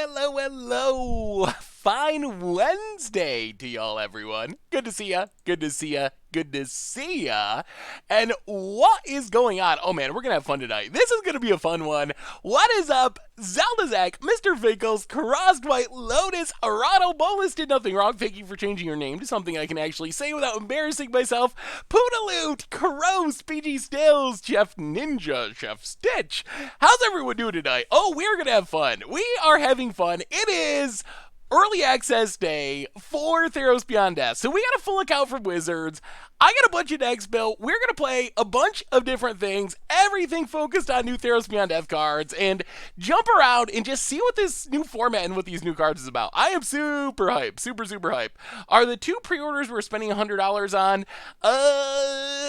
Hello. Fine Wednesday to y'all, everyone. Good to see ya. Good to see ya. Good to see ya. And what is going on? Oh man, we're gonna have fun tonight. This is gonna be a fun one. What is up? Zaldazak, Mr. Vickles, Crossed White Lotus, Arado Bolus did nothing wrong. Thank you for changing your name to something I can actually say without embarrassing myself. Poodaloot, Crows, PG Stills, Chef Ninja, Chef Stitch. How's everyone doing tonight? Oh, we're gonna have fun. We are having fun. It is Early Access Day for Theros Beyond Death. So we got a full account from Wizards. I got a bunch of decks built. We're going to play a bunch of different things, everything focused on new Theros Beyond Death cards, and jump around and just see what this new format and what these new cards is about. I am super hype, super hype. Are the two pre-orders we're spending $100 on?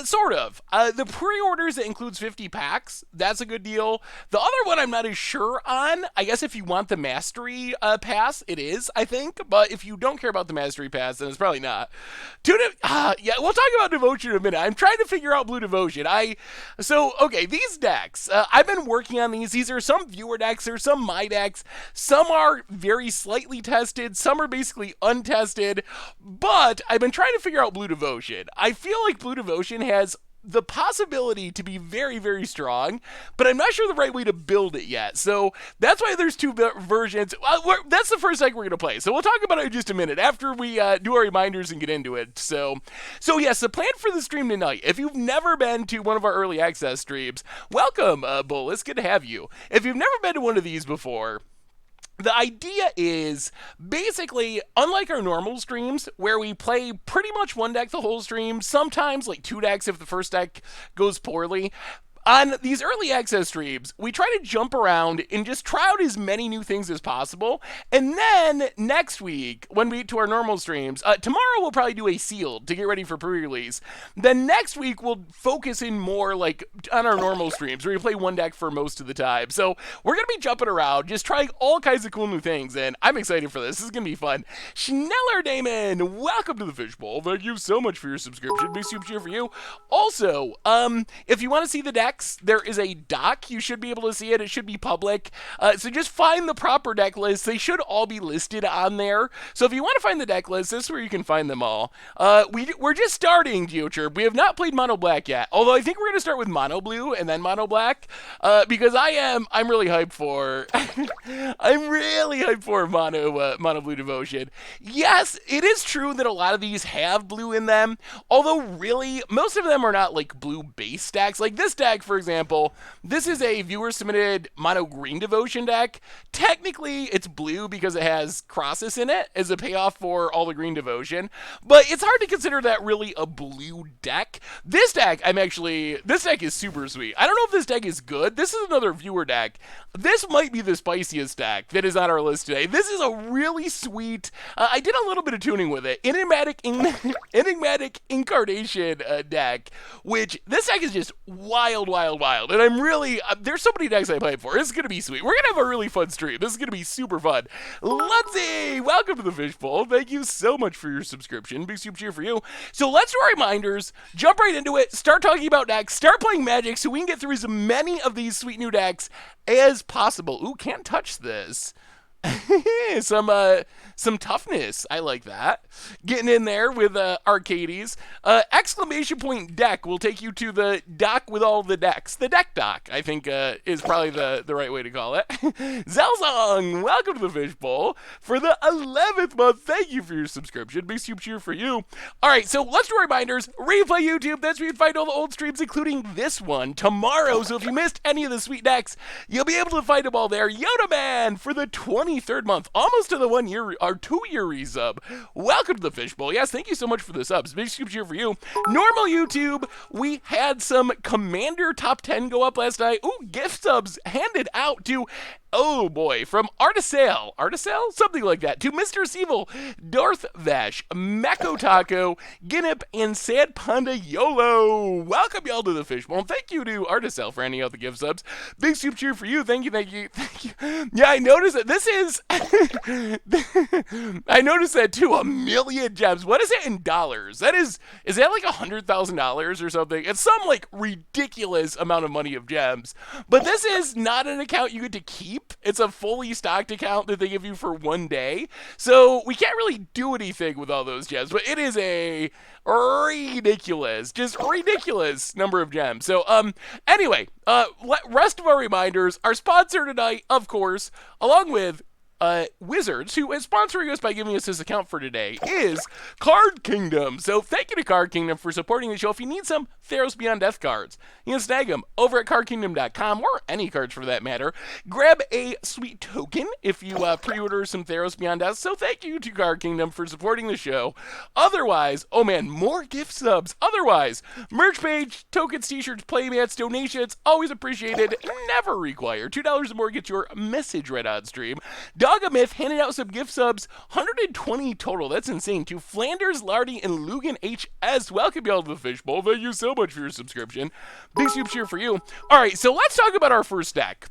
Sort of. The pre-orders that includes 50 packs, that's a good deal. The other one I'm not as sure on. I guess if you want the Mastery Pass, it is, I think. But if you don't care about the Mastery Pass, then it's probably not. Yeah, we'll talk about Devotion in a minute. I'm trying to figure out Blue Devotion. Okay, these decks, I've been working on these. These are some viewer decks, there's some my decks. Some are very slightly tested, some are basically untested, but I've been trying to figure out Blue Devotion. I feel like Blue Devotion has the possibility to be very strong, but I'm not sure the right way to build it yet. So that's why there's two versions. That's the first deck we're going to play. So we'll talk about it in just a minute after we do our reminders and get into it. So yes, the plan for the stream tonight, if you've never been to one of our early access streams, welcome, Bolus. Good to have you. If you've never been to one of these before, the idea is basically, unlike our normal streams, where we play pretty much one deck the whole stream, sometimes like two decks if the first deck goes poorly. On these early access streams, we try to jump around and just try out as many new things as possible. And then next week, when we to our normal streams, tomorrow we'll probably do a sealed to get ready for pre-release. Then next week we'll focus in more like on our normal streams, where we play one deck for most of the time. So we're gonna be jumping around, just trying all kinds of cool new things, and I'm excited for this. This is gonna be fun. Schneller Damon, welcome to the Fishbowl. Thank you so much for your subscription. Big super cheer for you. Also, if you want to see the deck, there is a doc. You should be able to see it. It should be public. So just find the proper deck list. They should all be listed on there. So if you want to find the deck list, this is where you can find them all. We're just starting, GeoChirp. We have not played Mono Black yet. Although I think we're going to start with Mono Blue and then Mono Black. Because I'm really hyped for I'm really hyped for Mono Blue Devotion. Yes, it is true that a lot of these have blue in them. Although really, most of them are not like blue base stacks. Like this deck, for example, this is a viewer-submitted Mono Green Devotion deck. Technically, it's blue because it has Crosses in it as a payoff for all the Green Devotion, but it's hard to consider that really a blue deck. This deck is super sweet. I don't know if this deck is good. This is another viewer deck. This might be the spiciest deck that is on our list today. This is a really sweet, I did a little bit of tuning with it, Enigmatic Incarnation deck, which this deck is just wild. And I'm really, there's so many decks I play for. It's going to be sweet. We're going to have a really fun stream. This is going to be super fun. Ludsy, welcome to the Fishbowl. Thank you so much for your subscription. Big super cheer for you. So let's do our reminders, jump right into it, start talking about decks, start playing Magic so we can get through as many of these sweet new decks as possible. Ooh, can't touch this. Some toughness. I like that. Getting in there with Arcades. Exclamation point deck will take you to the dock with all the decks. The deck dock, I think, is probably the right way to call it. Zelzong, welcome to the Fishbowl. For the 11th month, thank you for your subscription. Big super cheer for you. Alright, so let's do reminders. Replay YouTube. That's where you can find all the old streams, including this one, tomorrow. So if you missed any of the sweet decks, you'll be able to find them all there. Yoda Man, for the 23rd month, almost to the 1 year or 2 year resub. Welcome to the Fishbowl. Yes, thank you so much for the subs. Big super cheer for you. Normal YouTube, we had some Commander top 10 go up last night. Ooh, gift subs handed out to, oh boy, from Artisale, something like that, to Mr. Seville, Darth Vash, Mako Taco, Ginip, and Sad Panda YOLO. Welcome y'all to the Fishbowl. Thank you to Artisale for handing out the gift subs. Big super cheer for you. Thank you. Yeah, I noticed that this is I noticed that too. 1 million gems. What is it in dollars? Is that like $100,000 or something? It's some like ridiculous amount of money of gems. But this is not an account you get to keep. cheap. It's a fully stocked account that they give you for 1 day. So we can't really do anything with all those gems, but it is a ridiculous, just ridiculous number of gems. So, anyway, rest of our reminders, our sponsor tonight, of course, along with Wizards, who is sponsoring us by giving us this account for today, is Card Kingdom. So thank you to Card Kingdom for supporting the show. If you need some Theros Beyond Death cards, you can snag them over at cardkingdom.com, or any cards for that matter. Grab a sweet token if you pre-order some Theros Beyond Death. So thank you to Card Kingdom for supporting the show. Otherwise, oh man, more gift subs. Otherwise, merch page, tokens, t-shirts, playmats, donations, always appreciated, never required. $2 or more gets your message read on stream. Dog a Myth handed out some gift subs, 120 total. That's insane. To Flanders, Lardy, and Lugan HS. Welcome y'all to the Fishbowl. Thank you so much for your subscription. Big soup cheer for you. All right, so let's talk about our first deck.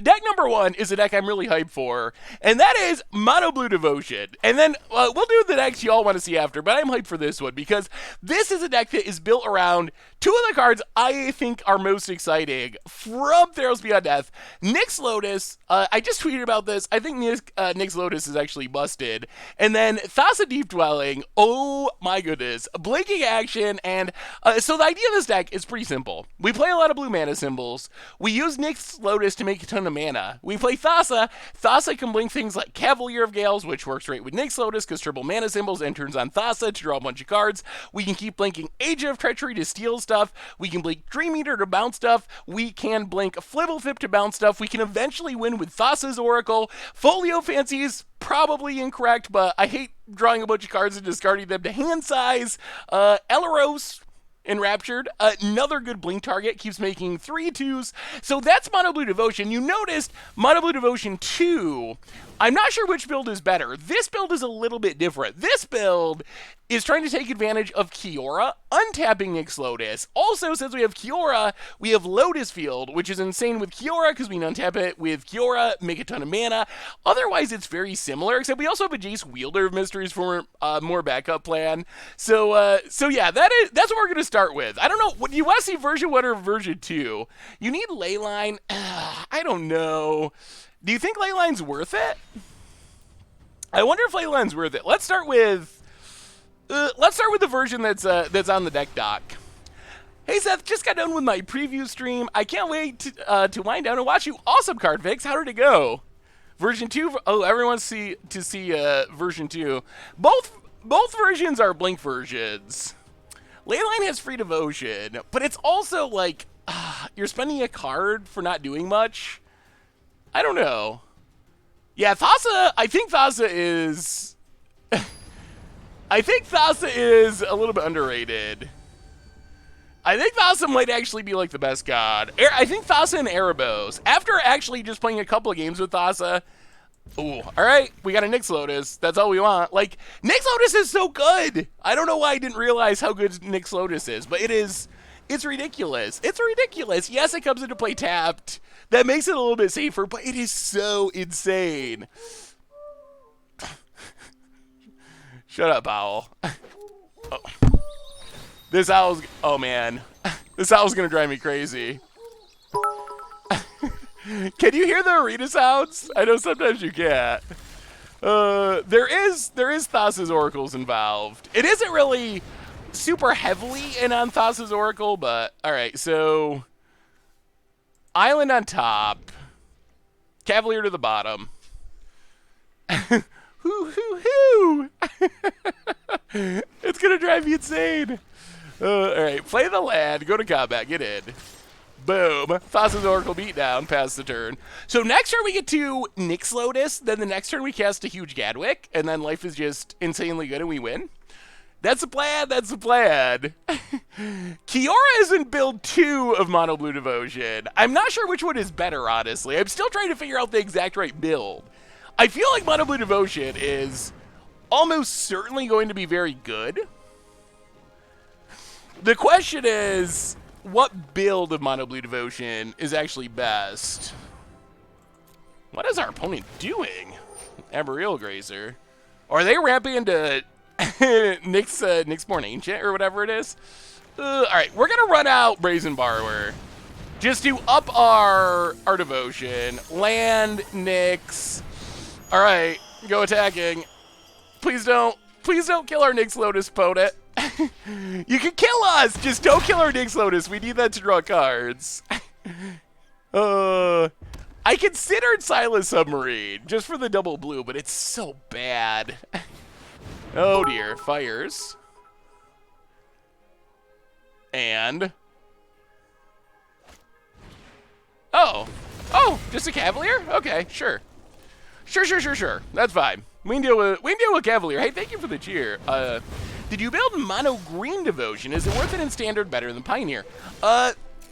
Deck number 1 is a deck I'm really hyped for, and that is Mono Blue Devotion. And then we'll do the decks you all want to see after, but I'm hyped for this one because this is a deck that is built around two of the cards I think are most exciting from Theros Beyond Death. Nyx Lotus, I just tweeted about this. I think Nyx Lotus is actually busted. And then Thassa Deep Dwelling, oh my goodness. Blinking action, and so the idea of this deck is pretty simple. We play a lot of blue mana symbols. We use Nyx Lotus to make a ton of mana. We play Thassa. Thassa can blink things like Cavalier of Gales, which works great with Nyx Lotus because triple mana symbols, and turns on Thassa to draw a bunch of cards. We can keep blinking Age of Treachery to steal stuff. We can blink Dream Eater to bounce stuff. We can blink Flibblethip to bounce stuff. We can eventually win with Thassa's Oracle. Folio Fancies, probably incorrect, but I hate drawing a bunch of cards and discarding them to hand size. Elaros, Enraptured, another good blink target, keeps making 3/2s. So that's Mono Blue Devotion. You noticed Mono Blue Devotion 2. I'm not sure which build is better. This build is a little bit different. This build is trying to take advantage of Kiora, untapping Nyx Lotus. Also, since we have Kiora, we have Lotus Field, which is insane with Kiora because we can untap it with Kiora, make a ton of mana. Otherwise, it's very similar, except we also have a Jace Wielder of Mysteries for more backup plan. So yeah, that's what we're going to start with. I don't know, do you want to see version 1 or version 2? You need Leyline? I don't know. Do you think Leyline's worth it? I wonder if Leyline's worth it. Let's start with the version that's on the deck dock. Hey Seth, just got done with my preview stream. I can't wait to wind down and watch you. Awesome card picks. How did it go? Version 2. Oh, everyone see version 2. Both versions are blink versions. Leyline has free devotion, but it's also like you're spending a card for not doing much. I don't know. Yeah, Thassa, I think Thassa is a little bit underrated. I think Thassa might actually be like the best god. I think Thassa and Erebos. After actually just playing a couple of games with Thassa, ooh, all right, we got a Nyx Lotus. That's all we want. Like, Nyx Lotus is so good. I don't know why I didn't realize how good Nyx Lotus is, but it's ridiculous. It's ridiculous. Yes, it comes into play tapped. That makes it a little bit safer, but it is so insane. Shut up, owl. Oh. This owl's... Oh, man. This owl's going to drive me crazy. Can you hear the arena sounds? I know sometimes you can't. There is Thassa's Oracles involved. It isn't really super heavily in on Thassa's Oracle, but... Alright, so... Island on top. Cavalier to the bottom. Hoo hoo hoo! It's gonna drive me insane. Alright, play the land, go to combat, get in. Boom. Thassa's Oracle beatdown, pass the turn. So next turn we get to Nyx Lotus, then the next turn we cast a huge Gadwick, and then life is just insanely good and we win. That's the plan, that's the plan. Kiora is in build 2 of Mono Blue Devotion. I'm not sure which one is better, honestly. I'm still trying to figure out the exact right build. I feel like Mono Blue Devotion is almost certainly going to be very good. The question is, what build of Mono Blue Devotion is actually best? What is our opponent doing? Arboreal Grazer. Are they ramping into Nyxborn Ancient or whatever it is? Alright, we're going to run out Brazen Borrower. just to up our devotion. Land, Nyx. All right, go attacking. Please don't kill our Nyx Lotus opponent. You can kill us, just don't kill our Nyx Lotus. We need that to draw cards. I considered Silas Submarine just for the double blue, but it's so bad. Oh dear, fires. And oh, just a Cavalier? Okay, sure. Sure. That's fine. We can deal with Cavalier. Hey, thank you for the cheer. Did you build mono green devotion? Is it worth it in standard better than Pioneer?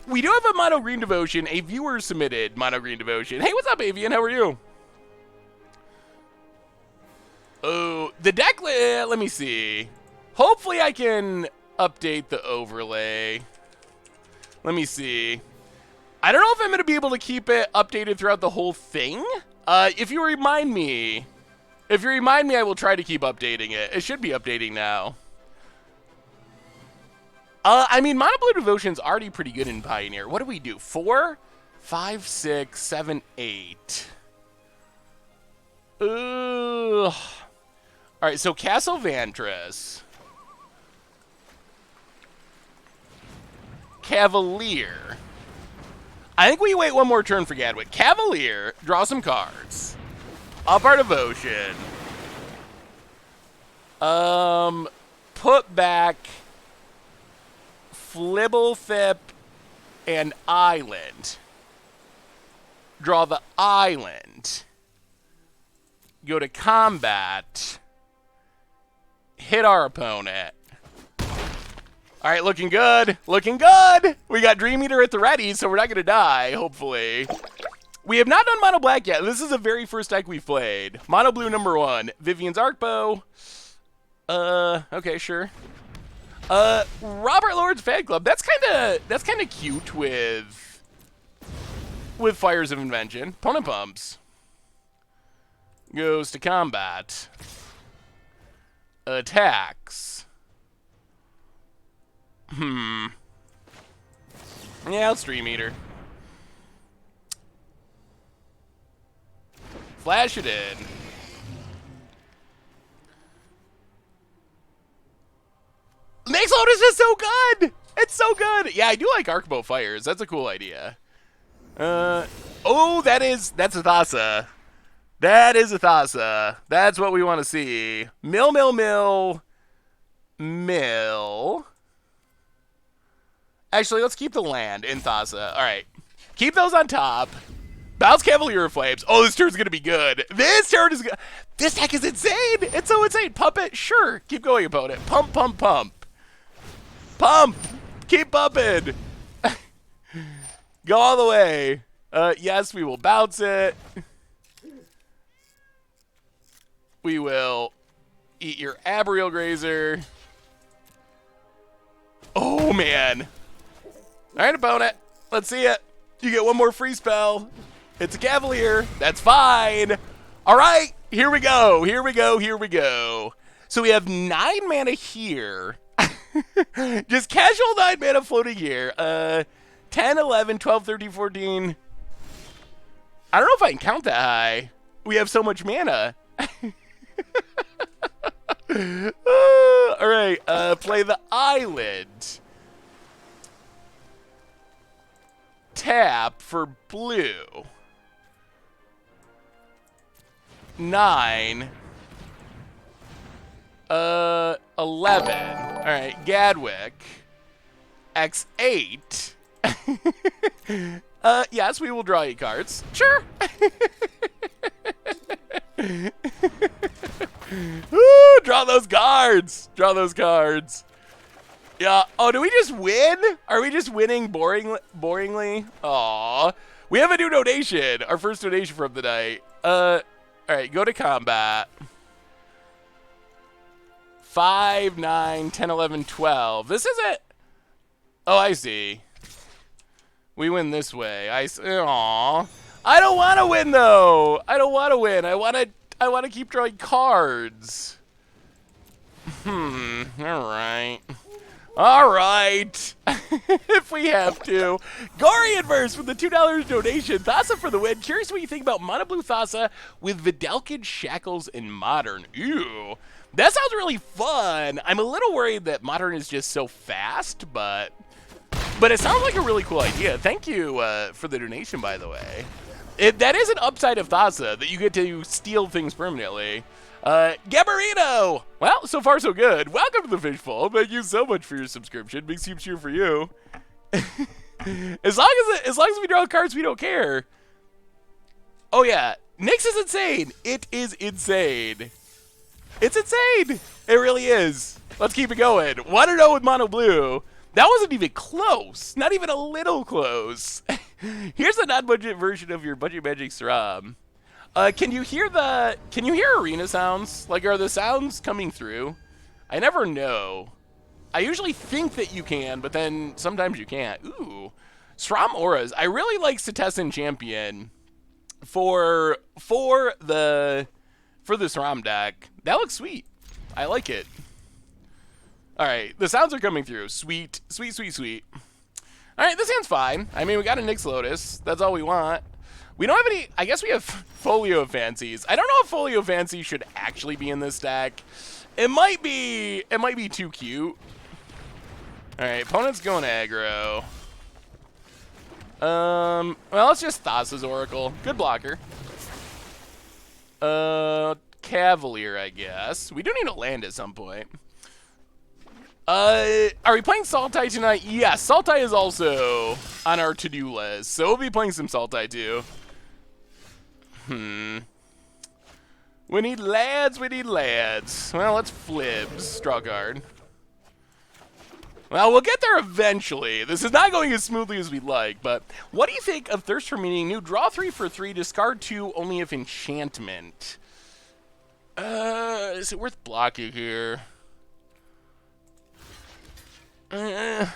We do have a mono green devotion. A viewer submitted mono green devotion. Hey, what's up, Avian? How are you? Oh, the deck, let me see. Hopefully I can update the overlay. Let me see. I don't know if I'm going to be able to keep it updated throughout the whole thing. If you remind me, I will try to keep updating it. It should be updating now. I mean, Mono Blue Devotion's already pretty good in Pioneer. What do we do? 4, 5, 6, 7, 8. Ugh. All right, so Castle Vantress. Cavalier. I think we wait one more turn for Gadwick. Cavalier, draw some cards. Up our devotion. Put back Flibblethip and Island. Draw the island. Go to combat. Hit our opponent. All right, looking good. Looking good. We got Dream Eater at the ready, so we're not going to die, hopefully. We have not done Mono Black yet. This is the very first deck we've played. Mono Blue number 1. Vivian's Arcbow. Okay, sure. Robert Lord's Fan Club. That's kind of cute with Fires of Invention. Opponent pumps. Goes to combat. Attacks. Yeah, let's Dream Eater. Flash it in. Nyx Lotus is so good! It's so good! Yeah, I do like Arcbow Fires. That's a cool idea. Oh, that's a Thassa. That is a Thassa. That's what we want to see. Mill. Actually, let's keep the land in Thassa. All right. Keep those on top. Bounce Cavalier Flames. Oh, this turn's going to be good. This turn is good. This deck is insane. It's so insane. Pump it. Sure. Keep going, opponent. Pump. Pump. Keep pumping. Go all the way. Yes, we will bounce it. We will eat your Arboreal Grazer. Oh, man. All right, opponent. Let's see it. You get one more free spell. It's a Cavalier. That's fine. All right. Here we go. So we have 9 mana here. Just casual 9 mana floating here. 10, 11, 12, 13, 14. I don't know if I can count that high. We have so much mana. All right. Play the island. Tap for blue. 9. 11. All right, Gadwick. X8. Yes, we will draw 8 cards. Sure. Ooh, draw those cards. Yeah. Oh, do we just win? Are we just winning boringly? Aw. We have a new donation. Our first donation from the night. All right, go to combat. 5, 9, 10, 11, 12. This is it. Oh, I see. We win this way. Aw. I don't want to win though. I don't want to win. I want to keep drawing cards. All right. if we have to. Gory Adverse with the $2 donation. Thassa for the win. Curious what you think about Mono Blue Thassa with Vidalkin, Shackles, and Modern. Ew. That sounds really fun. I'm a little worried that Modern is just so fast, but it sounds like a really cool idea. Thank you for the donation, by the way. That is an upside of Thassa, that you get to steal things permanently. Gabarino! Well, so far so good. Welcome to the Fishbowl. Thank you so much for your subscription. Big soup cheer for you. as long as we draw cards, we don't care. Oh yeah, Nyx is insane. It is insane. It's insane. It really is. Let's keep it going. 1-0 with Mono Blue. That wasn't even close. Not even a little close. Here's a non-budget version of your Budget Magic Saram. Can you hear arena sounds? Like, are the sounds coming through? I never know. I usually think that you can, but then sometimes you can't. Ooh. Sram Auras. I really like Setessan Champion for the Sram deck. That looks sweet. I like it. Alright, the sounds are coming through. Sweet, sweet, sweet, sweet. Alright, this hand's fine. I mean, we got a Nyx Lotus. That's all we want. We don't have any... I guess we have Folio Fancies. I don't know if Folio Fancy should actually be in this deck. It might be too cute. Alright, opponent's going aggro. Well, it's just Thassa's Oracle. Good blocker. Cavalier, I guess. We do need to land at some point. Are we playing Sultai tonight? Yes, Sultai is also on our to-do list, so we'll be playing some Sultai too. We need lads, we need lads. Well, let's Flibs, draw card. Well, we'll get there eventually. This is not going as smoothly as we'd like, but what do you think of Thirst for Meaning? New, draw 3 for 3, discard 2 only if enchantment. Is it worth blocking here? Yeah,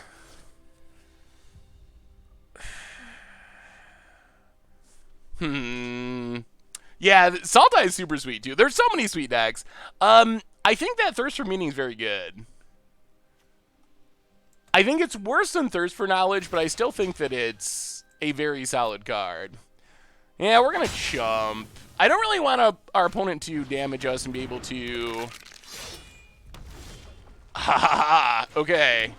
Sultai is super sweet too. There's so many sweet decks. I think that Thirst for Meaning is very good. I think it's worse than Thirst for Knowledge, but I still think that it's a very solid card. Yeah, we're gonna chump. I don't really want our opponent to damage us and be able to... Ha ha ha, okay.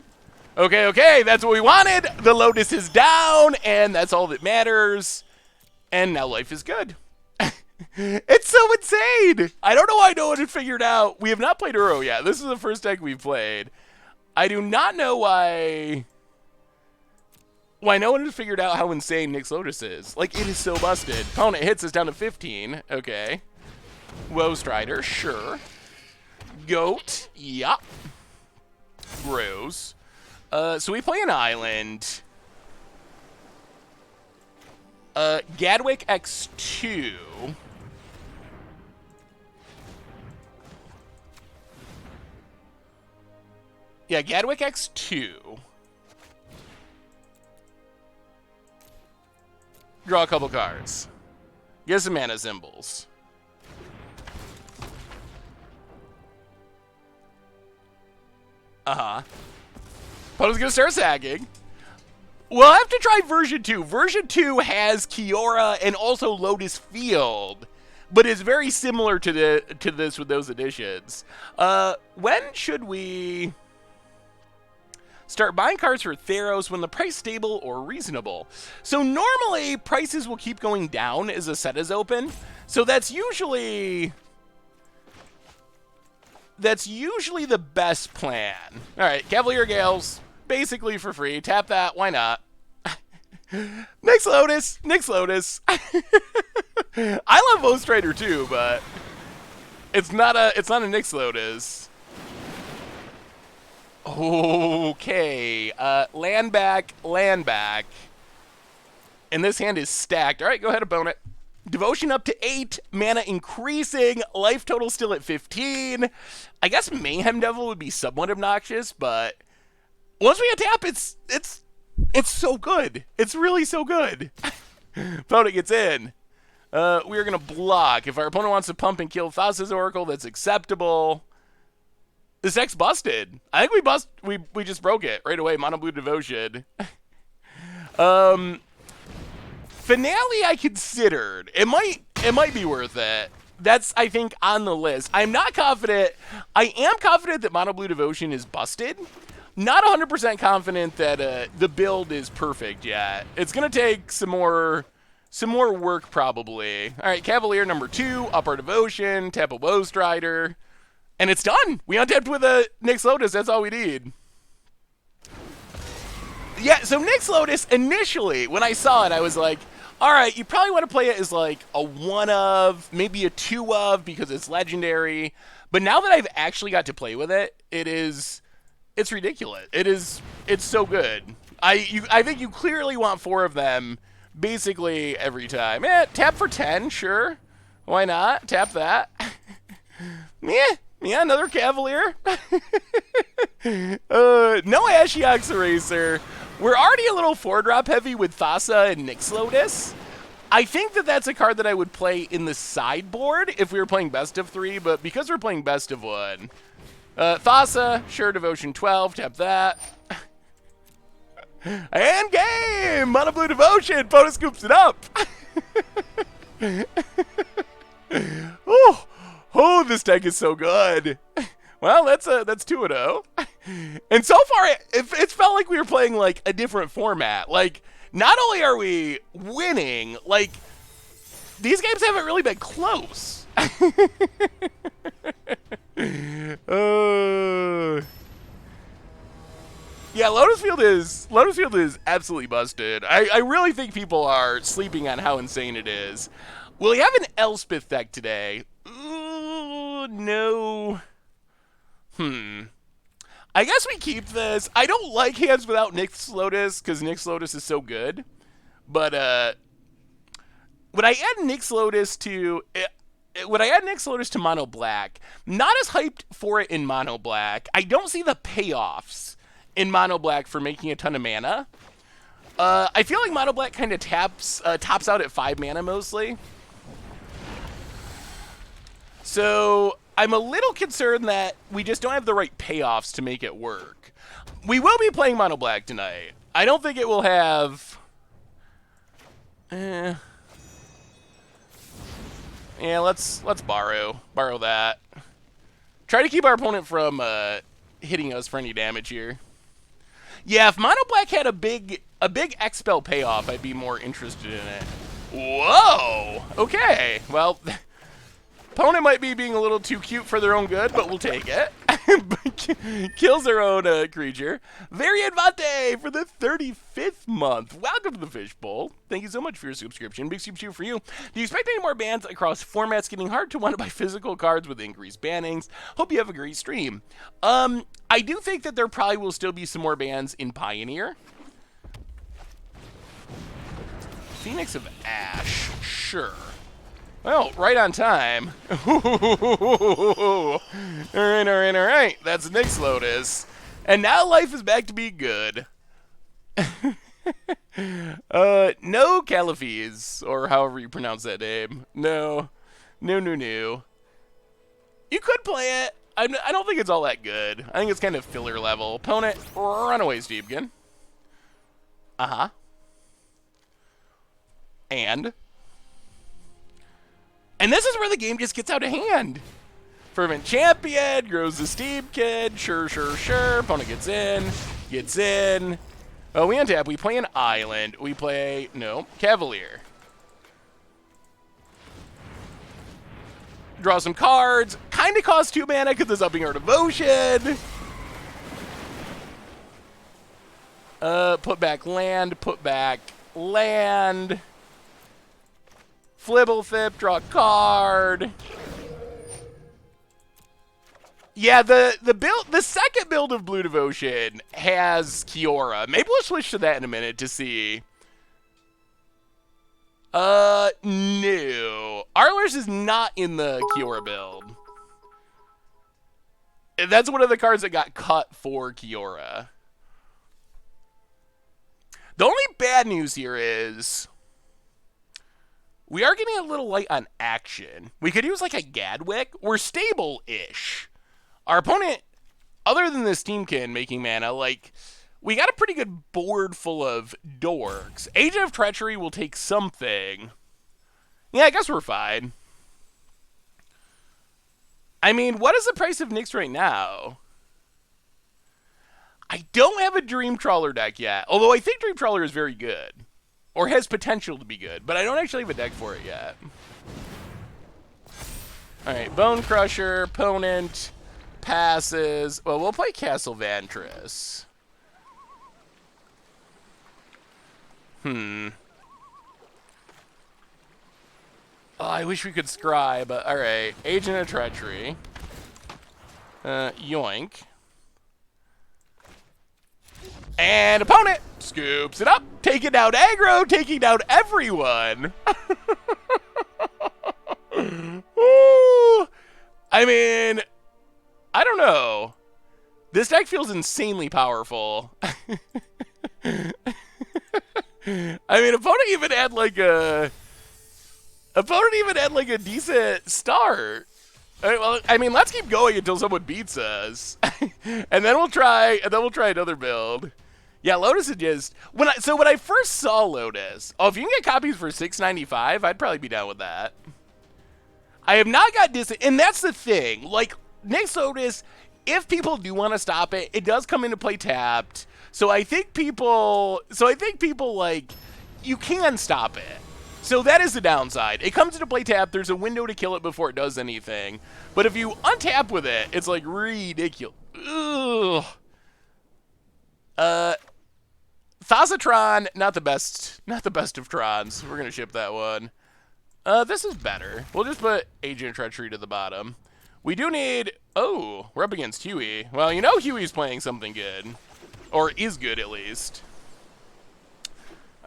Okay, that's what we wanted. The Lotus is down, and that's all that matters. And now life is good. It's so insane. I don't know why no one had figured out. We have not played Uro yet. This is the first deck we've played. I do not know why no one has figured out how insane Nyx Lotus is. Like, it is so busted. Opponent hits us down to 15. Okay. Woe Strider, sure. Goat, yup. Rose. So we play an island. Gadwick X2. Yeah, Gadwick X2. Draw a couple cards. Get some mana symbols. Opponent's gonna start sagging. We'll have to try version 2. Version 2 has Kiora and also Lotus Field, but it's very similar to this with those additions. When should we start buying cards for Theros? When the price stable or reasonable? So normally prices will keep going down as a set is open. So that's usually the best plan. All right, Cavalier Gales, basically for free. Tap that, why not? Nyx Lotus, Nyx Lotus. I love Woe Strider too, but it's not a Nyx Lotus. Okay, land back. And this hand is stacked. All right, go ahead, opponent. Devotion up to 8, mana increasing, life total still at 15. I guess Mayhem Devil would be somewhat obnoxious, but once we attack, it's so good. It's really so good. Opponent gets in. We are gonna block. If our opponent wants to pump and kill Thassa's Oracle, that's acceptable. This deck's busted. I think we just broke it right away. Mono Blue Devotion. Finale I considered. It might be worth it. That's, I think, on the list. I'm not confident. I am confident that Mono Blue Devotion is busted. Not 100% confident that the build is perfect yet. It's gonna take some more work probably. All right, Cavalier number 2, up our Devotion, tap a Woe Strider, and it's done. We untapped with a Nyx Lotus. That's all we need. Yeah, so Nyx Lotus, initially, when I saw it, I was like, all right, you probably want to play it as like a 1 of, maybe a 2 of, because it's legendary. But now that I've actually got to play with it, it's ridiculous. It's so good. I think you clearly want 4 of them basically every time. Tap for 10, sure. Why not? Tap that. Yeah, another Cavalier. No Ashiok's Eraser. We're already a little 4-drop heavy with Thassa and Nyx Lotus. I think that that's a card that I would play in the sideboard if we were playing best of 3, but because we're playing best of 1, Thassa, sure, Devotion 12, tap that. And game! Mono Blue Devotion, Photo scoops it up. Oh, this deck is so good. Well, that's 2-0. And so far, it's felt like we were playing like a different format. Like, not only are we winning, like, these games haven't really been close. Yeah, Lotus Field is absolutely busted. I really think people are sleeping on how insane it is. Will we have an Elspeth deck today? Ooh, no. I guess we keep this. I don't like hands without Nyx Lotus because Nyx Lotus is so good. But would I add Nyx Lotus to Mono Black? Not as hyped for it in Mono Black. I don't see the payoffs in Mono Black for making a ton of mana. I feel like Mono Black kind of tops out at 5 mana mostly. So I'm a little concerned that we just don't have the right payoffs to make it work. We will be playing Mono Black tonight. I don't think it will have... Yeah, let's borrow that. Try to keep our opponent from hitting us for any damage here. Yeah, if Mono Black had a big X-Spell payoff, I'd be more interested in it. Whoa! Okay, well... Opponent might be being a little too cute for their own good, but we'll take it. Kills their own creature. Variadvante for the 35th month. Welcome to the Fishbowl. Thank you so much for your subscription. Big soup for you. Do you expect any more bans across formats? Getting hard to want to buy physical cards with increased bannings. Hope you have a great stream. I do think that there probably will still be some more bans in Pioneer. Phoenix of Ash. Sure. Well, right on time. All right. That's Nyx Lotus. And now life is back to be good. No Caliphes, or however you pronounce that name. No. You could play it. I don't think it's all that good. I think it's kind of filler level. Opponent, Runaway Steepkin. Uh-huh. And this is where the game just gets out of hand. Fervent Champion, grows the Steep Kid, sure. Opponent gets in. Oh, we untap, we play an Island. We play, no, Cavalier. Draw some cards. Kind of costs 2 mana because it's upping our Devotion. Put back land. Flibblethip, draw a card. Yeah, the second build of Blue Devotion has Kiora. Maybe we'll switch to that in a minute to see. No. Arlers is not in the Kiora build. That's one of the cards that got cut for Kiora. The only bad news here is we are getting a little light on action. We could use like a Gadwick. We're stable-ish. Our opponent other than this Steamkin making mana, like, we got a pretty good board full of dorks. Agent of Treachery will take something. Yeah, I guess we're fine. I mean, what is the price of Nyx right now? I don't have a Dream Trawler deck yet, although I think Dream Trawler is very good. Or has potential to be good, but I don't actually have a deck for it yet. Alright, Bone Crusher, opponent, passes. Well, we'll play Castle Vantress. Oh, I wish we could scry, but alright. Agent of Treachery. Yoink. And opponent scoops it up, taking down aggro, taking down everyone. Ooh. I mean, I don't know. This deck feels insanely powerful. I mean, opponent even had like a decent start. Well, I mean, let's keep going until someone beats us, and then we'll try another build. Yeah, Lotus is just when I first saw Lotus. Oh, if you can get copies for $6.95, I'd probably be down with that. I have not got this, and that's the thing. Like Nyx Lotus, if people do want to stop it, it does come into play tapped. So I think people like you can stop it. So that is the downside. It comes into play tap. There's a window to kill it before it does anything. But if you untap with it, it's like ridiculous. Ugh. Thasatron, not the best of Trons. We're gonna ship that one. This is better. We'll just put Agent of Treachery to the bottom. We do need. Oh, we're up against Huey. Well, you know Huey's playing something good, or is good at least.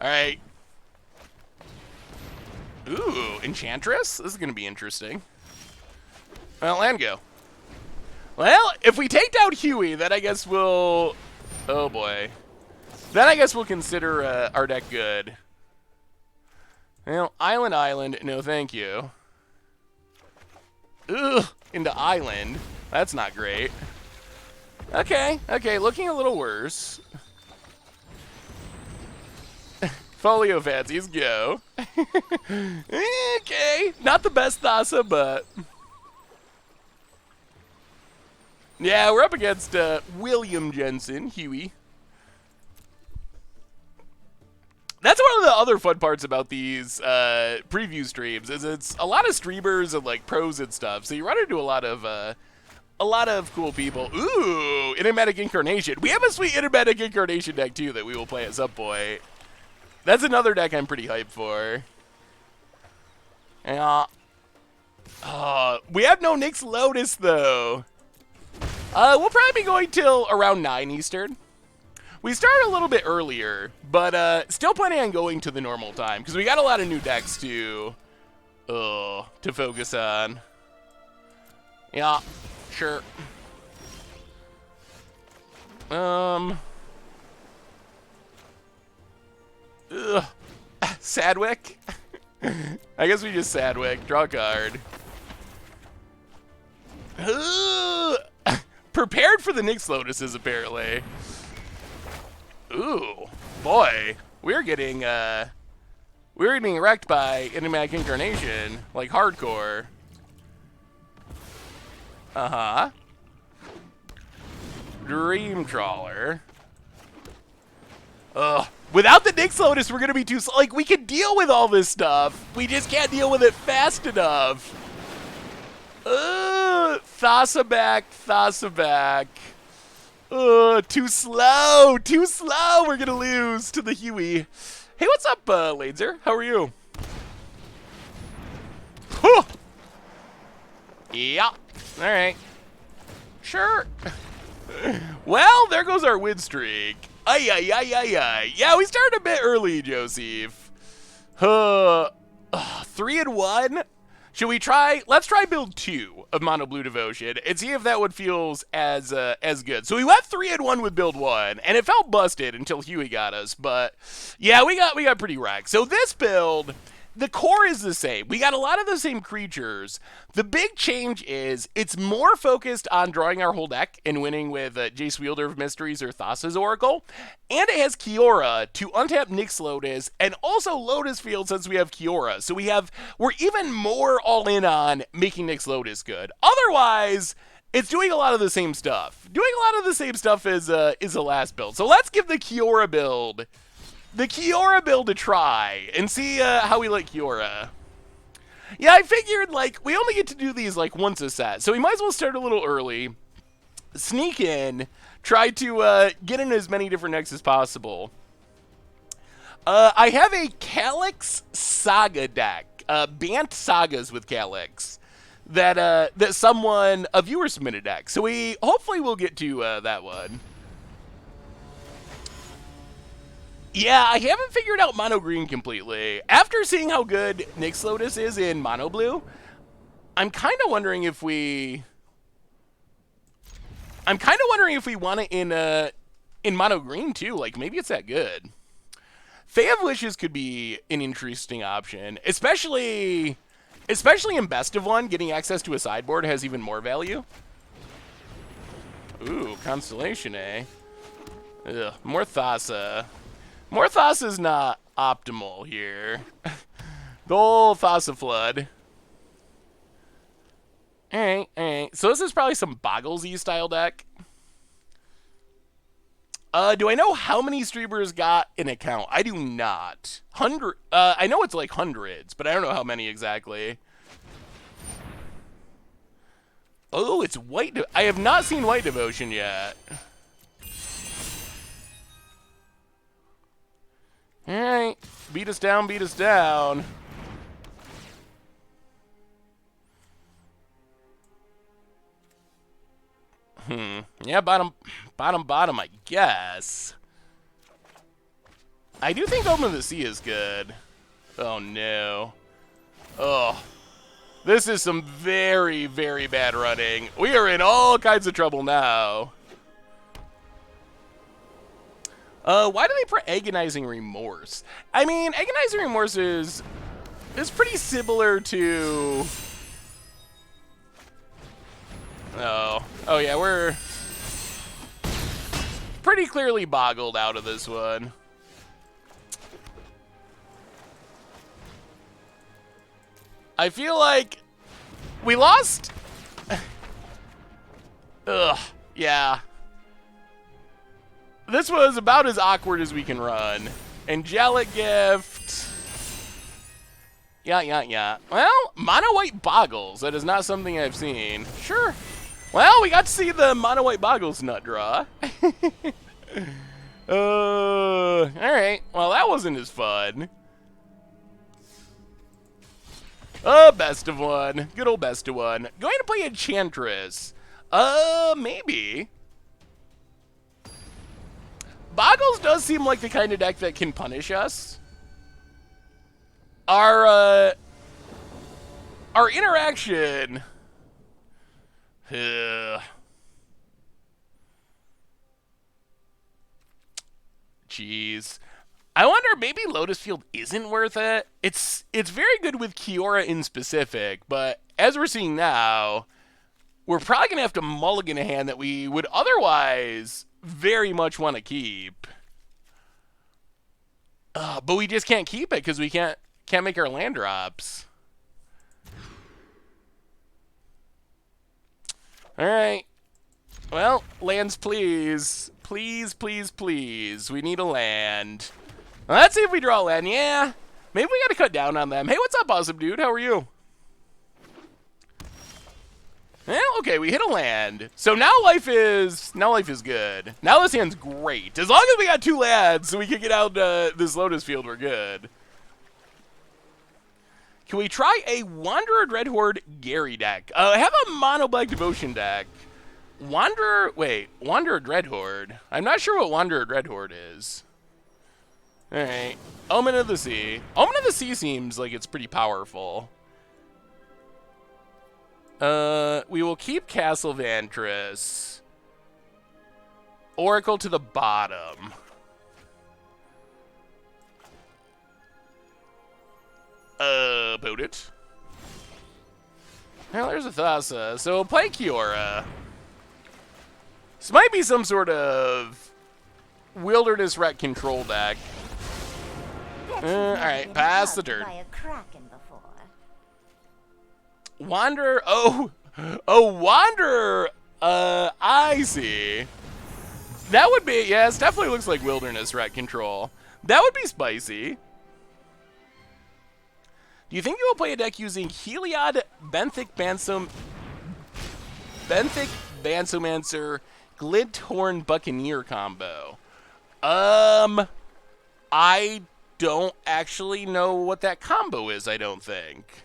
All right. Ooh, Enchantress? This is going to be interesting. Well, land go. Well, if we take down Huey, then I guess we'll... Oh, boy. Then I guess we'll consider our deck good. Well, Island, no thank you. Ugh, into Island. That's not great. Okay, looking a little worse. Folio fancies, go. Okay, not the best Thassa, but... Yeah, we're up against William Jensen, Huey. That's one of the other fun parts about these preview streams, is it's a lot of streamers and like pros and stuff, so you run into a lot of cool people. Ooh, Enigmatic Incarnation. We have a sweet Enigmatic Incarnation deck too that we will play at some point. That's another deck I'm pretty hyped for. Yeah. We have no Nyx Lotus, though. We'll probably be going till around 9 Eastern. We started a little bit earlier, but still planning on going to the normal time, because we got a lot of new decks to focus on. Yeah, sure. Ugh. Sadwick? I guess we just Sadwick. Draw a card. Prepared for the Nyx Lotuses, apparently. Ooh, boy. We're getting wrecked by Enigmatic Incarnation. Like, hardcore. Uh-huh. Dream Trawler. Ugh. Without the Nyx Lotus, we're going to be too slow. Like, we can deal with all this stuff. We just can't deal with it fast enough. Thassa back. Too slow. We're going to lose to the Huey. Hey, what's up, Laser? How are you? Huh. Yeah. All right. Sure. Well, there goes our win streak. Ay. Yeah, we started a bit early, Joseph. 3-1. Should we try? Let's try build 2 of Mono Blue Devotion and see if that one feels as good. So we went 3-1 with build 1, and it felt busted until Huey got us. But yeah, we got pretty wrecked. So this build, the core is the same. We got a lot of the same creatures. The big change is it's more focused on drawing our whole deck and winning with Jace Wielder of Mysteries or Thassa's Oracle. And it has Kiora to untap Nyx Lotus and also Lotus Field since we have Kiora. So we're even more all in on making Nyx Lotus good. Otherwise, it's doing a lot of the same stuff. Doing a lot of the same stuff is the last build. So let's give the Kiora build a try and see how we like Kiora. Yeah, I figured, like, we only get to do these, like, once a set, so we might as well start a little early, sneak in, try to get in as many different decks as possible. I have a Calyx Saga deck, Bant Sagas with Calyx, that a viewer submitted deck, so we hopefully will get to that one. Yeah, I haven't figured out Mono Green completely. After seeing how good Nyx Lotus is in Mono Blue, I'm kind of wondering if we want it in Mono Green too. Like, maybe it's that good. Fae of Wishes could be an interesting option, especially in Best of One. Getting access to a sideboard has even more value. Ooh, Constellation, eh? Ugh, more Thassa. More Thassa's not optimal here. The whole Thassa Flood. Alright. So this is probably some Bogglesy style deck. Do I know how many streamers got an account? I do not. I know it's like hundreds, but I don't know how many exactly. Oh, it's White. I have not seen White Devotion yet. Alright, beat us down, beat us down. Yeah, bottom, I guess. I do think Open of the Sea is good. Oh, no. Oh. This is some very, very bad running. We are in all kinds of trouble now. Why do they put Agonizing Remorse? I mean, Agonizing Remorse is pretty similar to... Oh yeah, we're pretty clearly boggled out of this one. I feel like we lost... Ugh, yeah. This was about as awkward as we can run. Angelic Gift. Yeah. Well, Mono White Boggles. That is not something I've seen. Sure. Well, we got to see the Mono White Boggles nut draw. Alright. Well, that wasn't as fun. Best of one. Good old best of one. Going to play Enchantress. Maybe. Boggles does seem like the kind of deck that can punish us. Our interaction. Jeez. I wonder, maybe Lotus Field isn't worth it. It's very good with Kiora in specific, but as we're seeing now, we're probably going to have to mulligan a hand that we would otherwise very much want to keep. But we just can't keep it because we can't make our land drops. Alright. Well, lands please. Please. We need a land. Well, let's see if we draw a land. Yeah. Maybe we gotta cut down on them. Hey, what's up, awesome dude? How are you? Well, okay, we hit a land. So now life is good. Now this hand's great. As long as we got 2 lands so we can get out this Lotus Field, we're good. Can we try a Wanderer Dreadhorde Gary deck? I have a Mono Black Devotion deck. Wanderer Dreadhorde. I'm not sure what Wanderer Dreadhorde is. Alright. Omen of the Sea. Omen of the Sea seems like it's pretty powerful. We will keep Castle Vantress. Oracle to the bottom. Opponent. Well, there's a Thassa. So we'll play Kiora. This might be some sort of wilderness wreck control deck. Alright, pass the turn. Wanderer. Oh, Wanderer. I see. That would be, yes, definitely looks like wilderness wreck control. That would be spicy. Do you think you will play a deck using Heliod, Benthic Bansomancer, Glinthorn Buccaneer combo? I don't actually know what that combo is, I don't think.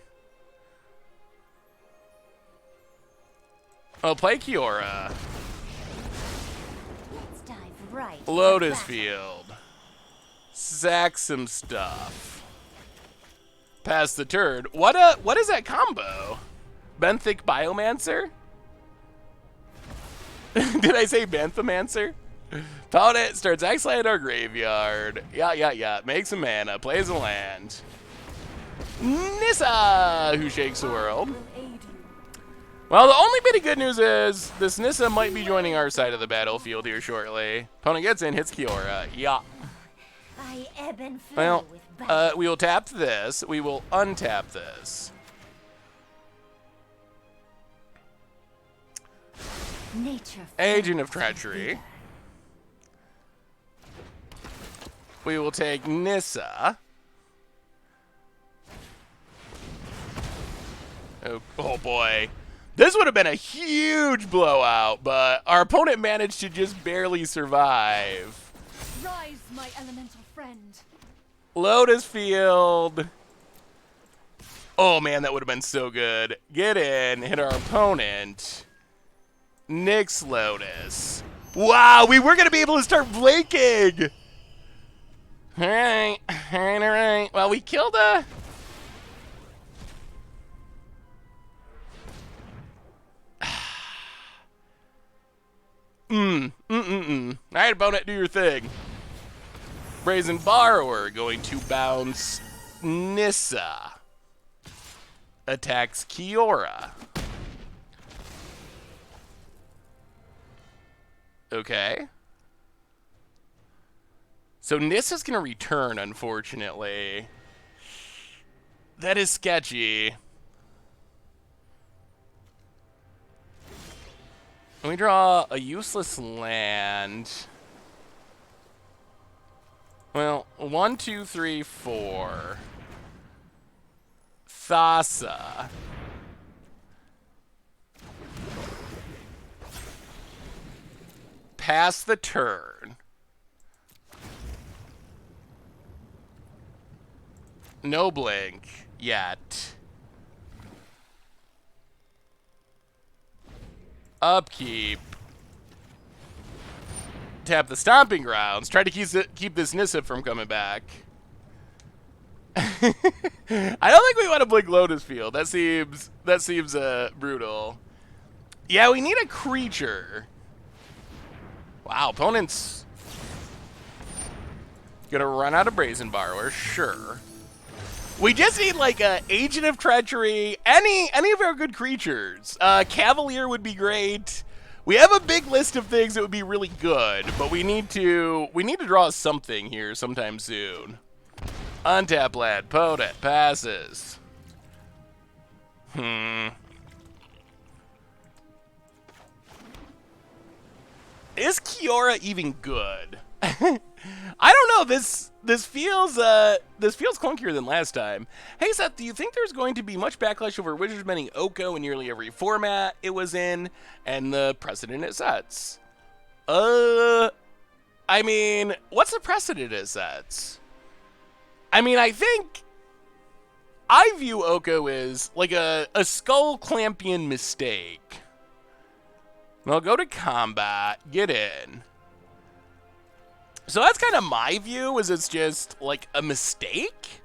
I'll play Kiora. Let's dive right. Lotus Field. Sack some stuff. Pass the turn. What is that combo? Benthic Biomancer? Did I say Banthomancer? Opponent starts X-Land our graveyard. Yeah. Makes a mana, plays a land. Nissa, who shakes the world. Well, the only bit of good news is this Nissa might be joining our side of the battlefield here shortly. Opponent gets in, hits Kiora. Yeah. I ebb and flow with we will tap this. We will untap this. Nature. Agent of Treachery. We will take Nissa. Oh boy. This would have been a huge blowout, but our opponent managed to just barely survive. Rise, my elemental friend. Lotus Field. Oh man, that would have been so good. Get in, hit our opponent. Nyx Lotus. Wow, we were going to be able to start blinking. All right. Well, we killed a... All right, opponent, do your thing. Brazen Borrower going to bounce Nissa. Attacks Kiora. Okay. So Nissa's going to return, unfortunately. That is sketchy. Let me draw a useless land. Well, 1, 2, 3, 4. Thassa. Pass the turn. No blink yet. Upkeep. Tap the Stomping Grounds. Try to keep this Nissa from coming back. I don't think we want to blink Lotus Field. That seems brutal. Yeah, we need a creature. Wow, opponent's gonna run out of Brazen Borrower, sure. We just need like a Agent of Treachery, any of our good creatures. Cavalier would be great. We have a big list of things that would be really good, but we need to draw something here sometime soon. Untap land, opponent passes. Is Kiora even good? I don't know. This feels clunkier than last time. Hey Seth, do you think there's going to be much backlash over Wizards banning Oko in nearly every format it was in and the precedent it sets? I mean, what's the precedent it sets? I mean, I think I view Oko as like a Skull Clampion mistake. I'll go to combat, get in. So that's kind of my view, is it's just like a mistake.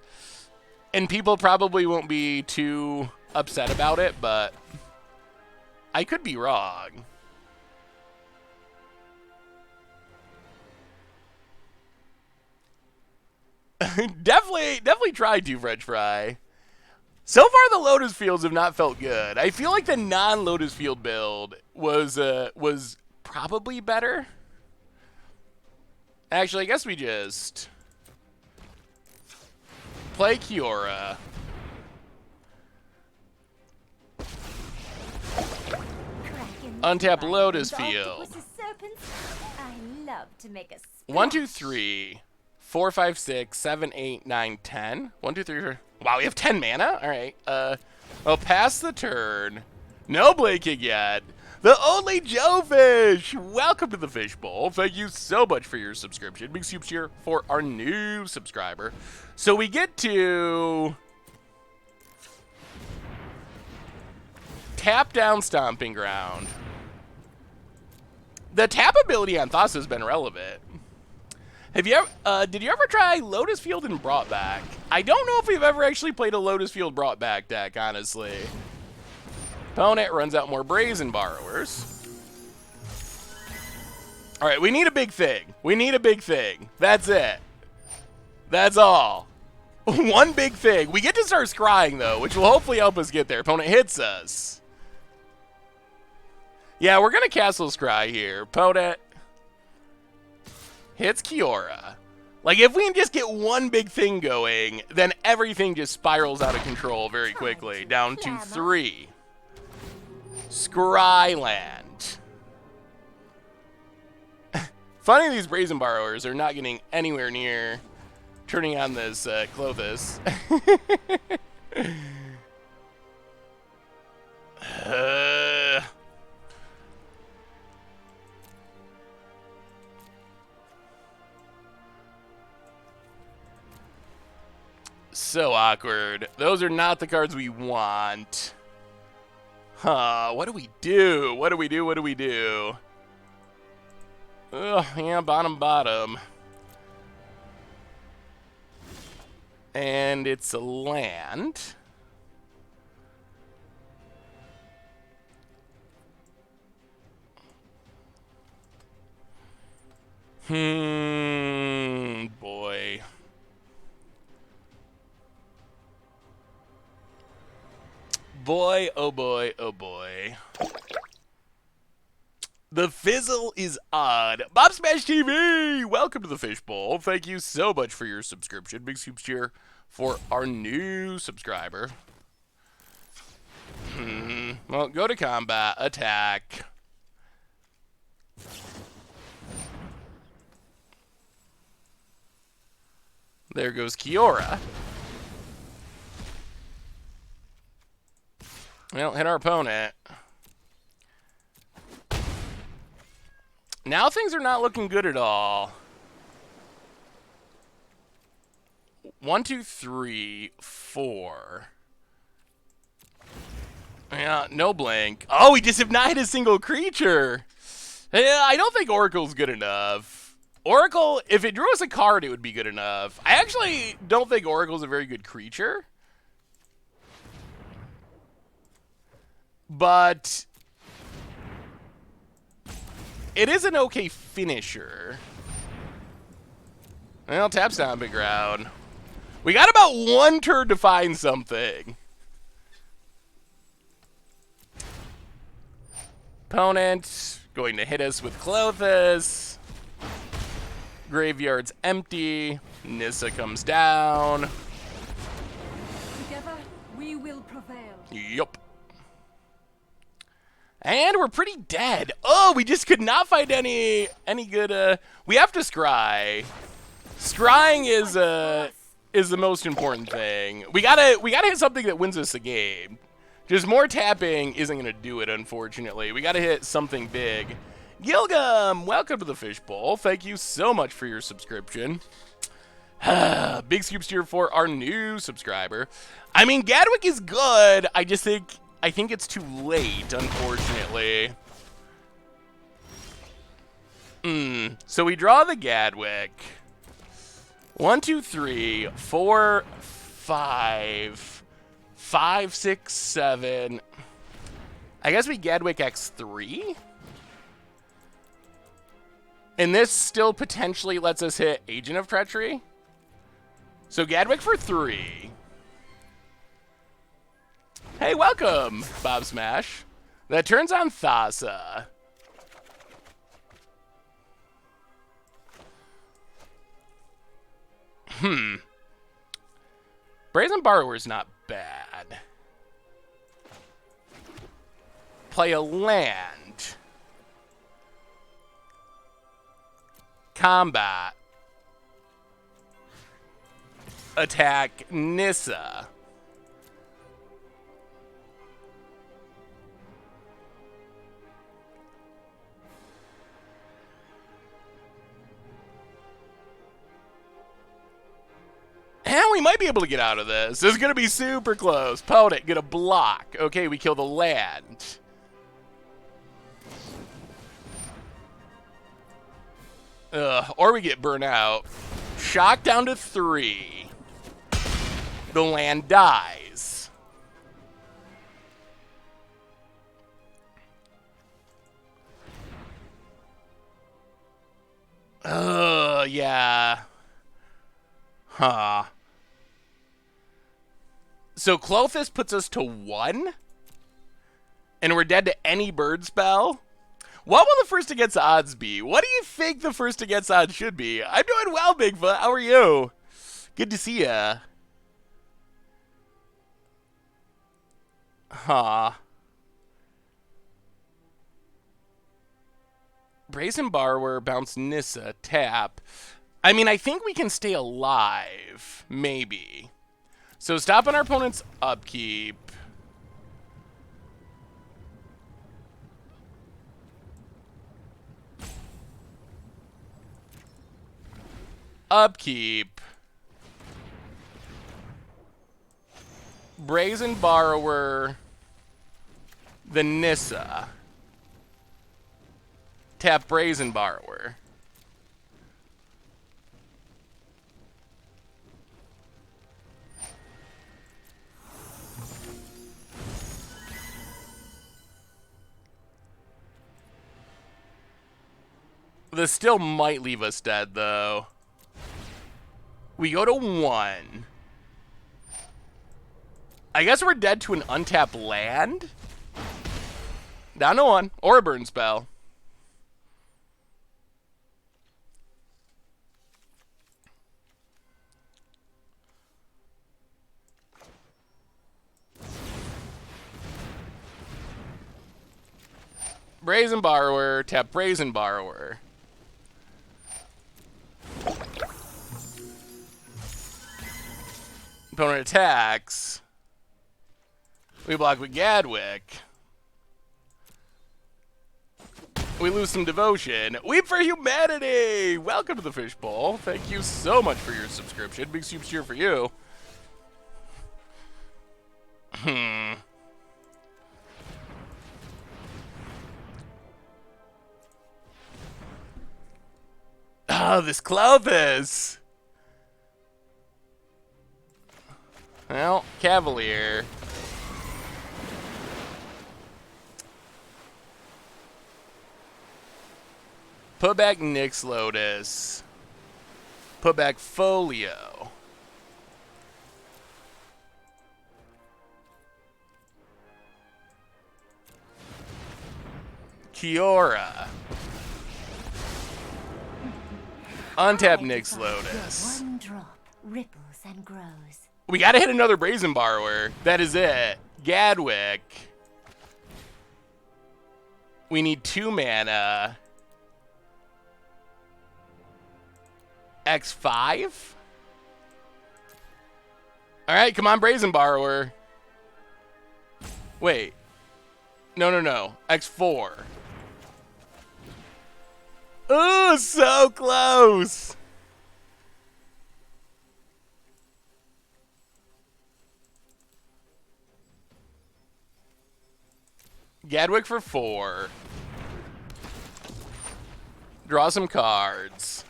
And people probably won't be too upset about it, but I could be wrong. Definitely try to French fry. So far, the Lotus Fields have not felt good. I feel like the non-Lotus Field build was probably better. Actually, I guess we just play Kiora. Untap Lotus Field. I love to make a splash. 1, 2, 3, 4, 5, 6, 7, 8, 9, 10. 1, 2, 3, 4. Wow, we have 10 mana? Alright. I'll pass the turn. No blinking yet. The only Joe Fish! Welcome to the Fishbowl. Thank you so much for your subscription. Big soups here for our new subscriber. So we get to tap down Stomping Ground. The tap ability on Thassa has been relevant. Have you ever, did you ever try Lotus Field and Brought Back? I don't know if we've ever actually played a Lotus Field Brought Back deck, honestly. Opponent runs out more Brazen Borrowers. All right, we need a big thing. We need a big thing. That's it. That's all. One big thing. We get to start scrying, though, which will hopefully help us get there. Opponent hits us. Yeah, we're going to Castle Scry here. Opponent hits Kiora. Like, if we can just get one big thing going, then everything just spirals out of control very quickly. Down to 3. Scryland. Funny these Brazen Borrowers are not getting anywhere near turning on this Clothis. So awkward. Those are not the cards we want. Huh, what do we do? What do we do? What do we do? Ugh, yeah, bottom. And it's a land. Boy. Boy, oh boy, oh boy. The fizzle is odd. Bob Smash TV, welcome to the Fishbowl. Thank you so much for your subscription. Big soups cheer for our new subscriber. Well, go to combat, attack. There goes Kiora. Well, hit our opponent. Now things are not looking good at all. 1, 2, 3, 4. Yeah, no blink. Oh, we just have not hit a single creature. Yeah, I don't think Oracle's good enough. Oracle, if it drew us a card, it would be good enough. I actually don't think Oracle's a very good creature. But it is an okay finisher. Well, tap Stomping Ground. We got about one turn to find something. Opponent going to hit us with Clothis. Graveyard's empty. Nissa comes down. Together, we will prevail. Yup. And we're pretty dead. Oh, we just could not find any good. We have to scry. Scrying is the most important thing. We gotta hit something that wins us the game. Just more tapping isn't gonna do it, unfortunately. We gotta hit something big. Gilgum, welcome to the Fishbowl. Thank you so much for your subscription. Big scoops here for our new subscriber. I mean, Gadwick is good. I think it's too late, unfortunately. So we draw the Gadwick. 1, 2, 3, 4, 5, 5, 6, 7. I guess we Gadwick X3. And this still potentially lets us hit Agent of Treachery. So Gadwick for 3. Hey, welcome, Bob Smash. That turns on Thassa. Brazen Borrower's not bad. Play a land. Combat. Attack Nissa. And we might be able to get out of this. This is going to be super close. Opponent, get a block. Okay, we kill the land. Or we get burnt out. Shock down to 3. The land dies. Yeah. Huh. So Clothis puts us to 1? And we're dead to any bird spell? What will the first against odds be? What do you think the first against odds should be? I'm doing well, Bigfoot. How are you? Good to see ya. Huh. Brazen Borrower, bounce Nissa, tap. I mean, I think we can stay alive. Maybe. So stop on our opponent's upkeep. Upkeep. Brazen Borrower. The Nissa. Tap Brazen Borrower. This still might leave us dead, though. We go to 1. I guess we're dead to an untapped land? Down to 1. Or a burn spell. Brazen Borrower, tap Brazen Borrower. Opponent attacks. We block with Gadwick. We lose some devotion. Weep for humanity! Welcome to the Fishbowl. Thank you so much for your subscription. Big super cheer for you. Oh, this Clothis. Well, Cavalier. Put back Nyx Lotus. Put back Folio. Kiora. Untap Nyx Lotus. One drop ripples and grows. We gotta hit another Brazen Borrower. That is it. Gadwick. We need 2 mana. X5? Alright, come on, Brazen Borrower. Wait. No. X4. Ooh, so close! Gadwick for 4. Draw some cards.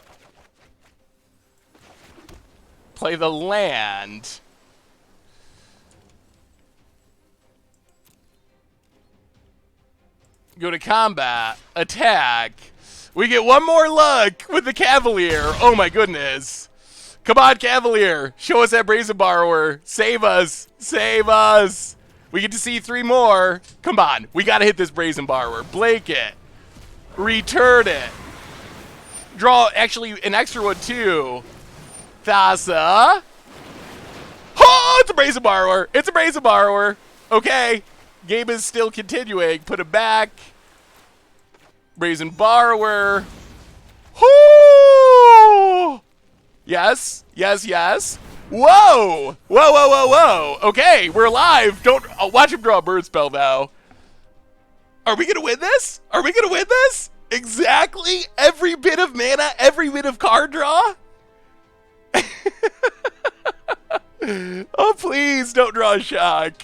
Play the land. Go to combat. Attack. We get one more luck with the Cavalier. Oh my goodness. Come on, Cavalier. Show us that Brazen Borrower. Save us. Save us. We get to see 3 more. Come on. We got to hit this Brazen Borrower. Blanket. Return it. Draw, actually, an extra one, too. Thassa. Oh, it's a Brazen Borrower. It's a Brazen Borrower. Okay. Game is still continuing. Put it back. Brazen Borrower. Whoo! Yes. Yes, yes. Whoa! Whoa, whoa, whoa, whoa. Okay, we're alive. Don't watch him draw a bird spell now. Are we gonna win this? Are we gonna win this? Exactly every bit of mana, every bit of card draw? Oh, please don't draw a shock.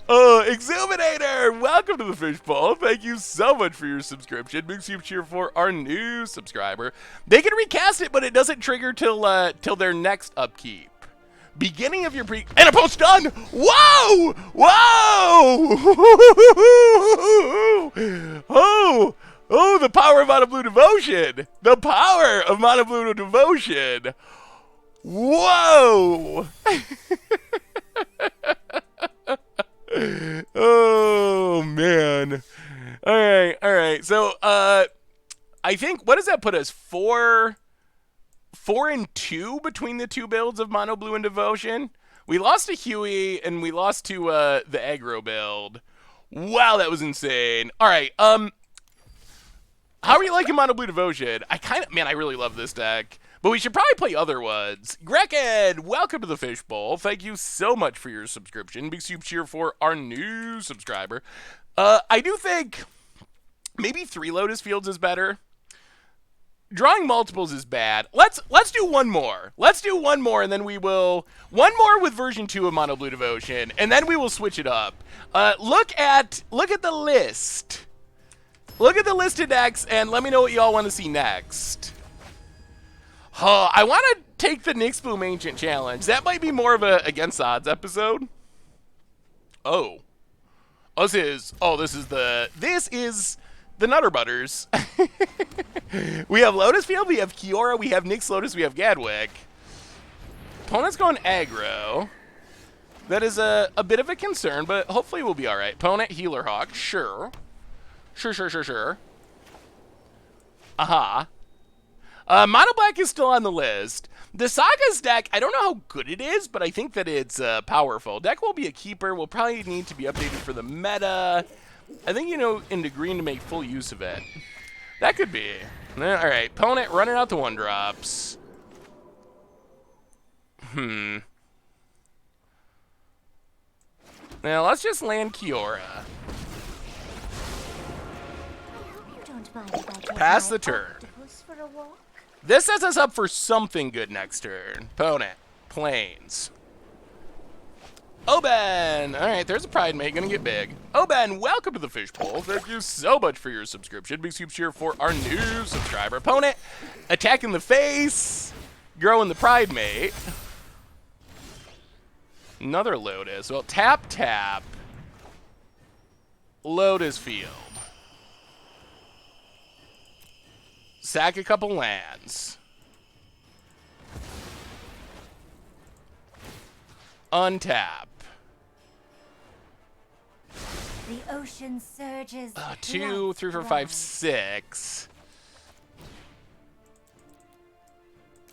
Oh, Exuminator, welcome to the Fishbowl. Thank you so much for your subscription. Big super cheer for our new subscriber. They can recast it, but it doesn't trigger till their next upkeep. Beginning of your and a post done. Whoa! Whoa! Oh! Oh, the power of Mono Blue Devotion! The power of Mono Blue Devotion! Whoa! Oh, man. All right. So, I think, what does that put us? 4 and 2 between the 2 builds of Mono Blue and Devotion. We lost to Huey, and we lost to the aggro build. Wow, that was insane. All right, how are you liking Mono Blue Devotion? I really love this deck. But we should probably play other ones. Greked, welcome to the Fishbowl. Thank you so much for your subscription. Big super cheer for our new subscriber. I do think maybe 3 Lotus Fields is better. Drawing multiples is bad. Let's do one more. Let's do one more, and then we will one more with version 2 of Mono Blue Devotion, and then we will switch it up. Look at the list. Look at the list of decks, and let me know what y'all want to see next. I want to take the Nyx Boom Ancient Challenge. That might be more of a Against Odds episode. This is the Nutter Butters. We have Lotus Field, we have Kiora, we have Nyx Lotus, we have Gadwick. Opponent's going aggro. That is a bit of a concern, but hopefully we'll be all right. Opponent Healer Hawk, sure. Sure. Aha. Mono Black is still on the list. The Sagas deck, I don't know how good it is, but I think that it's powerful. Deck will be a keeper. Will probably need to be updated for the meta. I think, into green to make full use of it. That could be. All right, opponent running out the 1-drops. Now, let's just land Kiora. Pass the turn. This sets us up for something good next turn. Opponent, Plains. Oben! Alright, there's a Pride Mate, gonna get big. Oben, welcome to the Fishbowl. Thank you so much for your subscription. Big super cheer for our new subscriber. Opponent, attack in the face. Growing the Pride Mate. Another Lotus. Well, tap. Lotus Field. Sack a couple lands. Untap. The ocean surges. 2, 3, 4, 5, 6.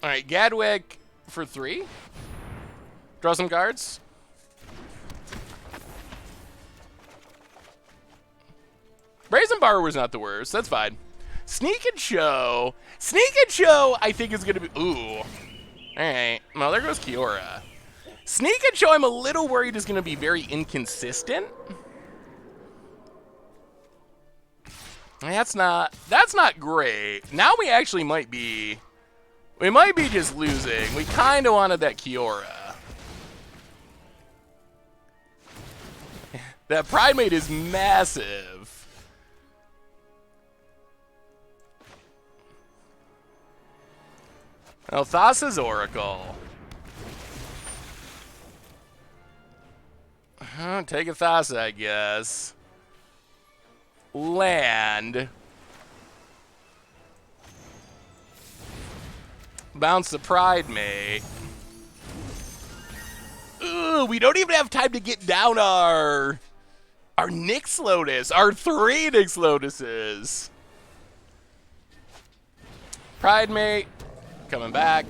All right, Gadwick for 3. Draw some cards. Brazen Borrower's not the worst. That's fine. Sneak and Show. Sneak and Show, I think, is going to be... Ooh. All right. Well, there goes Kiora. Sneak and Show, I'm a little worried, is going to be very inconsistent. That's not great. Now we actually might be... We might be just losing. We kind of wanted that Kiora. That Pride Mate is massive. Now, Thassa's Oracle. Take a Thassa, I guess. Land. Bounce the Pride Mate. Ugh. Ooh, we don't even have time to get down our Nyx Lotus, our 3 Nyx Lotuses. Pride Mate coming back.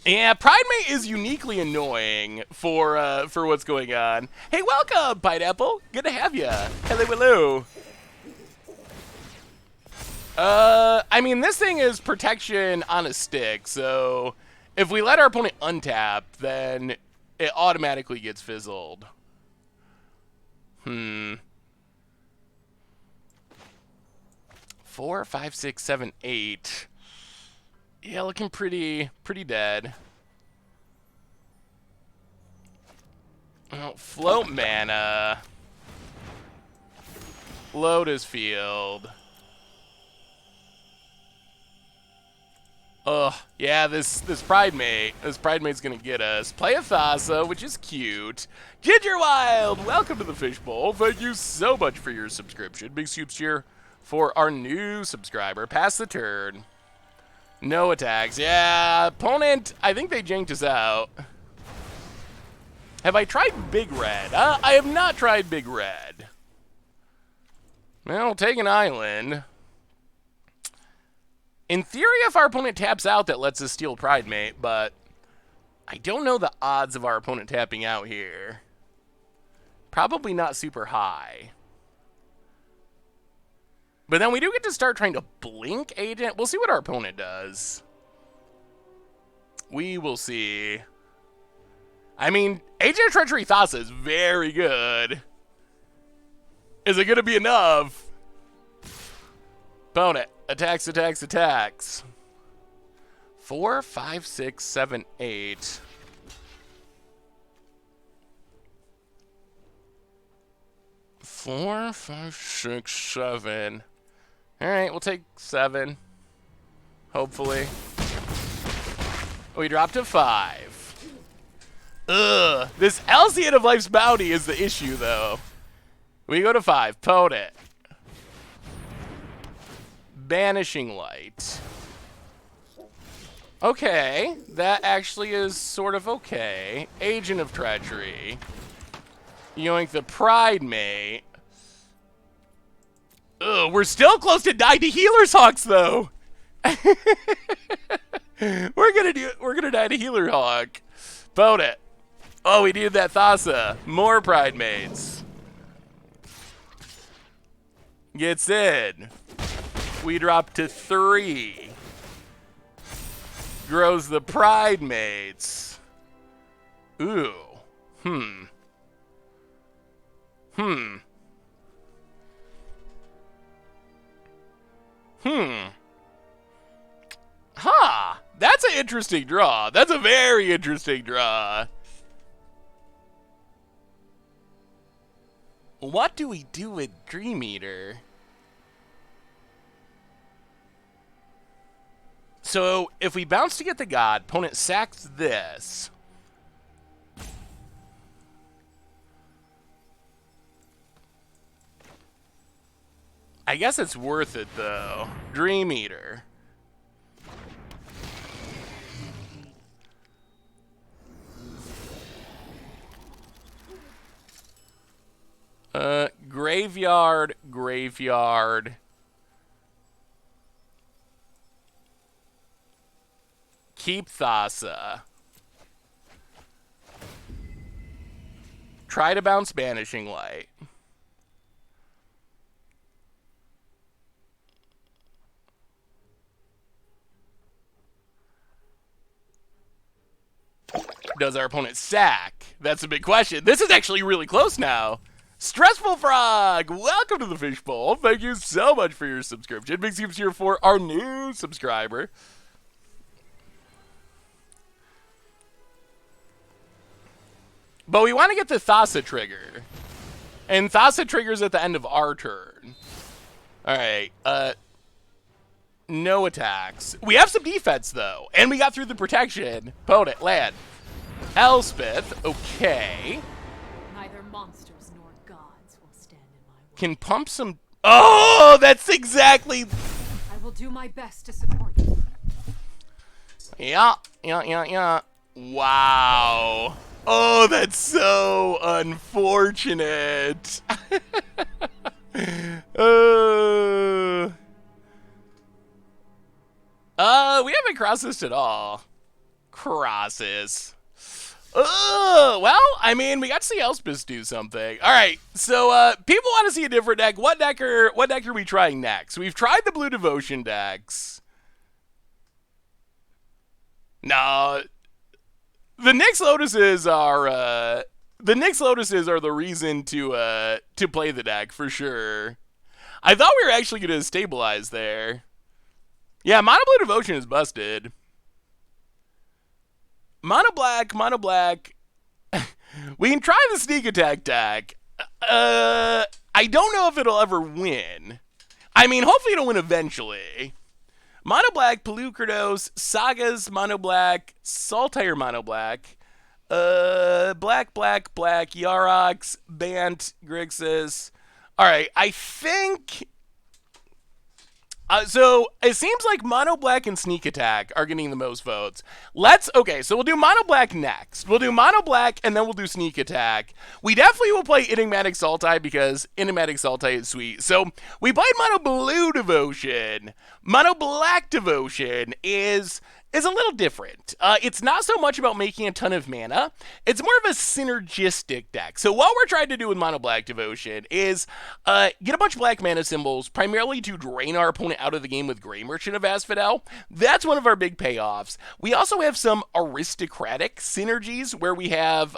Yeah, Pride Mate is uniquely annoying for what's going on. Hey, welcome, Pineapple. Good to have you. Hello, hello. I mean, this thing is protection on a stick, so if we let our opponent untap, then it automatically gets fizzled. 4, 5, 6, 7, 8. Yeah, looking pretty dead. Oh, float mana. Lotus Field. Ugh, yeah, this Pride Mate. This Pride Mate's gonna get us. Play a Thassa, which is cute. Ginger Wild, welcome to the Fishbowl. Thank you so much for your subscription. Big soups here for our new subscriber. Pass the turn. No attacks. Yeah, opponent, I think they janked us out. Have I tried Big Red? I have not tried Big Red. Well, take an island. In theory, if our opponent taps out, that lets us steal Pride Mate, but I don't know the odds of our opponent tapping out here. Probably not super high. But then we do get to start trying to blink Agent. We'll see what our opponent does. We will see. I mean, Agent of Treachery Thassa is very good. Is it going to be enough? Opponent. Attacks, attacks, attacks. 4, 5, 6, 7, 8. Four, 5, 6, 7. Alright, we'll take 7. Hopefully. We dropped to 5. Ugh. This Alcyon of Life's Bounty is the issue, though. We go to 5. Potent. Banishing Light. Okay. That actually is sort of okay. Agent of Treachery. Yoink the Pride Mate. Ugh, we're still close to dying to Healer's Hawks, though. we're gonna die to Healer Hawk. Vote it. Oh, we needed that Thassa. More Pride Mates. Gets in. We drop to 3. Grows the Pride Mates. Ooh. Huh. That's an interesting draw. That's a very interesting draw. What do we do with Dream Eater? So, if we bounce to get the god, opponent sacks this. I guess it's worth it, though. Dream Eater. Graveyard, graveyard. Keep Thassa. Try to bounce Banishing Light. Does our opponent sack? That's a big question. This is actually really close now. Stressful Frog, welcome to the Fishbowl. Thank you so much for your subscription. Big soups here for our new subscriber. But we want to get the Thassa trigger. And Thassa triggers at the end of our turn. Alright, no attacks. We have some defense, though. And we got through the protection. Opponent, land. Elspeth, okay. Neither monsters nor gods will stand in my way. Can pump some... Oh, that's exactly... I will do my best to support you. Yeah. Wow. Oh, that's so unfortunate. We haven't crossed this at all. Crosses. Well, I mean, we got to see Elspeth do something. All right, so people want to see a different deck. What deck are we trying next? We've tried the Blue Devotion decks. No, the Nyx Lotuses are the reason to play the deck for sure. I thought we were actually going to stabilize there. Yeah, Mono Blue Devotion is busted. Mono black. We can try the sneak attack deck. I don't know if it'll ever win. I mean, hopefully it'll win eventually. Mono black, Pelucrados, Sagas, mono black, Saltire mono black, black, Yarox, Bant, Grixis. Alright, I think... so it seems like Mono Black and Sneak Attack are getting the most votes. Okay, so we'll do Mono Black next. We'll do Mono Black and then we'll do Sneak Attack. We definitely will play Enigmatic Sultai because Enigmatic Sultai is sweet. So we played Mono Blue Devotion. Mono Black Devotion is a little different. It's not so much about making a ton of mana. It's more of a synergistic deck. So what we're trying to do with Mono Black Devotion is get a bunch of black mana symbols, primarily to drain our opponent out of the game with Grey Merchant of Asphodel. That's one of our big payoffs. We also have some aristocratic synergies where we have,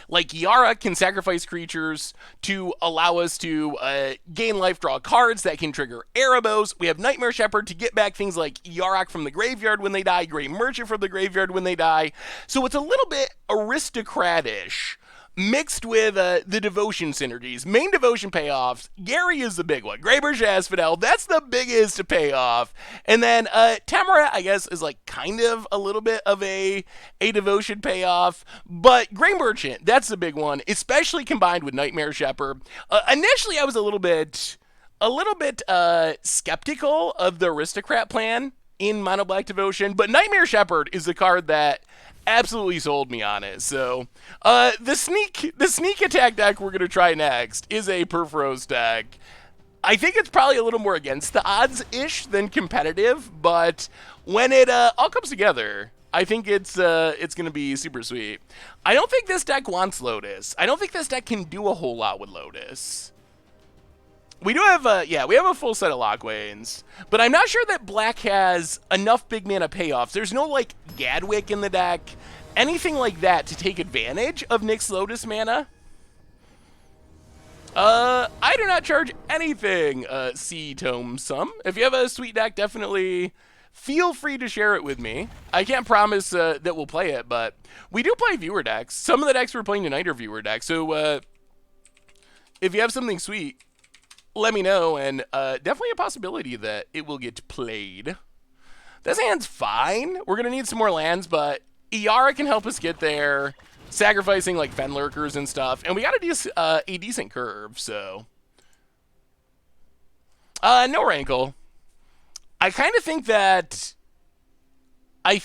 like Yara can sacrifice creatures to allow us to gain life, draw cards that can trigger Erebos. We have Nightmare Shepherd to get back things like Yarok from the graveyard when they die, Grey Merchant from the graveyard when they die. So it's a little bit aristocratish mixed with the devotion synergies. Main devotion payoffs, Gary is the big one. Grey Merchant Asphodel, that's the biggest payoff. And then Tamara, I guess, is like kind of a little bit of a devotion payoff. But Grey Merchant, that's the big one, especially combined with Nightmare Shepherd. Initially, I was a little bit skeptical of the aristocrat plan in Mono Black Devotion, but Nightmare Shepherd is the card that absolutely sold me on it. So the sneak attack deck we're gonna try next is a Perforos deck. I think it's probably a little more against the odds-ish than competitive, but when it all comes together, I think it's gonna be super sweet. I don't think this deck wants Lotus. I don't think this deck can do a whole lot with Lotus. We do have we have a full set of Lockwains, but I'm not sure that black has enough big mana payoffs. There's no, like, Gadwick in the deck, anything like that to take advantage of Nyx Lotus mana. I do not charge anything, C Tome Sum. If you have a sweet deck, definitely feel free to share it with me. I can't promise that we'll play it, but we do play viewer decks. Some of the decks we're playing tonight are viewer decks, so if you have something sweet, let me know, and definitely a possibility that it will get played. This hand's fine. We're going to need some more lands, but Iara can help us get there, sacrificing like Fenlurkers and stuff, and we got a decent curve, so. No Rankle. I kind of think that, man,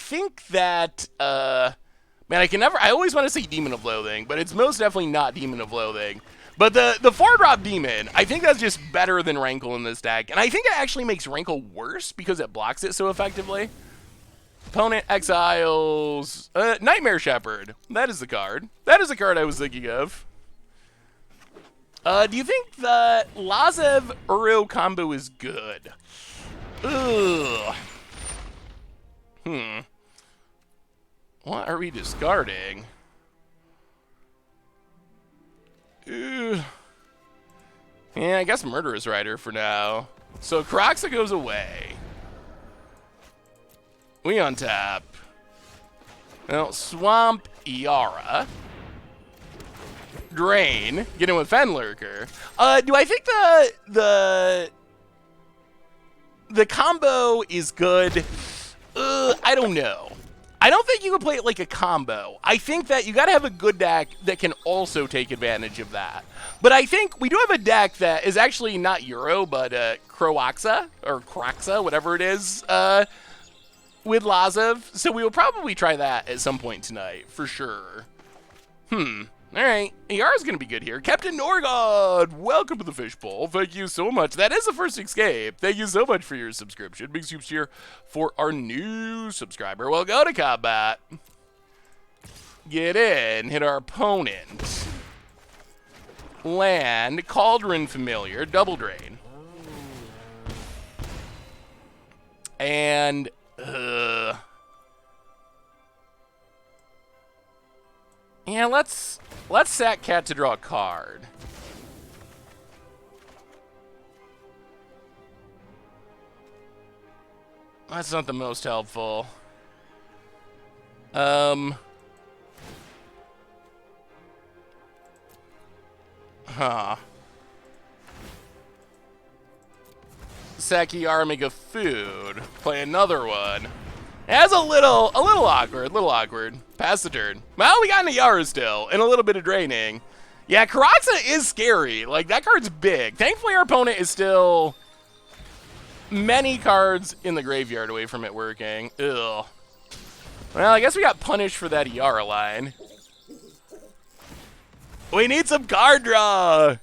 I always want to say Demon of Loathing, but it's most definitely not Demon of Loathing. But the 4-drop Demon, I think that's just better than Rankle in this deck. And I think it actually makes Rankle worse because it blocks it so effectively. Opponent exiles Nightmare Shepherd. That is the card. That is the card I was thinking of. Do you think the Lazev Uro combo is good? Ugh. What are we discarding? Yeah, I guess Murderous Rider for now. So Kroxa goes away. We untap. Well, Swamp Iara. Drain. Get in with Fenlurker. Do I think the combo is good? I don't know. I don't think you can play it like a combo. I think that you got to have a good deck that can also take advantage of that. But I think we do have a deck that is actually not Euro, but Kroxa, or Kroxa, whatever it is, with Lazev. So we will probably try that at some point tonight, for sure. Alright, Yara's gonna be good here. Captain Norgod, welcome to the fishbowl. Thank you so much. That is the first escape. Thank you so much for your subscription. Big soups here for our new subscriber. Well, go to combat. Get in, hit our opponent. Land, Cauldron Familiar, Double Drain. And, yeah, let's sack Cat to draw a card. That's not the most helpful. Sack Yara, make a food. Play another one. That's a little awkward. Pass the turn. Well, we got an Yara still, and a little bit of draining. Yeah, Karaxa is scary. Like, that card's big. Thankfully, our opponent is still many cards in the graveyard away from it working. Ugh. Well, I guess we got punished for that Yara line. We need some card draw.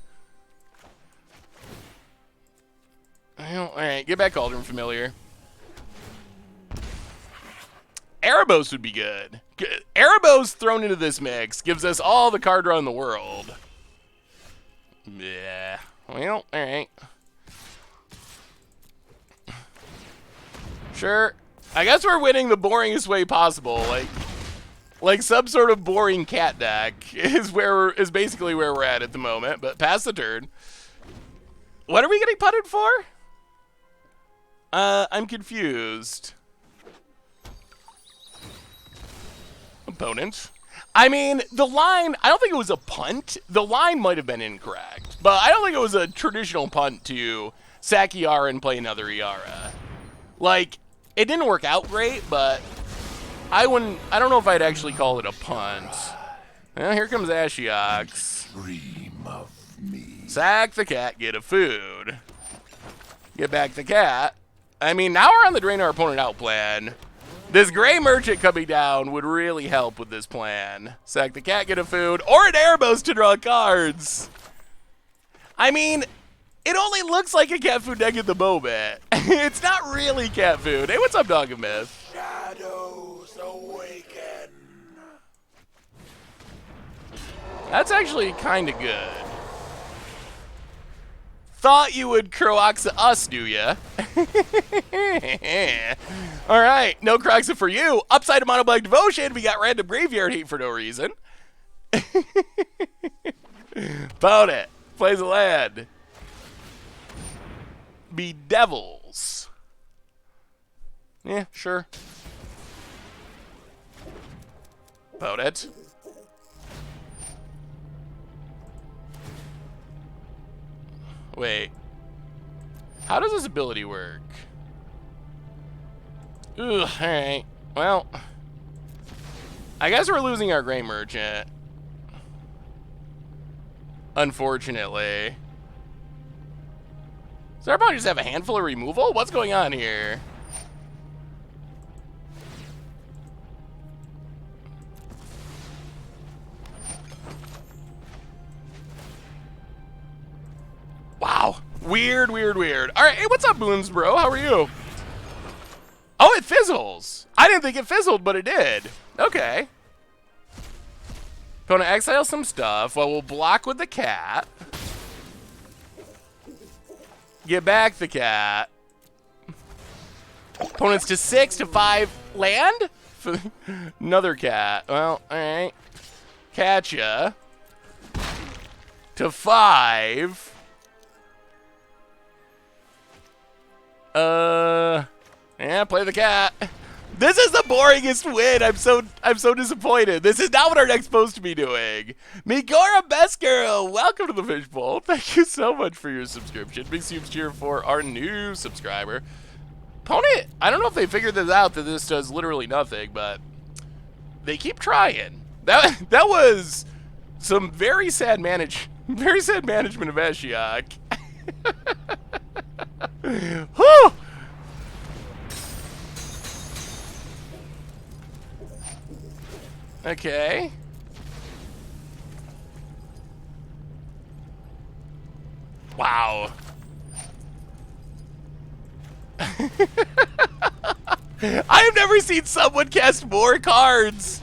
Alright, get back Cauldron Familiar. Erebos would be good. Erebos thrown into this mix gives us all the card draw in the world. Yeah. Well, alright. Sure. I guess we're winning the boringest way possible. Like some sort of boring cat deck is basically where we're at the moment. But pass the turn. What are we getting putted for? I'm confused. Opponent. I mean, the line, I don't think it was a punt. The line might have been incorrect, but I don't think it was a traditional punt to sack Yara and play another Yara. Like, it didn't work out great, but I don't know if I'd actually call it a punt. Well, here comes Ashiok. Dream of me. Sack the cat, get a food. Get back the cat. I mean, now we're on the drain our opponent out plan. This Gray Merchant coming down would really help with this plan. Sack the cat, get a food, or an Erebos to draw cards. I mean, it only looks like a cat food deck at the moment. It's not really cat food. Hey, what's up, Dog and Myth? Shadows awaken. That's actually kind of good. Thought you would Croaxa us, do ya? All right, no Croaxa for you. Upside of Mono Black Devotion, we got random graveyard hate for no reason. Found it. Plays a land. Bedevils. Yeah, sure. Found it. Wait. How does this ability work? Ugh, alright. Well, I guess we're losing our Gray Merchant. Unfortunately. Does our opponent just have a handful of removal? What's going on here? Wow. Weird, weird, weird. All right, hey, what's up, Boons, bro? How are you? Oh, it fizzles. I didn't think it fizzled, but it did. Okay. Gonna exile some stuff. Well, we'll block with the cat. Get back the cat. Opponents to 6 to 5 land? Another cat. Well, alright. Catch ya. To 5. Yeah, play the cat. This is the boringest win. I'm so disappointed. This is not what our deck's supposed to be doing. Migora Best Girl, welcome to the Fishbowl. Thank you so much for your subscription. Big soups cheer for our new subscriber. Opponent, I don't know if they figured this out that this does literally nothing, but they keep trying. That was some very sad management of Ashiok. Whew. Okay. Wow. I have never seen someone cast more cards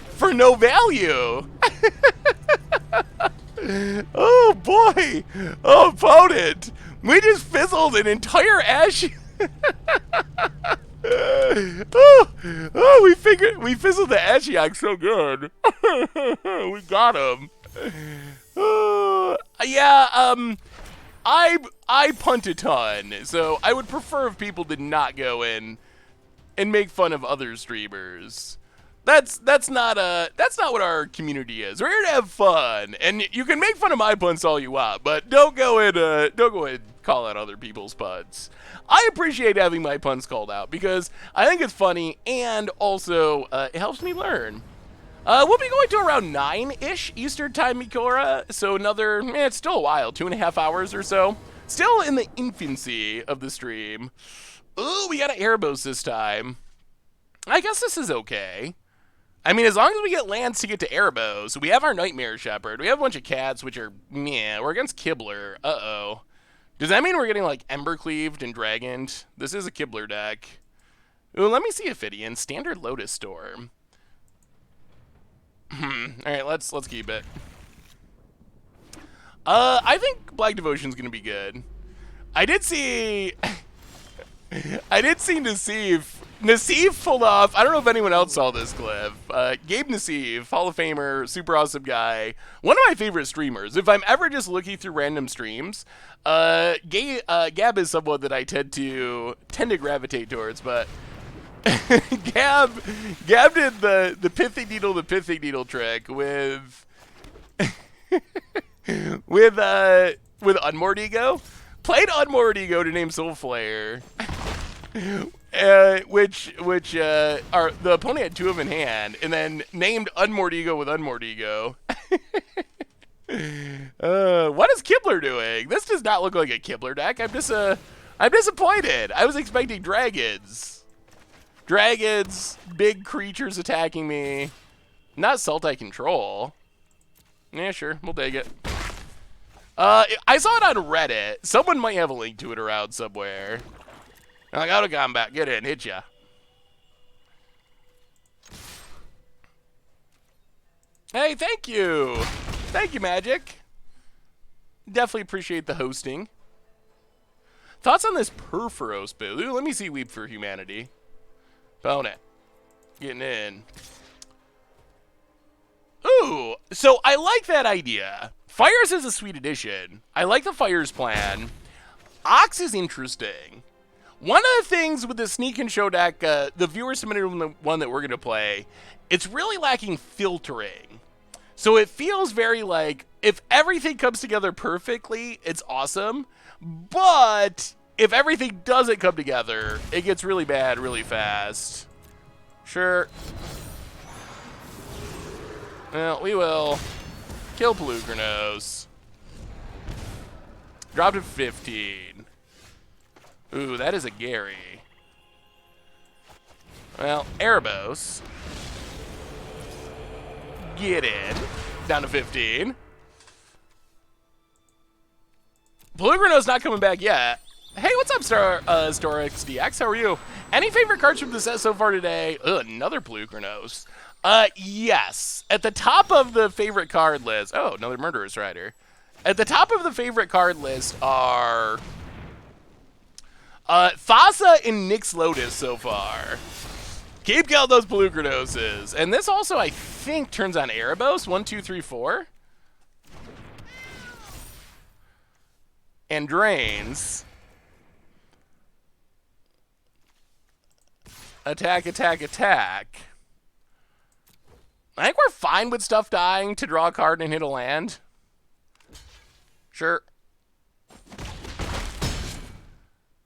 for no value. Oh boy. Oh, opponent. We just fizzled an entire Ash. We fizzled the Ashiok so good. We got him. Yeah, I punt a ton, so I would prefer if people did not go in and make fun of other streamers. That's not what our community is. We're here to have fun, and you can make fun of my punts all you want, but don't go and call out other people's punts. I appreciate having my punts called out because I think it's funny, and also it helps me learn. We'll be going to around 9-ish Eastern time, Mikora. So another, it's still a while, 2.5 hours or so. Still in the infancy of the stream. Ooh, we got an Erebos this time. I guess this is okay. I mean, as long as we get lands to get to Erebos, we have our Nightmare Shepherd. We have a bunch of cats, which are, meh. We're against Kibler. Uh-oh. Does that mean we're getting, like, Embercleaved and Dragoned? This is a Kibler deck. Ooh, let me see Ophidian. Standard Lotus Storm. Alright, let's keep it. I think Black Devotion's gonna be good. I did see Nassif. Nassif pulled off, I don't know if anyone else saw this clip. Gabe Nassif, Hall of Famer, super awesome guy. One of my favorite streamers. If I'm ever just looking through random streams, Gab is someone that I tend to gravitate towards, but Gab did the pithy needle trick with Unmoored Ego. Played Unmoored Ego to name Soulflare. Which are the opponent had 2 of in hand, and then named Unmoored Ego with Unmoored Ego. What is Kibler doing? This does not look like a Kibler deck. I'm disappointed. I was expecting dragons. Dragons, big creatures attacking me. Not Sultai Control. Yeah, sure, we'll take it. I saw it on Reddit. Someone might have a link to it around somewhere. I'm like, out of combat, get in, hit ya. Hey, thank you. Thank you, Magic. Definitely appreciate the hosting. Thoughts on this Perforos build? Ooh, let me see Weep for Humanity. Opponent. Getting in. Ooh, so I like that idea. Fires is a sweet addition. I like the Fires plan. Ox is interesting. One of the things with the Sneak and Show deck, the viewer submitted one that we're going to play, it's really lacking filtering. So it feels very like, if everything comes together perfectly, it's awesome. But if everything doesn't come together, it gets really bad really fast. Sure. Well, we will kill Pelugranos. Drop to 15. Ooh, that is a Gary. Well, Erebos. Get in. Down to 15. Pelugranos not coming back yet. Hey, what's up, Storix DX? How are you? Any favorite cards from the set so far today? Ugh, another Pelugranos. Yes. At the top of the favorite card list. Oh, another Murderous Rider. At the top of the favorite card list are Thassa and Nyx Lotus so far. Keep counting those Pelucranoses. And this also, I think, turns on Erebos. 1, 2, 3, 4. And drains. Attack, attack, attack. I think we're fine with stuff dying to draw a card and hit a land. Sure.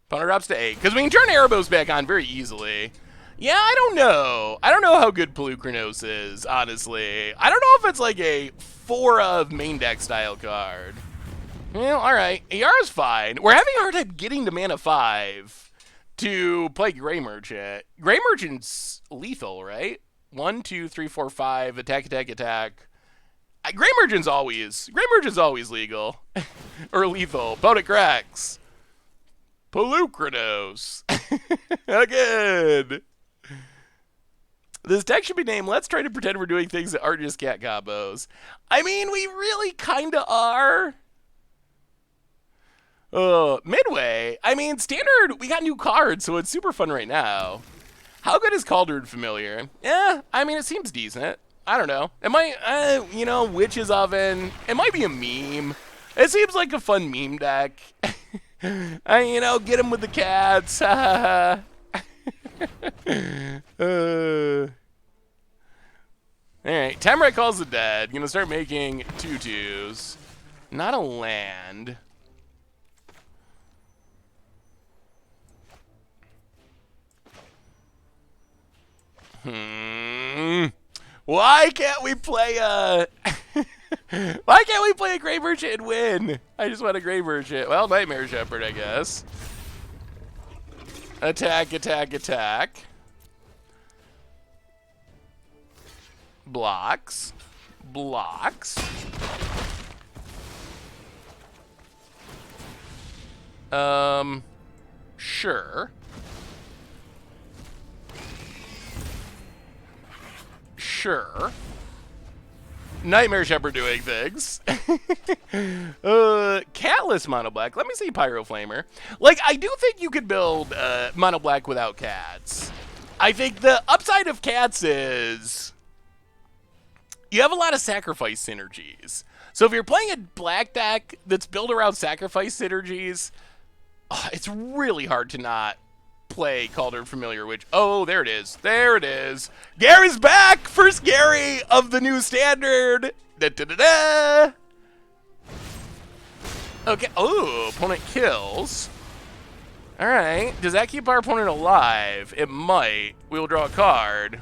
Opponent drops to 8. Because we can turn Erebos back on very easily. Yeah, I don't know. I don't know how good Pelucranos is, honestly. I don't know if it's like a 4 of main deck style card. Well, alright. Yara's fine. We're having a hard time getting to mana 5 to play Grey Merchant. Grey Merchant's lethal, right? 1, 2, 3, 4, 5. Attack, attack, attack. Gray Merchant's always legal. Or lethal. Opponent cracks. Pelucranos. Again. This deck should be named, let's try to pretend we're doing things that aren't just cat combos. I mean, we really kinda are. Midway. I mean, standard, we got new cards, so it's super fun right now. How good is Cauldron Familiar? Yeah, I mean, it seems decent. I don't know. It might, you know, Witch's Oven. It might be a meme. It seems like a fun meme deck. You know, get him with the cats. Alright, Tamrat Calls the Dead. Gonna start making 2/2s. Not a land. Why can't we play a... Why can't we play a Grey Merchant and win? I just want a Grey Merchant. Well, Nightmare Shepherd, I guess. Attack, attack, attack. Blocks. Blocks. Sure. Sure. Nightmare Shepherd doing things. Catless Mono Black. Let me see Pyro Flamer. Like, I do think you could build Mono Black without cats. I think the upside of cats is you have a lot of sacrifice synergies. So if you're playing a black deck that's built around sacrifice synergies, it's really hard to not play Cauldron Familiar, which, oh, there it is. There it is. Gary's back! First Gary of the new standard. Da, da, da, da. Okay. Oh, opponent kills. All right. Does that keep our opponent alive? It might. We'll draw a card.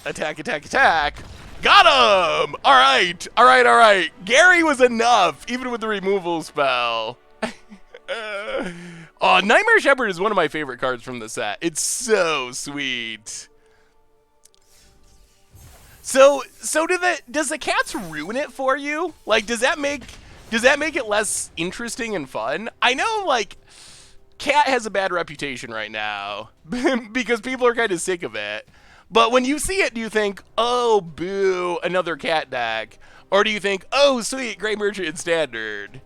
Attack, attack, attack. Got him! All right. All right, all right. Gary was enough, even with the removal spell. Oh, Nightmare Shepherd is one of my favorite cards from the set. It's so sweet. So does the cats ruin it for you? Like, does that make it less interesting and fun? I know, like, cat has a bad reputation right now because people are kind of sick of it. But when you see it, do you think, oh, boo, another cat deck? Or do you think, oh, sweet, Grey Merchant in Standard?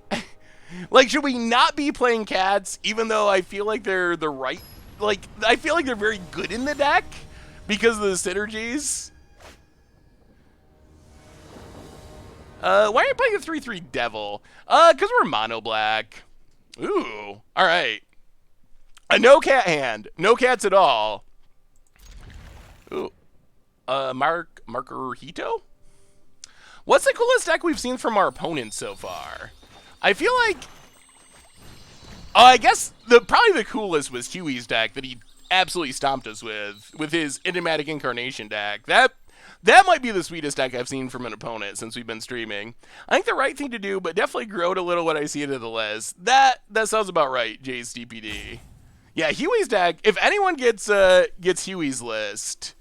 Like, should we not be playing cats, even though I feel like they're the right... Like, I feel like they're very good in the deck because of the synergies. Why are you playing a 3/3 Devil? Because we're mono black. Ooh, all right. A no cat hand. No cats at all. Ooh. Marker Hito? What's the coolest deck we've seen from our opponents so far? I feel like... I guess probably the coolest was Huey's deck that he absolutely stomped us with his Enigmatic Incarnation deck. That might be the sweetest deck I've seen from an opponent since we've been streaming. I think the right thing to do, but definitely grow it a little when I see it in the list. That sounds about right, Jay's DPD. Yeah, Huey's deck, if anyone gets Huey's list,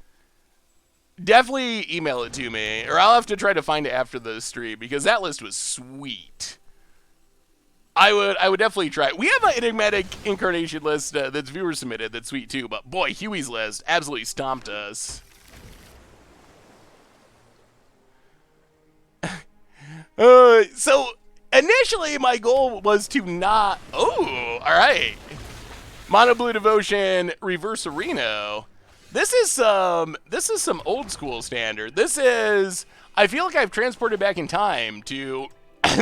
definitely email it to me, or I'll have to try to find it after the stream, because that list was sweet. I would definitely try it. We have an Enigmatic Incarnation list that's viewer submitted that's sweet too, but boy, Huey's list absolutely stomped us. So initially my goal was to not... Oh, all right. Mono Blue Devotion, Reverse Reno. This is some old school standard. This is... I feel like I've transported back in time to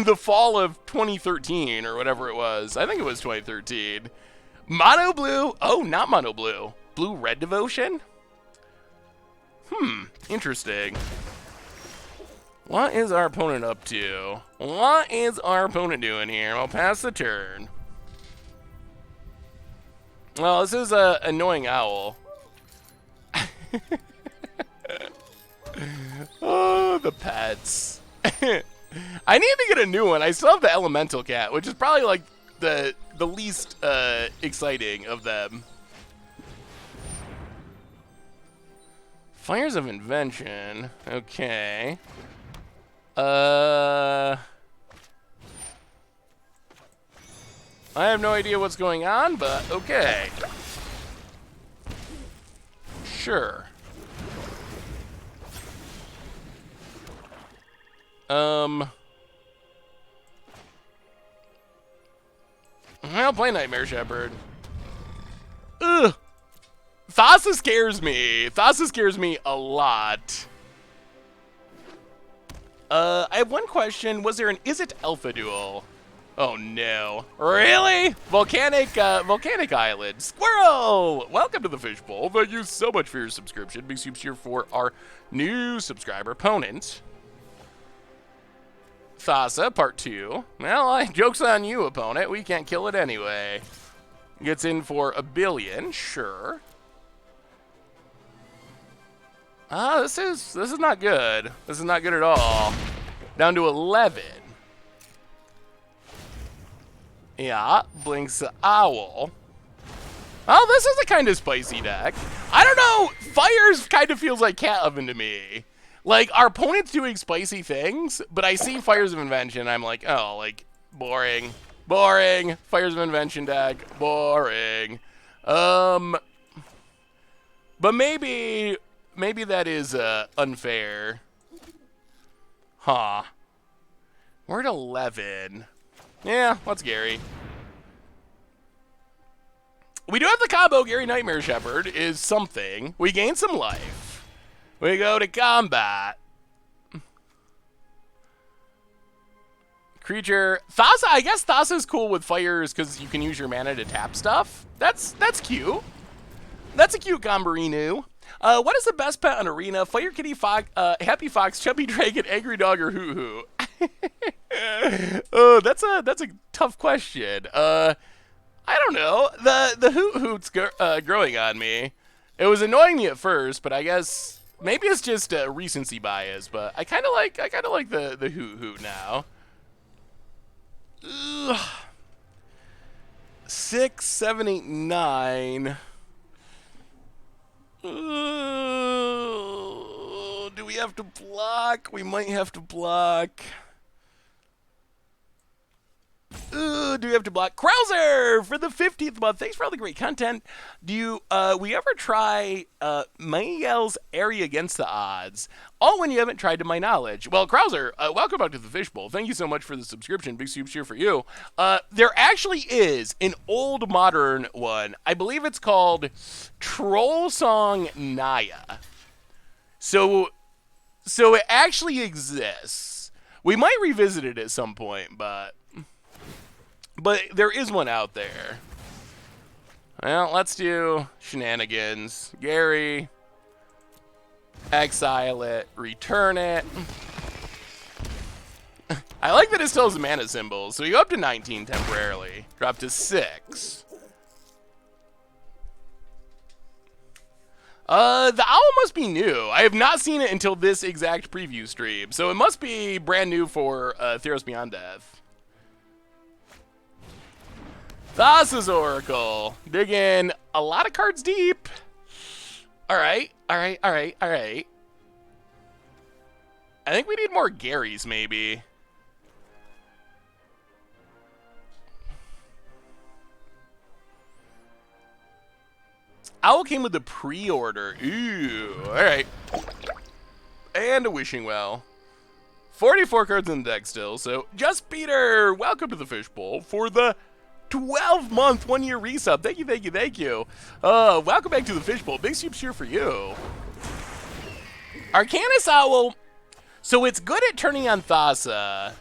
the fall of 2013 or whatever it was. I think it was 2013. Mono Blue. Oh, not Mono Blue. Blue Red Devotion? Interesting. What is our opponent up to? What is our opponent doing here? I'll pass the turn. Well, this is a annoying owl. Oh, the pets. I need to get a new one. I still have the Elemental Cat, which is probably like the least exciting of them. Fires of Invention. Okay. I have no idea what's going on, but okay. Sure. I'll play Nightmare Shepherd. Ugh. Thassa scares me. Thassa scares me a lot. I have one question. Was there an Is It Alpha Duel? Oh no. Really? Volcanic Island. Squirrel! Welcome to the Fishbowl. Thank you so much for your subscription. Big soups here for our new subscriber opponent. Thassa, part 2. Well, joke's on you, opponent. We can't kill it anyway. Gets in for 1 billion, sure. This is not good. This is not good at all. Down to 11. Yeah, blinks the owl. Oh, this is a kind of spicy deck. I don't know. Fires kind of feels like cat oven to me. Like, our opponent's doing spicy things, but I see Fires of Invention, I'm like, oh, like, boring. Boring. Fires of Invention deck. Boring. But maybe that is unfair. Huh. We're at 11. Yeah, what's Gary? We do have the combo. Gary Nightmare Shepherd is something. We gain some life. We go to combat. Creature. Thassa, I guess Thassa's cool with fires because you can use your mana to tap stuff. That's cute. That's a cute Gombarinu. What is the best pet on Arena? Fire Kitty, Fox, Happy Fox, Chubby Dragon, Angry Dog, or Hoo Hoo? Oh, that's a tough question. I don't know. The Hoot Hoot's growing on me. It was annoying me at first, but I guess maybe it's just a recency bias. But I kind of like the Hoot Hoot now. Ugh. 6, 7, 8, 9. Do we have to block? We might have to block. Do we have to block? Krauser for the 50th month. Thanks for all the great content. Do we ever try Miguel's Area Against the Odds? All when you haven't tried to my knowledge. Well, Krauser, welcome back to the Fishbowl. Thank you so much for the subscription. Big soups here for you. There actually is an old modern one. I believe it's called Troll Song Naya. So it actually exists. We might revisit it at some point, but there is one out there. Well, let's do shenanigans. Gary, exile it, return it. I like that it still has mana symbols. So you go up to 19 temporarily, drop to 6. The owl must be new. I have not seen it until this exact preview stream, so it must be brand new for Theros Beyond Death. Thassa's Oracle. Dig in a lot of cards deep. Alright. I think we need more Garys, maybe. Owl came with the pre-order. Ooh, alright. And a Wishing Well. 44 cards in the deck still, so Just Peter, welcome to the Fishbowl for the 12-month, 1-year resub. Thank you. Welcome back to the Fishbowl. Big soups here for you. Arcanus Owl. So it's good at turning on Thassa.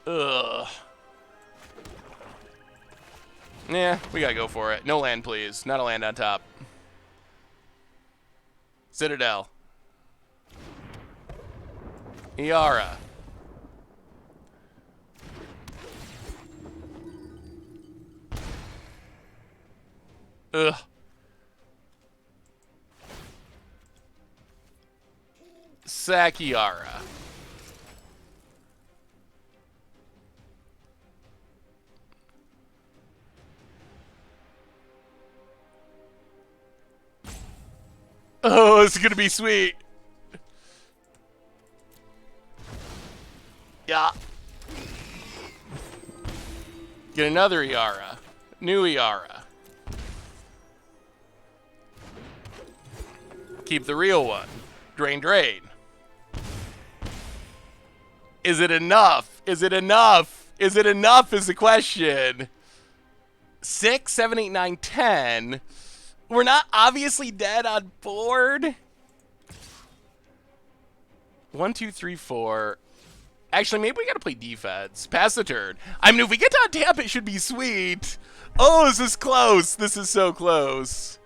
Ugh. Yeah, we gotta go for it. No land, please. Not a land on top. Citadel. Iara. Ugh. Sakiara. Oh, Oh, this is gonna be sweet. Yeah. Get another Iara. New Iara. Keep the real one. Drain, drain. Is it enough? Is it enough? Is it enough is the question. 6, 7, 8, 9, 10. We're not obviously dead on board. 1, 2, 3, 4. Actually, maybe we gotta play defense. Pass the turn. I mean, if we get to untap, it should be sweet. Oh, this is close. This is so close.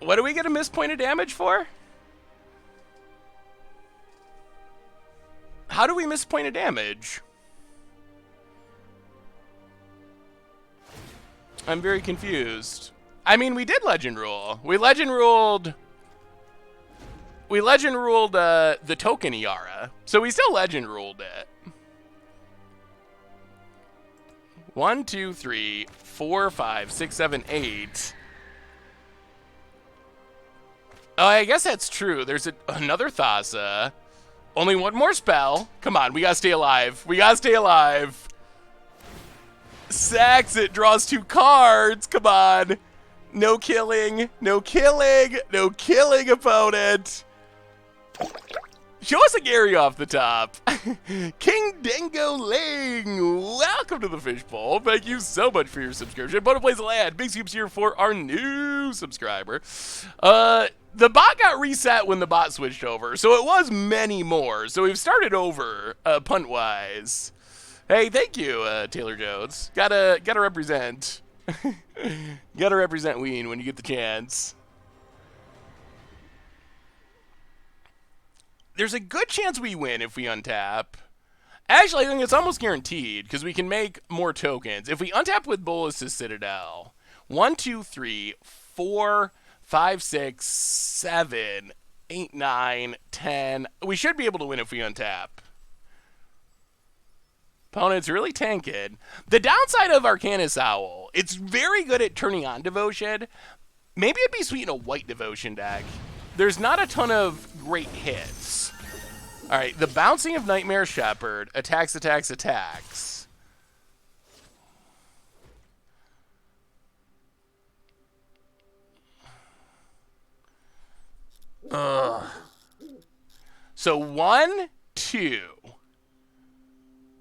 What do we get a missed point of damage for? How do we miss point of damage? I'm very confused. I mean, we did legend rule. We legend ruled the token Iara, so we still legend ruled it. 1, 2, 3, 4, 5, 6, 7, 8. Oh, I guess that's true. There's another Thassa. Only one more spell. Come on, we gotta stay alive. We gotta stay alive. Sacks it, draws 2 cards. Come on. No killing. No killing. No killing, opponent. Show us a Gary off the top. King Dingo Ling, welcome to the Fishbowl. Thank you so much for your subscription. Bona plays land. Big soups here for our new subscriber. The bot got reset when the bot switched over, so it was many more. So we've started over, punt-wise. Hey, thank you, Taylor Jones. Gotta represent. Gotta represent Ween when you get the chance. There's a good chance we win if we untap. Actually, I think it's almost guaranteed, because we can make more tokens. If we untap with Bolas's Citadel, 1, 2, 3, 4, 5, 6, 7, 8, 9, 10. We should be able to win if we untap. Opponent's really tanking. The downside of Arcanus Owl, it's very good at turning on Devotion. Maybe it'd be sweet in a white Devotion deck. There's not a ton of great hits. All right, the bouncing of Nightmare Shepherd. Attacks, attacks, attacks. Ugh. So 1, 2,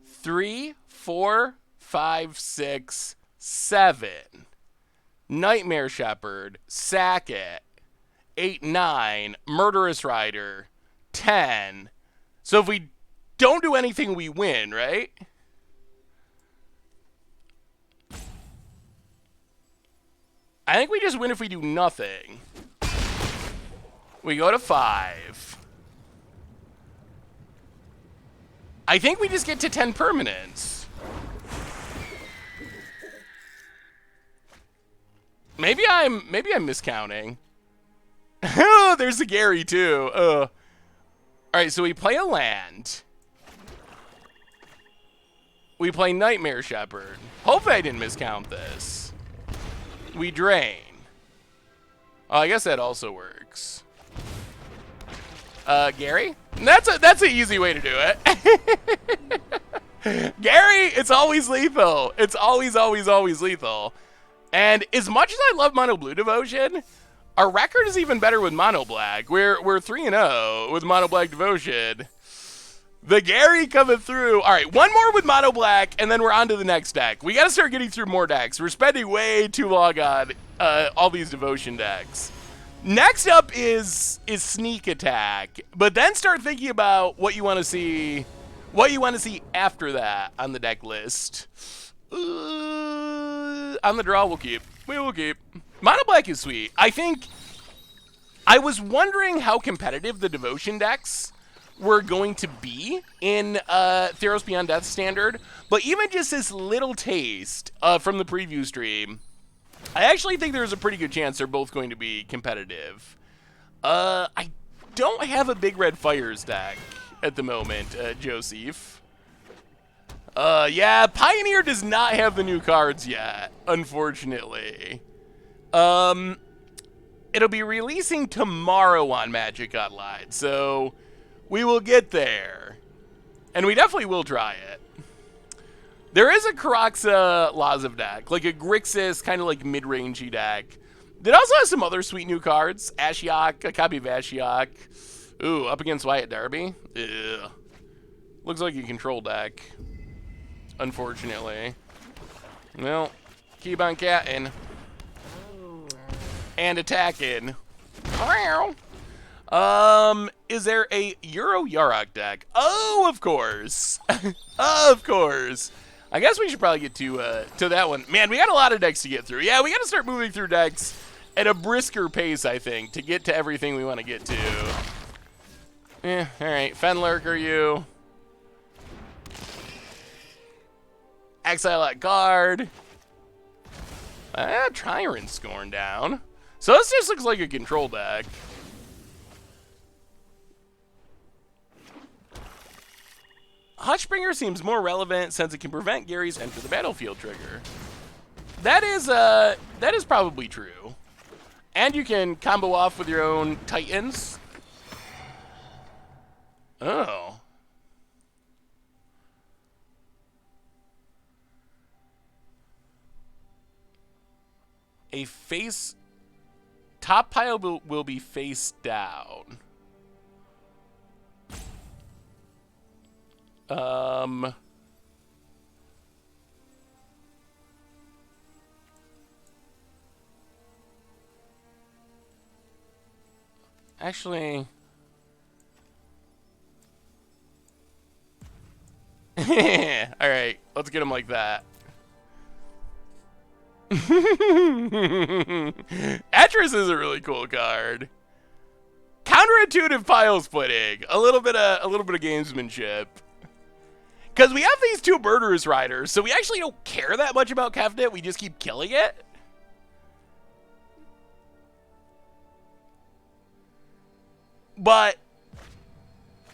3, 4, 5, 6, 7. Nightmare Shepherd. Sack it. 8, 9. Murderous Rider. 10. So if we don't do anything, we win, right? I think we just win if we do nothing. We go to 5. I think we just get to 10 permanents. Maybe I'm miscounting. Oh, there's the Gary too. All right, so we play a land. We play Nightmare Shepherd. Hopefully I didn't miscount this. We drain. Oh, I guess that also works. Gary? That's an easy way to do it. Gary, it's always lethal. It's always, always, always lethal. And as much as I love Mono Blue Devotion, our record is even better with Mono Black. We're 3-0 with Mono Black Devotion. The Gary coming through. All right, one more with Mono Black, and then we're on to the next deck. We got to start getting through more decks. We're spending way too long on all these Devotion decks. Next up is Sneak Attack, but then start thinking about what you want to see. What you want to see after that on the deck list. On the draw, we'll keep. We will keep. Mono Black is sweet. I think I was wondering how competitive the Devotion decks were going to be in Theros Beyond Death Standard, but even just this little taste from the preview stream, I actually think there's a pretty good chance they're both going to be competitive. I don't have a Big Red Fires deck at the moment, Joseph. Yeah, Pioneer does not have the new cards yet, unfortunately. It'll be releasing tomorrow on Magic Online, so we will get there. And we definitely will try it. There is a Karaxa Lazav deck, like a Grixis, kind of like mid-rangey deck. It also has some other sweet new cards. Ashiok, a copy of Ashiok. Ooh, up against Wyatt Darby. Ugh. Looks like a control deck, unfortunately. Well, keep on catting. And attacking. Is there a Euro Yarok deck? Oh, of course. Of course. I guess we should probably get to that one. Man, we got a lot of decks to get through. Yeah, we got to start moving through decks at a brisker pace, I think, to get to everything we want to get to. All right. Fenlurk, are you? Exile that guard. Tyrant Scorn down. So this just looks like a control deck. Hutchbringer seems more relevant since it can prevent Gary's enter the battlefield trigger. That is probably true. And you can combo off with your own Titans. Oh. A face... Top pile will be face down. Actually... Alright, let's get him like that. Atris is a really cool card. Counterintuitive pile splitting. A little bit of gamesmanship. Because we have these two Murderous Riders, so we actually don't care that much about Kefnet. We just keep killing it. But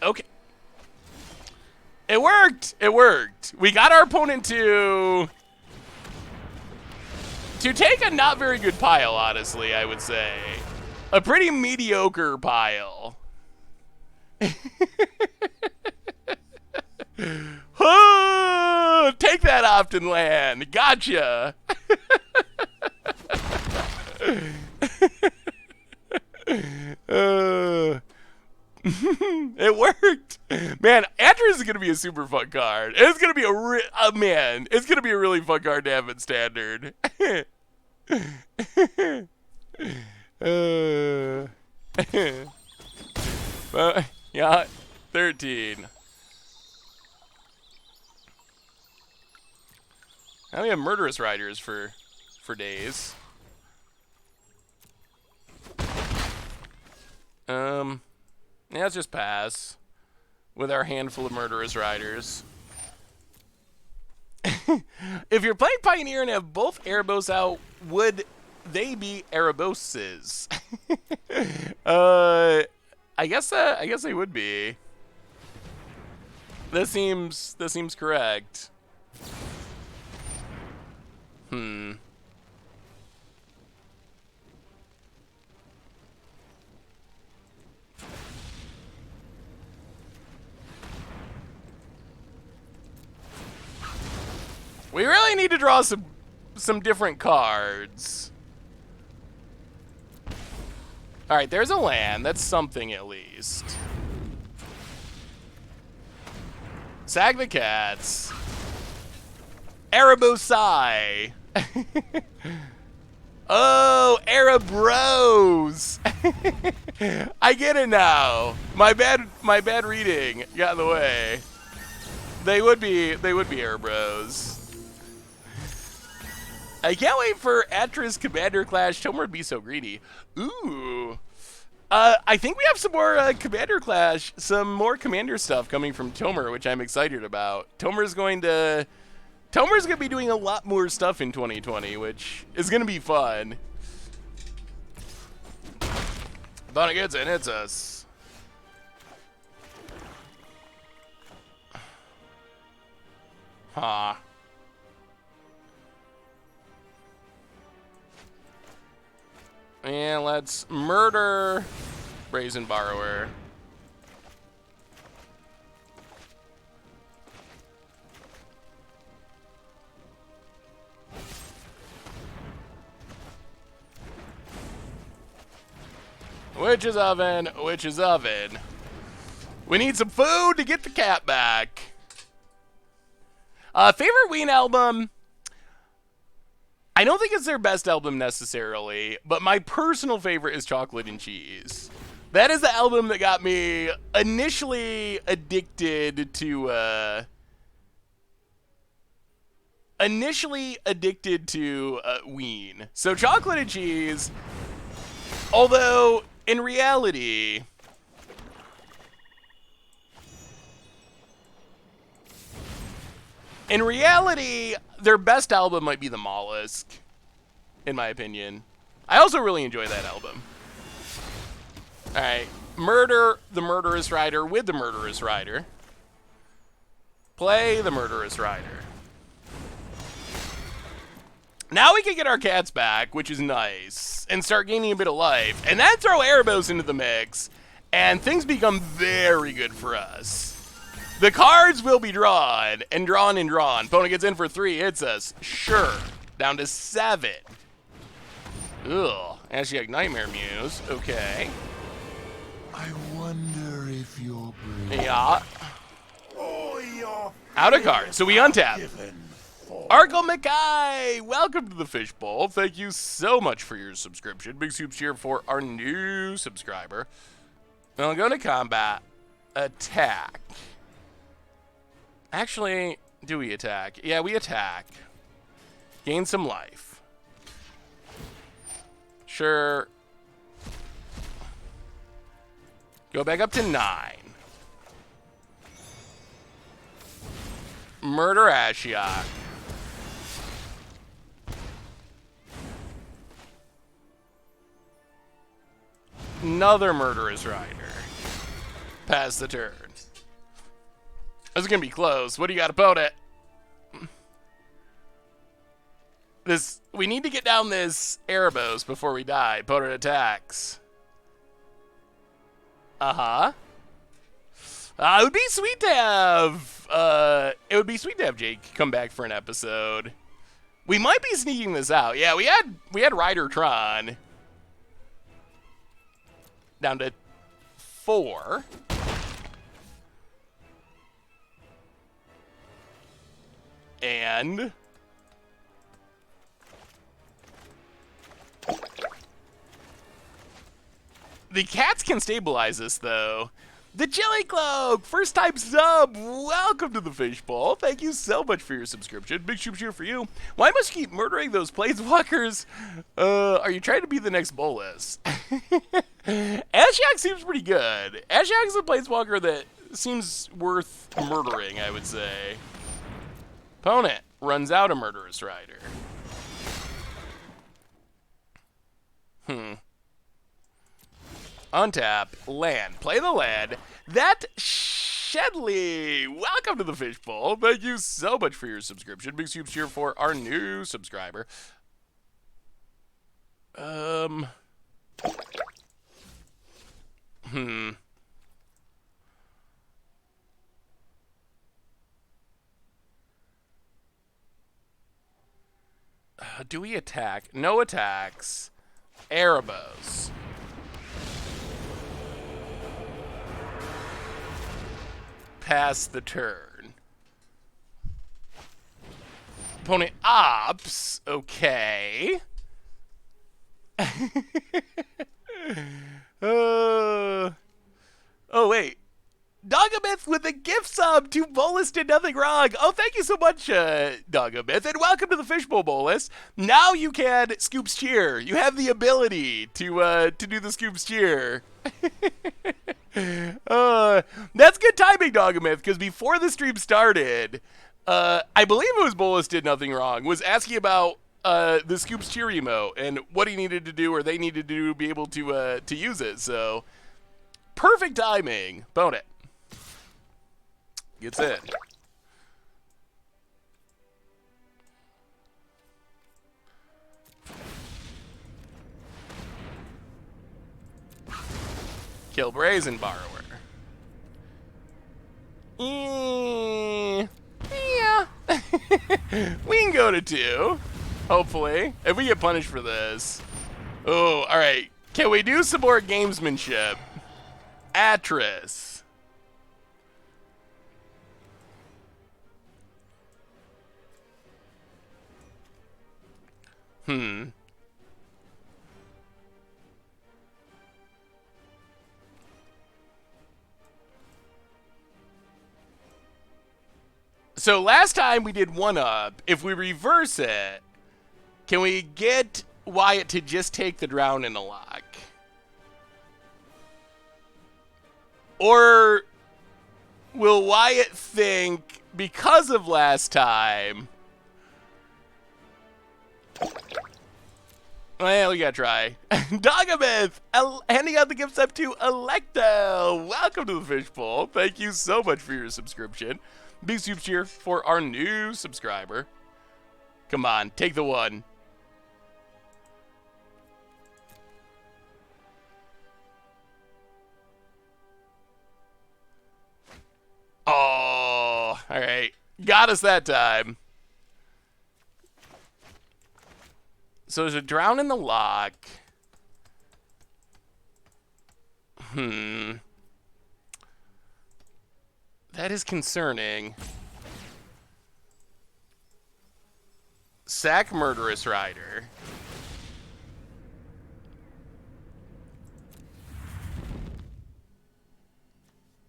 okay. It worked. It worked. We got our opponent to take a not very good pile, honestly, I would say. A pretty mediocre pile. Oh, take that Optin land. Gotcha. It worked. Man, Atris is going to be a super fun card. It's going to be it's going to be a really fun card to have in standard. Yeah, 13. Now we have Murderous Riders for days. Yeah, let's just pass with our handful of Murderous Riders. If you're playing Pioneer and have both Erebos out, would they be Ereboses? I guess they would be. This seems correct. We really need to draw some different cards. All right, there's a land. That's something at least. Sag the Cats. Erebosai. Oh, Erebros. I get it now. My bad reading got in the way. They would be Erebros. I can't wait for Atris Commander Clash. Tomer would be so greedy. Ooh. I think we have some more Commander Clash, some more Commander stuff coming from Tomer, which I'm excited about. Tomer's going to be doing a lot more stuff in 2020, which is going to be fun. Bonnet gets it, hits us. Huh. And let's murder Brazen Borrower. Witch's oven, witch's oven. We need some food to get the cat back. Favorite Ween album? I don't think it's their best album necessarily, but my personal favorite is Chocolate and Cheese. That is the album that got me initially addicted to Ween. So Chocolate and Cheese, although in reality, their best album might be The Mollusk, in my opinion. I also really enjoy that album. Alright, murder the Murderous Rider with the Murderous Rider. Play the Murderous Rider. Now we can get our cats back, which is nice, and start gaining a bit of life. And then throw Erebos into the mix, and things become very good for us. The cards will be drawn, and drawn and drawn. Opponent gets in for 3, hits us. Sure. Down to 7. Ugh. Ashiok Nightmare Muse. Okay. I wonder if you're brave. Yeah. Oh, you're Out of card. So we untap. given for. Argo Mackay, welcome to the Fishbowl. Thank you so much for your subscription. Big soups here for our new subscriber. Now I'm going to combat. Attack. Actually, do we attack? Yeah, we attack. Gain some life. Sure. Go back up to 9. Murder Ashiok. Another Murderous Rider. Pass the turn. This is gonna be close. What do you got about it? We need to get down this Erebos before we die. Opponent attacks. Uh-huh. It would be sweet to have Jake come back for an episode. We might be sneaking this out. Yeah, we had Ryder Tron. Down to 4. And the cats can stabilize us, though. The Jelly Cloak, first time sub. Welcome to the Fishbowl. Thank you so much for your subscription. Big shoop cheer for you. Why must you keep murdering those planeswalkers? Are you trying to be the next Bolus? Ashiok seems pretty good. Ashiok is a planeswalker that seems worth murdering, I would say. Opponent runs out a Murderous Rider. Untap, land. Play the land. That Shedley. Welcome to the Fishbowl. Thank you so much for your subscription. Big soups here for our new subscriber. Do we attack? No attacks. Erebos. Pass the turn. Opponent ops. Okay. Oh, wait. Dogamith with a gift sub to Bolus did nothing wrong. Oh, thank you so much, Dogamith, and welcome to the Fishbowl, Bolus. Now you can Scoops Cheer. You have the ability to do the Scoops Cheer. That's good timing, Dogamith, because before the stream started, I believe it was Bolus did nothing wrong, was asking about the Scoops Cheer emote and what he needed to do or they needed to do to be able to use it. So, perfect timing. Bone it. Gets in. Kill Brazen Borrower. Yeah. We can go to 2. Hopefully. If we get punished for this. Oh, alright. Can we do some more gamesmanship? Atris. So last time we did 1-up. If we reverse it, can we get Wyatt to just take the drown in a lock? Or will Wyatt think, because of last time... Well, we gotta try. Dogamith, handing out the gifts up to Electo. Welcome to the Fishbowl. Thank you so much for your subscription. Big soup cheer for our new subscriber. Come on, take the 1. Oh, all right. Got us that time. So there's a drown in the lock. That is concerning. Sack Murderous Rider.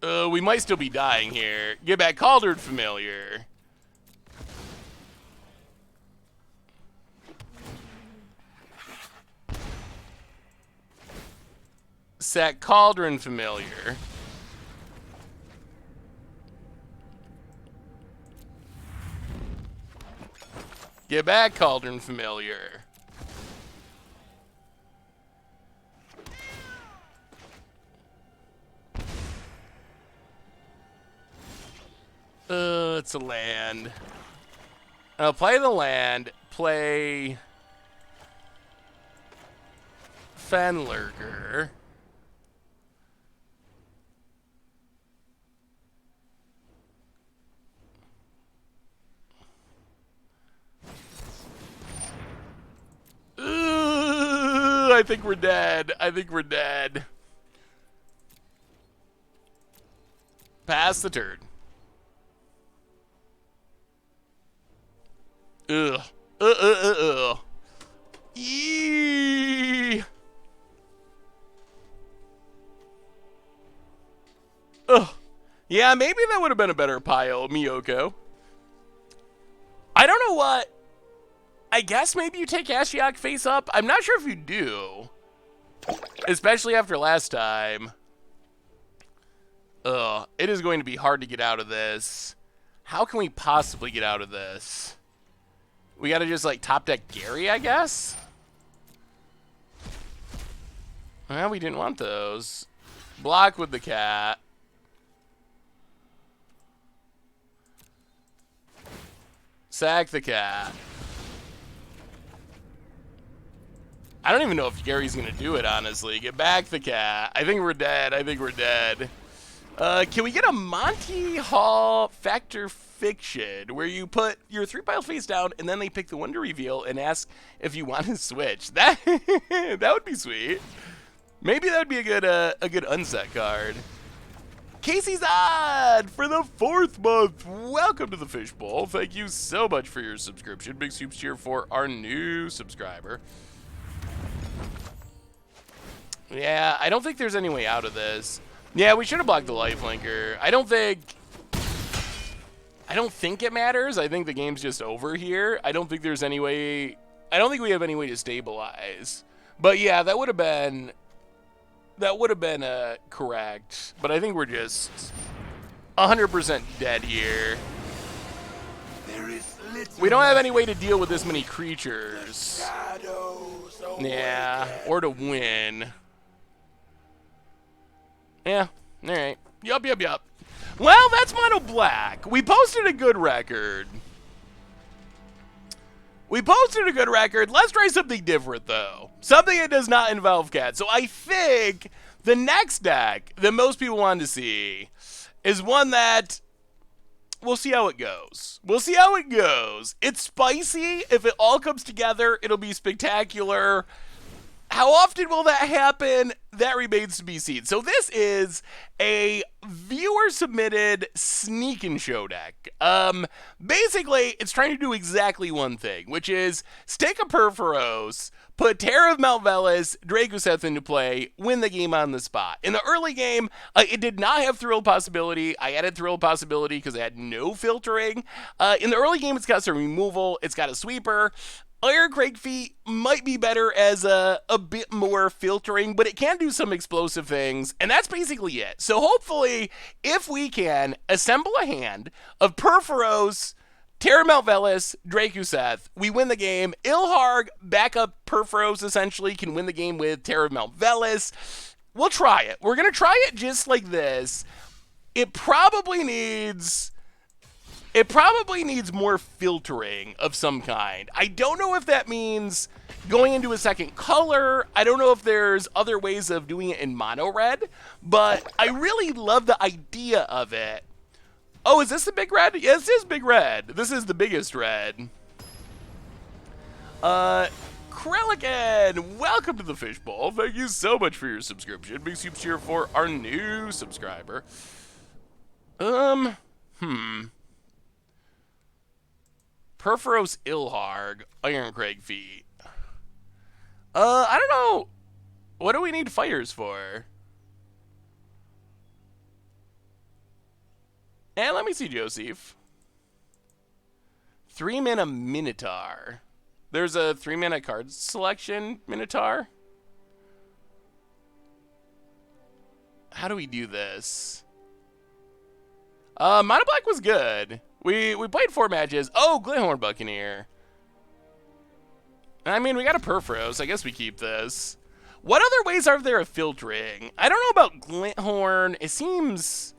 We might still be dying here. Get back Cauldron Familiar. Sack Cauldron Familiar. Get back Cauldron Familiar. It's a land. I'll play the land. Play Fenlurker. I think we're dead. I think we're dead. Pass the turn. Ugh. Yee. Ugh. Yeah, maybe that would have been a better pile, Miyoko. I don't know what. I guess maybe you take Ashiok face up. I'm not sure if you do. Especially after last time. Ugh. It is going to be hard to get out of this. How can we possibly get out of this? We gotta just, like, top deck Gary, I guess? Well, we didn't want those. Block with the cat. Sack the cat. I don't even know if Gary's gonna do it, honestly. Get back the cat. I think we're dead. I think we're dead. Can we get a Monty Hall Factor Fiction where you put your 3-pile face down and then they pick the one to reveal and ask if you want to switch? That that would be sweet. Maybe that would be a good unset card. Casey's Odd for the 4th month. Welcome to the Fishbowl. Thank you so much for your subscription. Big soup cheer for our new subscriber. Yeah, I don't think there's any way out of this. Yeah, we should have blocked the lifelinker. I don't think it matters. I think the game's just over here. I don't think there's any way. I don't think we have any way to stabilize. But yeah, that would have been correct. But I think we're just 100% dead here. We don't have any way to deal with this many creatures. Yeah, or to win. Yeah, alright. Yup. Well, that's Mono Black. We posted a good record. Let's try something different, though. Something that does not involve cats. So I think The next deck that most people wanted to see is one that we'll see how it goes. We'll see how it goes. It's spicy. If it all comes together, it'll be spectacular. How often will that happen? That remains to be seen. So this is a viewer-submitted sneak and show deck. Basically, it's trying to do exactly one thing, which is stake a Perforos, put Terror of Mount Velis, Dracoseth into play, win the game on the spot. In the early game, it did not have Thrill Possibility. I added Thrill Possibility because it had no filtering. In the early game, it's got some removal. It's got a sweeper. Iron Crag Feet might be better as a bit more filtering, but it can do some explosive things, and that's basically it. So hopefully, if we can assemble a hand of Perforos, Terra Mount Velis, Dracoseth, we win the game. Ilharg, backup Perforos, essentially, can win the game with Terra Mount Velis. We'll try it. We're going to try it just like this. It probably needs more filtering of some kind. I don't know if that means going into a second color. I don't know if there's other ways of doing it in mono red, but I really love the idea of it. Oh, is this the big red? Yes, this is big red. This is the biggest red. Krelligan, welcome to the Fishbowl. Thank you so much for your subscription. Big super cheer for our new subscriber. Perforos Ilharg, Iron Crag Feet. I don't know. What do we need fires for? And let me see, Joseph. 3-mana Minotaur. There's a 3-mana card selection Minotaur. How do we do this? Mono Black was good. We played 4 matches. Oh, Glinthorn Buccaneer. I mean, we got a Perforos. I guess we keep this. What other ways are there of filtering? I don't know about Glinthorn. It seems...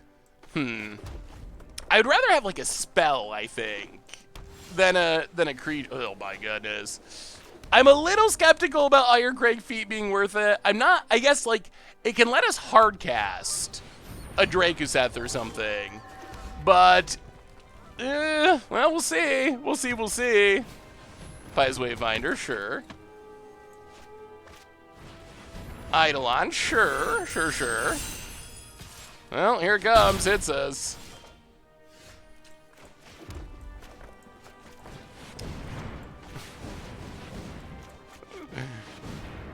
I'd rather have like a spell, I think, than a creature. Oh my goodness. I'm a little skeptical about Iron Crag Feet being worth it. I'm not. I guess like it can let us hard cast a Dracoseth or something, but well, we'll see. We'll see. Pies Wayfinder, sure. Eidolon, sure. Well, here it comes. Hits us.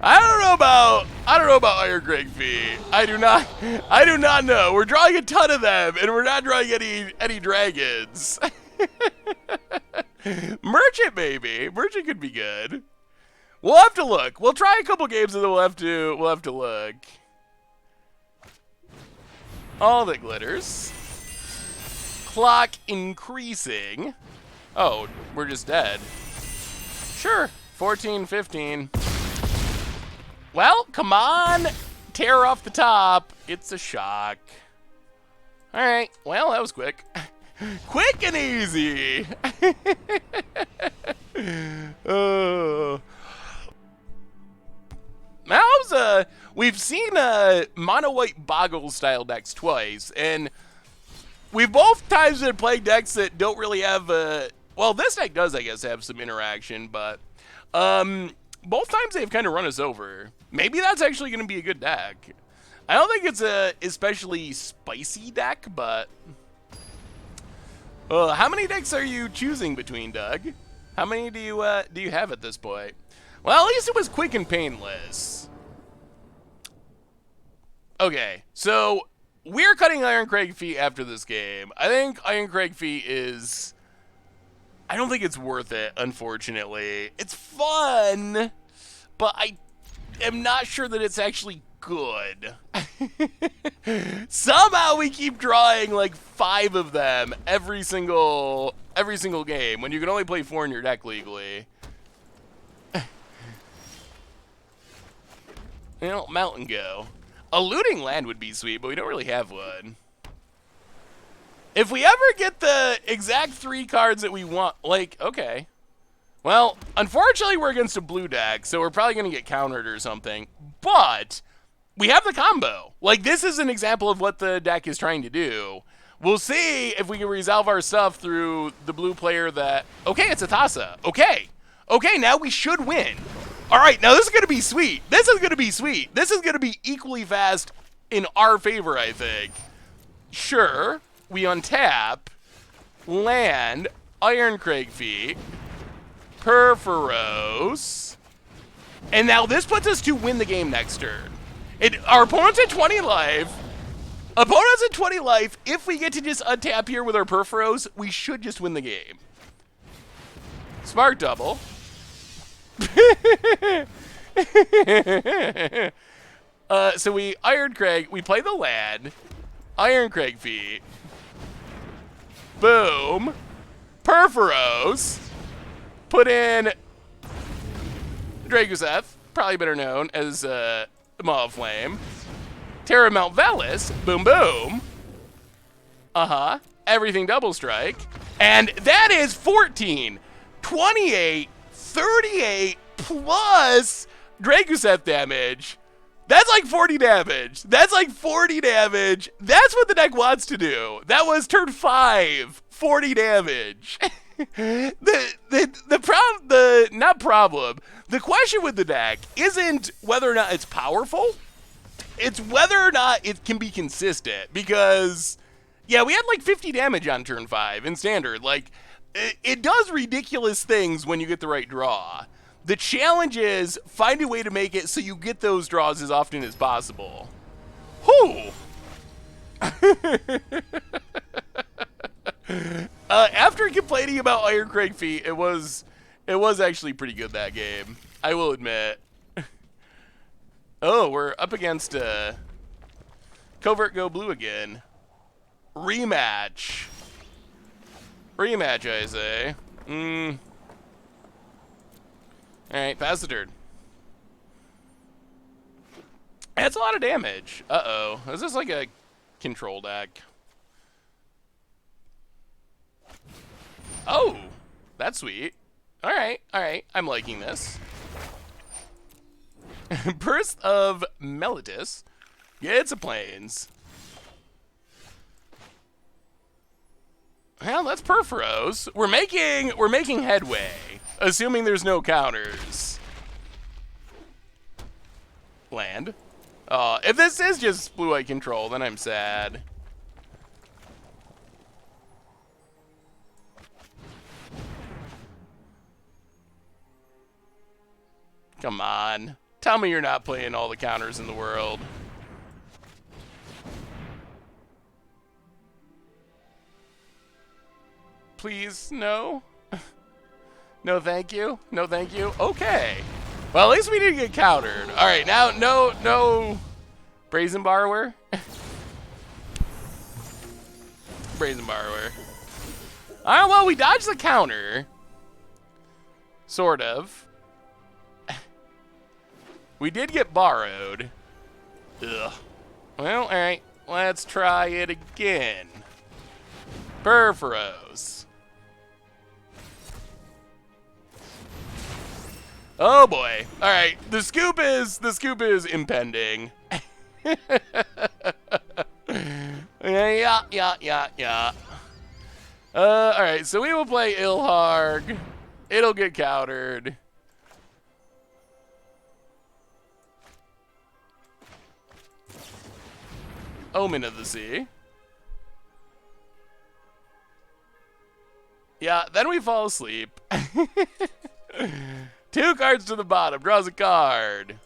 I don't know about Iron Crag Feet. I do not know. We're drawing a ton of them, and we're not drawing any dragons. Merchant, maybe. Merchant could be good. We'll have to look. We'll try a couple games, and then we'll have to look. All that glitters. Clock increasing. Oh, we're just dead. Sure. 14, 15. Well, come on. Tear off the top. It's a shock. All right. Well, that was quick. Quick and easy. Oh. Now, we've seen mono white Boggle style decks twice, and we've both times been playing decks that don't really have well, this deck does, I guess, have some interaction, but both times they've kind of run us over. Maybe that's actually going to be a good deck. I don't think it's a especially spicy deck, but how many decks are you choosing between, Doug? How many do you have at this point? Well, at least it was quick and painless. Okay, so we're cutting Iron Crag Feet after this game. I think Iron Crag Feet is... I don't think it's worth it, unfortunately. It's fun, but I am not sure that it's actually good. Somehow we keep drawing like 5 of them every single game when you can only play 4 in your deck legally. Well, Mountain Go. A looting land would be sweet, but we don't really have one. If we ever get the exact 3 cards that we want, like, okay. Well, unfortunately, we're against a blue deck, so we're probably going to get countered or something. But we have the combo. Like, this is an example of what the deck is trying to do. We'll see if we can resolve our stuff through the blue player that... Okay, it's a Thassa. Okay. Okay, now we should win. All right, now this is going to be sweet. This is going to be sweet. This is going to be equally fast in our favor, I think. Sure, we untap, land, Iron Cragfeet, Perforos, and now this puts us to win the game next turn. Our opponent's at 20 life. Opponent's at 20 life. If we get to just untap here with our Perforos, we should just win the game. Smart double. So we Iron Crag, we play the land, Iron Cragfeet, boom, Perforos, put in Dragoseth, probably better known as Maw of Flame, Terra Mount Velis, boom boom, everything double strike, and that is 14, 28, 38 plus Dragoseth damage. That's like 40 damage. That's like 40 damage. That's what the deck wants to do. That was turn 5, 40 damage. The question with the deck isn't whether or not it's powerful. It's whether or not it can be consistent. Because, yeah, we had like 50 damage on turn 5 in standard. Like, it does ridiculous things when you get the right draw. The challenge is find a way to make it so you get those draws as often as possible. Whew! After complaining about Iron Cragfeet, it was actually pretty good that game. I will admit. Oh, we're up against Covert Go Blue again. Rematch. Rematch, I say. Alright, pass the turn. That's a lot of damage. Uh-oh. Is this like a control deck? Oh! That's sweet. Alright, alright. I'm liking this. Burst of Melitus. It's a plains. Well, that's Perforos. We're making headway. Assuming there's no counters. Land. If this is just blue-white control, then I'm sad. Come on. Tell me you're not playing all the counters in the world. Please, no? No thank you? No thank you? Okay. Well, at least we didn't get countered. Alright, now, no Brazen Borrower. Brazen Borrower. Alright, well, we dodged the counter. Sort of. We did get borrowed. Ugh. Well, alright. Let's try it again. Perforos. Oh boy. Alright. The scoop is impending. Yeah. Alright, so we will play Ilharg. It'll get countered. Omen of the Sea. Yeah, then we fall asleep. 2 cards to the bottom, draws a card.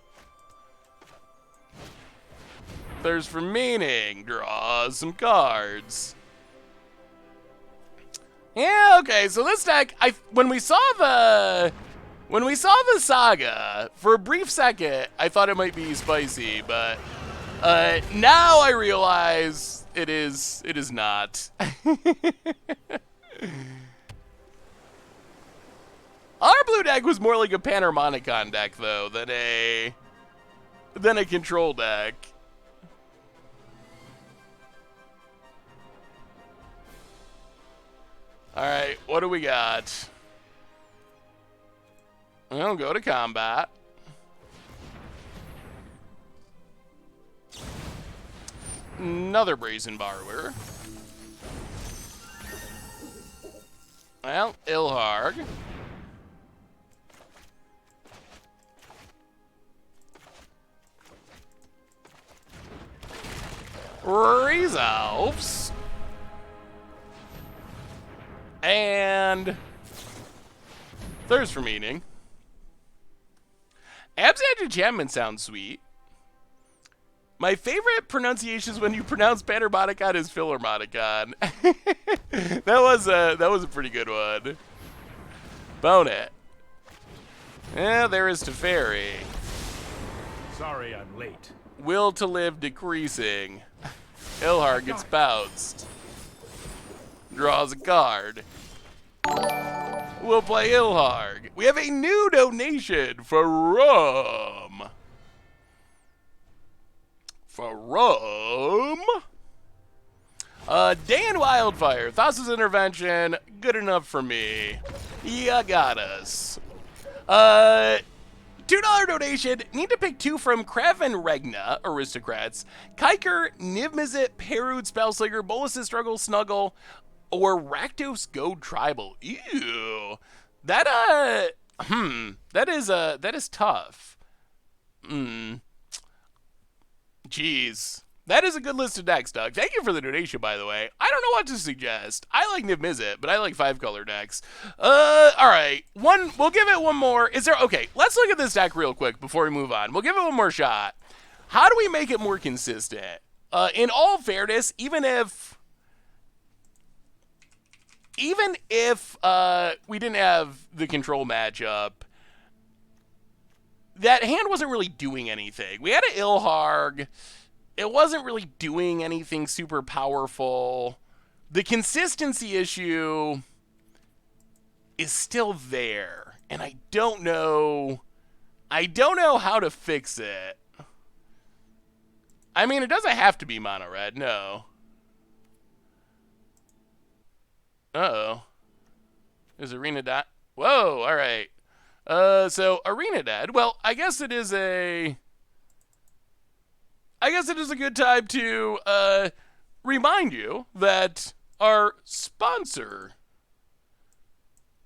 Thirst for Meaning, draws some cards. Yeah, okay, so this deck, when we saw the Saga, for a brief second, I thought it might be spicy, but now I realize it is not. Our blue deck was more like a Panharmonicon deck, though, than a control deck. Alright, what do we got? Well, go to combat. Another Brazen Borrower. Well, Ilharg. Resolves. And Thirst for Meaning. Absent Enchantment sounds sweet. My favorite pronunciation is when you pronounce Panharmonicon as Philharmonicon. that was a pretty good one. Bone it. Yeah, there is Teferi. Sorry I'm late. Will to live decreasing. Ilharg gets bounced. Draws a card. We'll play Ilharg. We have a new donation for Rum. Dan Wildfire. Thassa's intervention. Good enough for me. You got us. $2 donation. Need to pick 2 from Kraven Regna, Aristocrats. Kiker, Niv-Mizzet, Perud, Spellslinger, Bolus's Struggle, Snuggle, or Rakdos Goad Tribal. Ew. That is tough. Jeez. That is a good list of decks, Doug. Thank you for the donation, by the way. I don't know what to suggest. I like Niv-Mizzet, but I like 5-color decks. Alright. We'll give it one more. Okay, let's look at this deck real quick before we move on. We'll give it one more shot. How do we make it more consistent? In all fairness, even if we didn't have the control matchup, that hand wasn't really doing anything. We had an Ilharg. It wasn't really doing anything super powerful. The consistency issue is still there, and I don't know how to fix it. I mean, it doesn't have to be mono red, no. Uh-oh. Is Arena dead? Whoa, all right. So Arena dead. Well, I guess it is a good time to remind you that our sponsor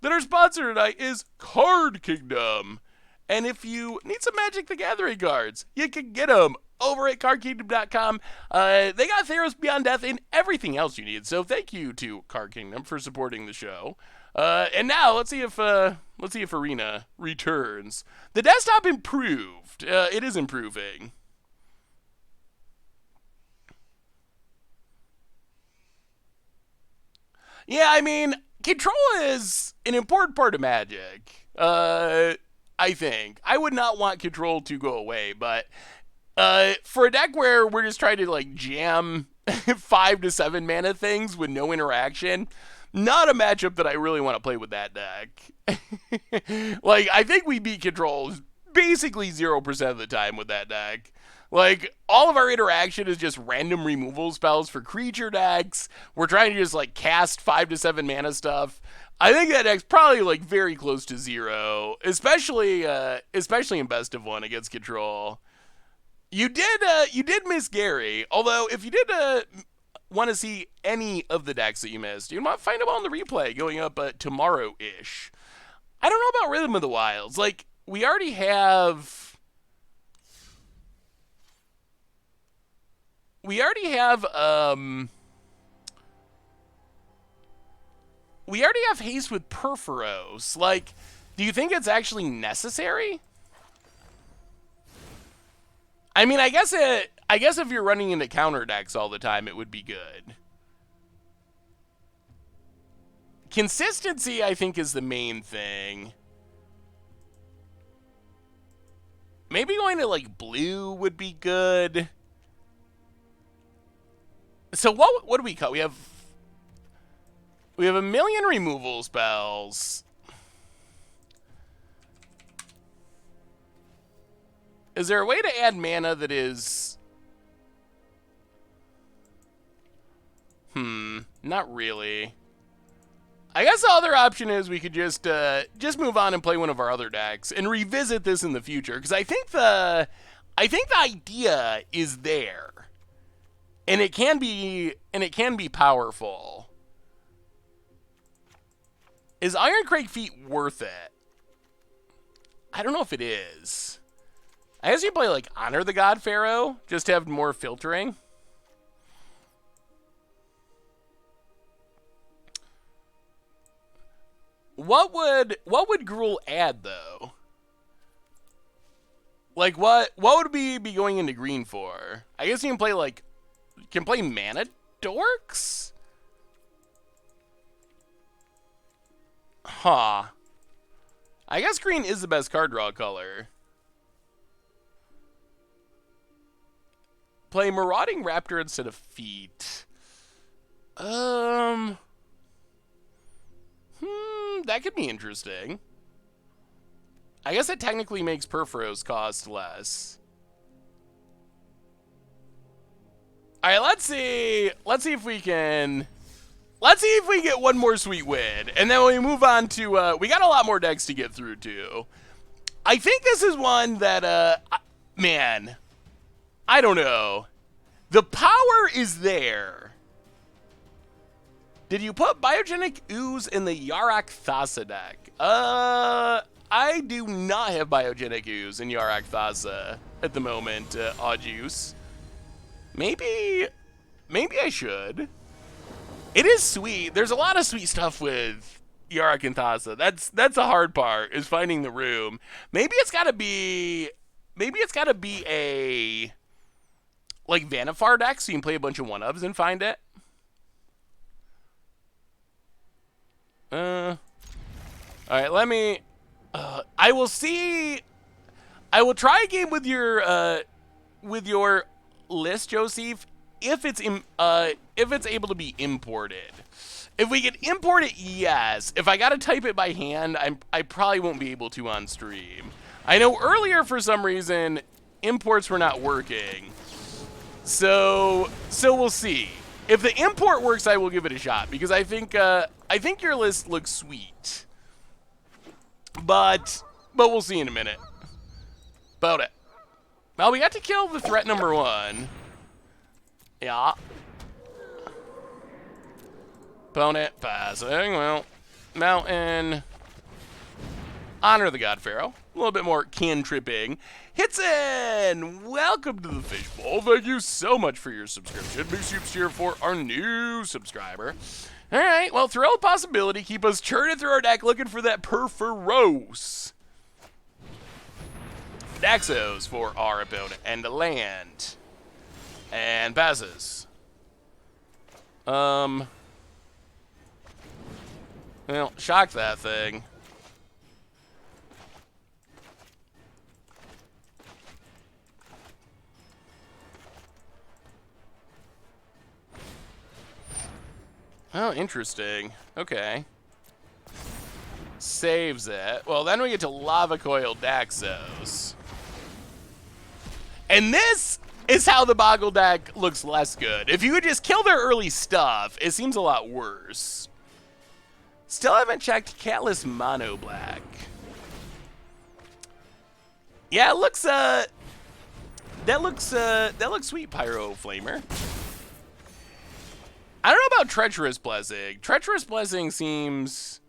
tonight is Card Kingdom. And if you need some Magic the Gathering cards, you can get them over at cardkingdom.com. They got Theros Beyond Death and everything else you need. So thank you to Card Kingdom for supporting the show. And now let's see if Arena returns. The desktop improved. It is improving. Yeah, I mean, control is an important part of Magic. I think. I would not want control to go away, but for a deck where we're just trying to like jam 5 to 7 mana things with no interaction, not a matchup that I really want to play with that deck. Like, I think we beat control basically 0% of the time with that deck. Like, all of our interaction is just random removal spells for creature decks. We're trying to just, like, cast 5 to 7 mana stuff. I think that deck's probably, like, very close to 0, especially in best of 1 against control. You did miss Gary, although if you did want to see any of the decks that you missed, you might find them on the replay going up tomorrow-ish. I don't know about Rhythm of the Wilds. Like, we already have haste with Perforos. Like, do you think it's actually necessary? I mean, I guess if you're running into counter decks all the time, it would be good. Consistency, I think, is the main thing. Maybe going to, like, blue would be good. So what do we cut? We have a million removal spells. Is there a way to add mana that is... not really. I guess the other option is we could just move on and play one of our other decks and revisit this in the future, because I think the idea is there. And it can be powerful. Is Iron Crake Feet worth it? I don't know if it is. I guess you play like Honor the God Pharaoh, just to have more filtering. What would Gruul add though? Like what would we be going into green for? I guess you can play Mana Dorks? Huh. I guess green is the best card draw color. Play Marauding Raptor instead of Feet. That could be interesting. I guess it technically makes Perforos cost less. Alright, let's see if we can... Let's see if we get one more sweet win. And then we move on to... we got a lot more decks to get through, too. I think this is one that, man... I don't know. The power is there. Did you put Biogenic Ooze in the Yarak Thassa deck? I do not have Biogenic Ooze in Yarak Thassa at the moment, Oddjuice. Maybe I should. It is sweet. There's a lot of sweet stuff with Yarak and Thassa. That's the hard part, is finding the room. Maybe it's gotta be a like Vanifar deck, so you can play a bunch of one-ofs and find it. Alright, let me... I will try a game with your list, Joseph, if it's able to be imported. If we can import it, yes. If I gotta type it by hand, I probably won't be able to on stream. I know earlier, for some reason, imports were not working. So we'll see. If the import works, I will give it a shot, because I think your list looks sweet. But we'll see in a minute. About it. Well, we got to kill the threat number 1. Yeah. Opponent passing. Well, Mountain. Honor the God Pharaoh. A little bit more cantripping. Hitson! Welcome to the Fishbowl. Thank you so much for your subscription. Big soups here for our new subscriber. Alright, well, throw a possibility. Keep us churning through our deck looking for that Perforos. Daxos for our opponent. And a land. And passes. Well, shock that thing. Oh, interesting. Okay. Saves it. Well, then we get to Lava Coil Daxos. And this is how the Boggle deck looks less good. If you could just kill their early stuff, it seems a lot worse. Still haven't checked Catalyst Mono Black. Yeah, it looks, that looks sweet, Pyro Flamer. I don't know about Treacherous Blessing. Treacherous Blessing seems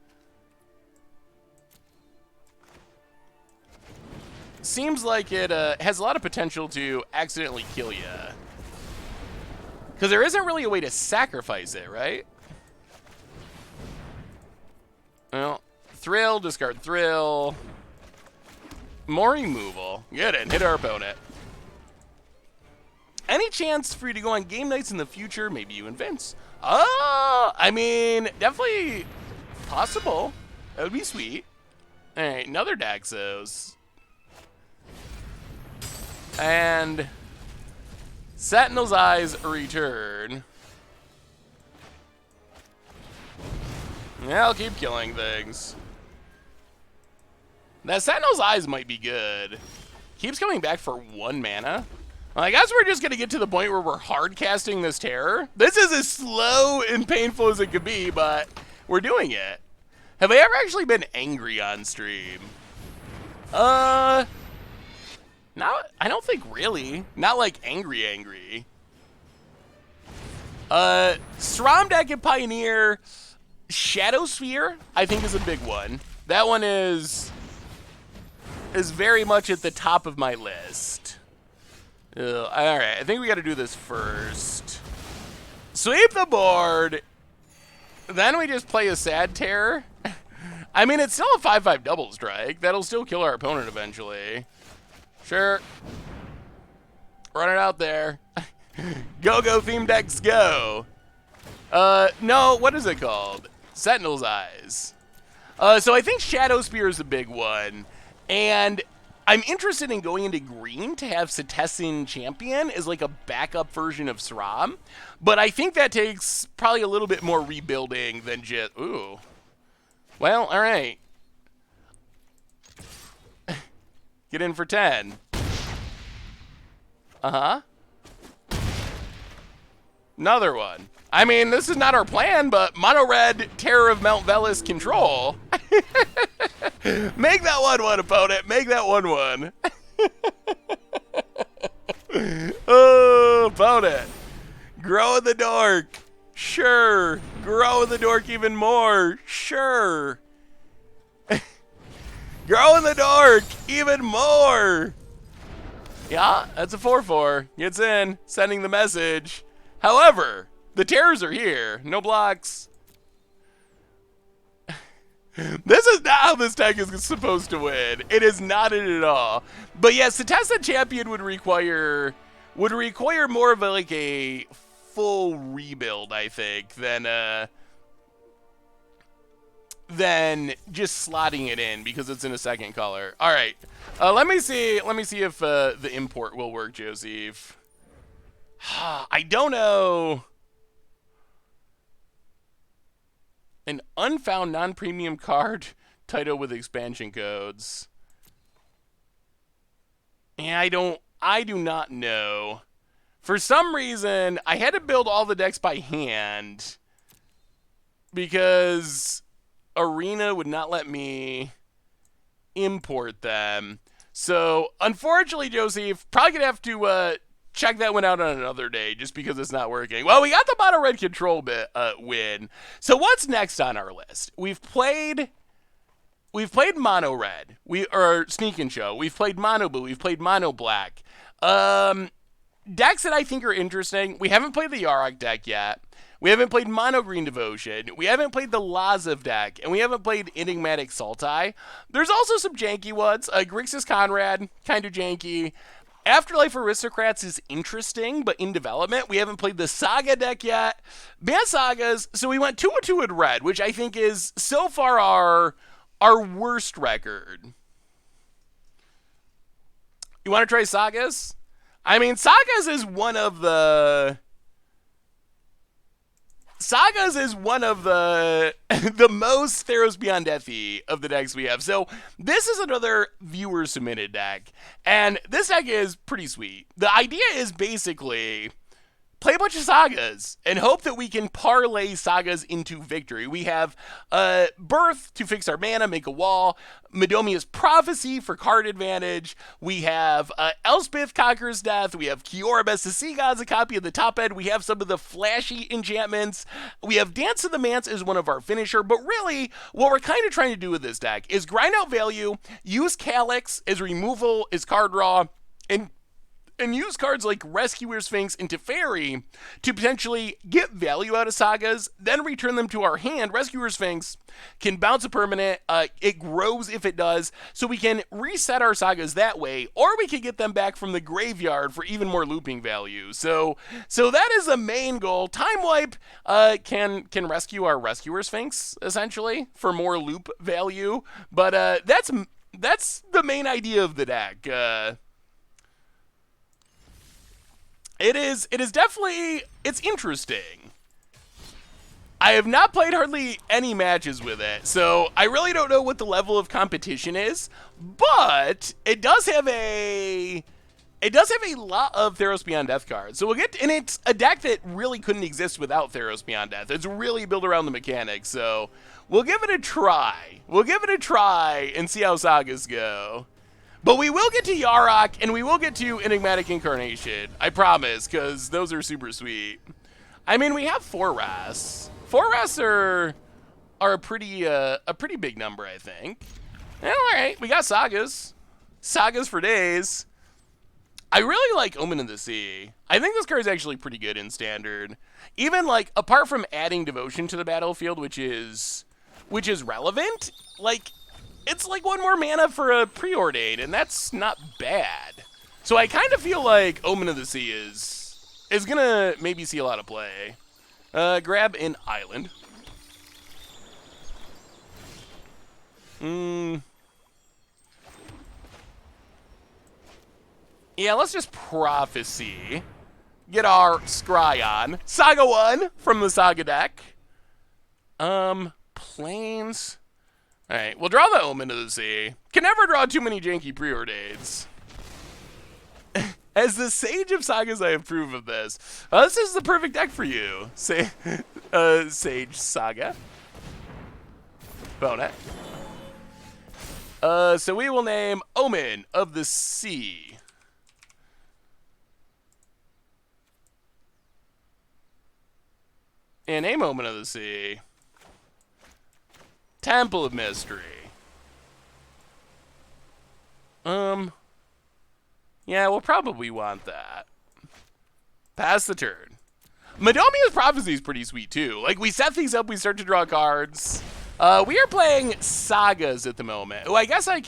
like it has a lot of potential to accidentally kill you. Because there isn't really a way to sacrifice it, right? Well, Thrill, discard Thrill. More removal. Get it, hit our opponent. Any chance for you to go on game nights in the future? Maybe you and Vince. Oh, I mean, definitely possible. That would be sweet. All right, another Daxos. And Sentinel's Eyes return. Yeah, I'll keep killing things. That Sentinel's Eyes might be good. Keeps coming back for 1 mana. Well, I guess we're just going to get to the point where we're hard casting this terror. This is as slow and painful as it could be, but we're doing it. Have I ever actually been angry on stream? No, I don't think really. Not like angry. SRAM deck and Pioneer, Shadow Sphere, I think is a big one. That one is very much at the top of my list. All right, I think we got to do this first. Sweep the board. Then we just play a Sad Terror. I mean, it's still a 5/5 double strike. That'll still kill our opponent eventually. Sure. Run it out there. Go theme decks go. No, what is it called? Sentinel's Eyes. So I think Shadow Spear is a big one. And I'm interested in going into green to have Setessan Champion as like a backup version of SRAM. But I think that takes probably a little bit more rebuilding than just... Ooh. Well, all right. Get in for 10. Uh-huh. Another one. I mean, this is not our plan, but Mono Red, Terror of Mount Velis control. Make that 1/1, opponent. Make that 1/1. Oh, opponent. Grow in the dork. Sure. Grow in the dork even more. Sure. Grow in the dork even more. Yeah, that's a 4/4. Gets in, sending the message. However, the terrors are here. No blocks. This is not how this deck is supposed to win. It is not it at all. But yes, Setessan Champion would require more of a full rebuild, I think, than just slotting it in because it's in a second color. All right, let me see if the import will work, Joseph. I don't know. An unfound non-premium card title with expansion codes. Yeah, I do not know. For some reason, I had to build all the decks by hand because Arena would not let me import them. So, unfortunately, Joseph, probably going to have to check that one out on another day just because it's not working. Well, we got the Mono Red control win. So what's next on our list? We've played Mono Red. Or Sneak and Show. We've played Mono Blue. We've played Mono Black. Decks that I think are interesting. We haven't played the Yarok deck yet. We haven't played Mono Green Devotion. We haven't played the Lazav deck. And we haven't played Enigmatic Sultai. There's also some janky ones. Grixis Conrad, kind of janky. Afterlife Aristocrats is interesting, but in development. We haven't played the Saga deck yet. Ban Sagas, so we went 2-2 in red, which I think is so far our worst record. You want to try Sagas? I mean, Sagas is one of the the most Theros Beyond Deathy of the decks we have. So this is another viewer submitted deck, and this deck is pretty sweet. The idea is basically play a bunch of Sagas and hope that we can parlay Sagas into victory. We have Birth to fix our mana, make a wall, Medomia's Prophecy for card advantage. We have Elspeth Conquers Death. We have Kiora Best of Sea Gods, a copy of the top end. We have some of the flashy enchantments. We have Dance of the Manse as one of our finisher, but really what we're kind of trying to do with this deck is grind out value, use Calyx as removal, as card draw, and use cards like Rescuer Sphinx and Teferi to potentially get value out of Sagas, then return them to our hand. Rescuer Sphinx can bounce a permanent. It grows if it does, so we can reset our Sagas that way, or we can get them back from the graveyard for even more looping value. So that is the main goal. Time Wipe can rescue our Rescuer Sphinx, essentially, for more loop value, but that's the main idea of the deck. It is definitely, it's interesting. I have not played hardly any matches with it, so I really don't know what the level of competition is, but it does have a lot of Theros Beyond Death cards. So and it's a deck that really couldn't exist without Theros Beyond Death. It's really built around the mechanics, so we'll give it a try. We'll give it a try and see how Sagas go. But we will get to Yarok, and we will get to Enigmatic Incarnation. I promise, because those are super sweet. I mean, we have 4 Wraths. 4 Wraths are a pretty big number, I think. Yeah, all right, we got Sagas. Sagas for days. I really like Omen of the Sea. I think this card is actually pretty good in Standard. Even, like, apart from adding Devotion to the battlefield, which is relevant, like, it's like 1 more mana for a Preordain, and that's not bad. So I kind of feel like Omen of the Sea is gonna maybe see a lot of play. Grab an island. Yeah, let's just Prophecy. Get our Scry on. Saga 1 from the Saga deck. Plains. Alright, we'll draw the Omen of the Sea. Can never draw too many janky Preordains. As the Sage of Sagas, I approve of this. This is the perfect deck for you. Sage Saga. Bonnet. So we will name Omen of the Sea. And a Omen of the Sea. Temple of Mystery. Yeah, we'll probably want that. Pass the turn. Medomia's Prophecy is pretty sweet, too. Like, we set these up, we start to draw cards. We are playing Sagas at the moment. Oh, I guess I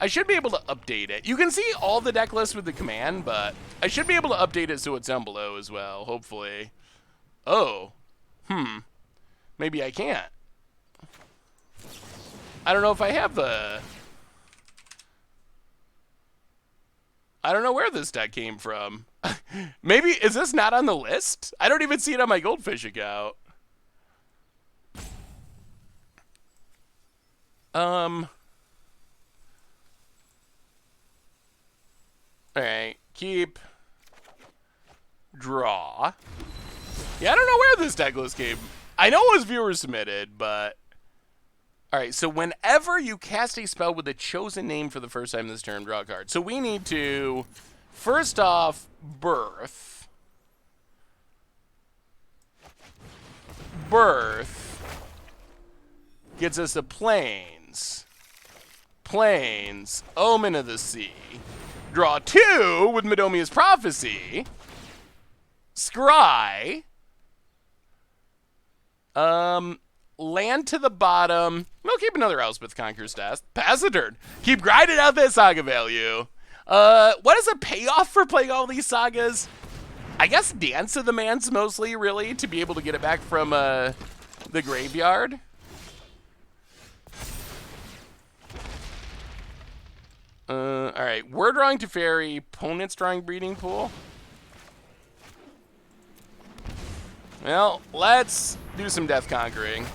should be able to update it. You can see all the deck lists with the command, but I should be able to update it so it's down below as well, hopefully. Oh. Maybe I can't. I don't know if I have the... I don't know where this deck came from. Maybe, is this not on the list? I don't even see it on my Goldfish account. Alright, keep. Draw. Yeah, I don't know where this deck list came. I know it was viewer submitted, but... Alright, so whenever you cast a spell with a chosen name for the first time this turn, draw a card. So we need to, first off, Birth. Birth gets us a Plains. Plains, Omen of the Sea. Draw 2 with Medomia's Prophecy. Scry. Land to the bottom. We'll keep another Elspeth Conqueror's Death. Pass the turn. Keep grinding out that Saga value. What is a payoff for playing all these Sagas? I guess Dance of the Man's mostly, really, to be able to get it back from the graveyard. Alright, we're drawing Teferi. Opponent's drawing Breeding Pool. Well, let's do some Death Conquering.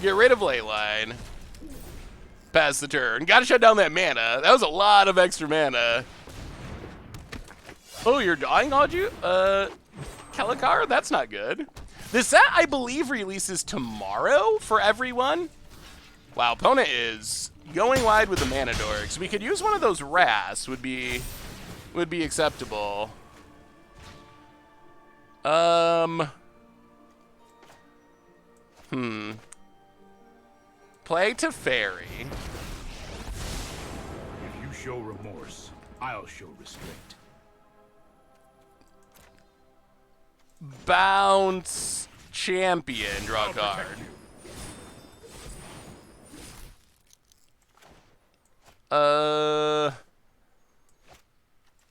Get rid of Leyline. Pass the turn. Gotta shut down that mana. That was a lot of extra mana. Oh, you're dying, Auju? Kelikar? That's not good. This set, I believe, releases tomorrow for everyone. Wow, opponent is going wide with the mana dorks. We could use one of those Wraths. Would be acceptable. Play Teferi. If you show remorse, I'll show restraint. Bounce Champion. Draw a card.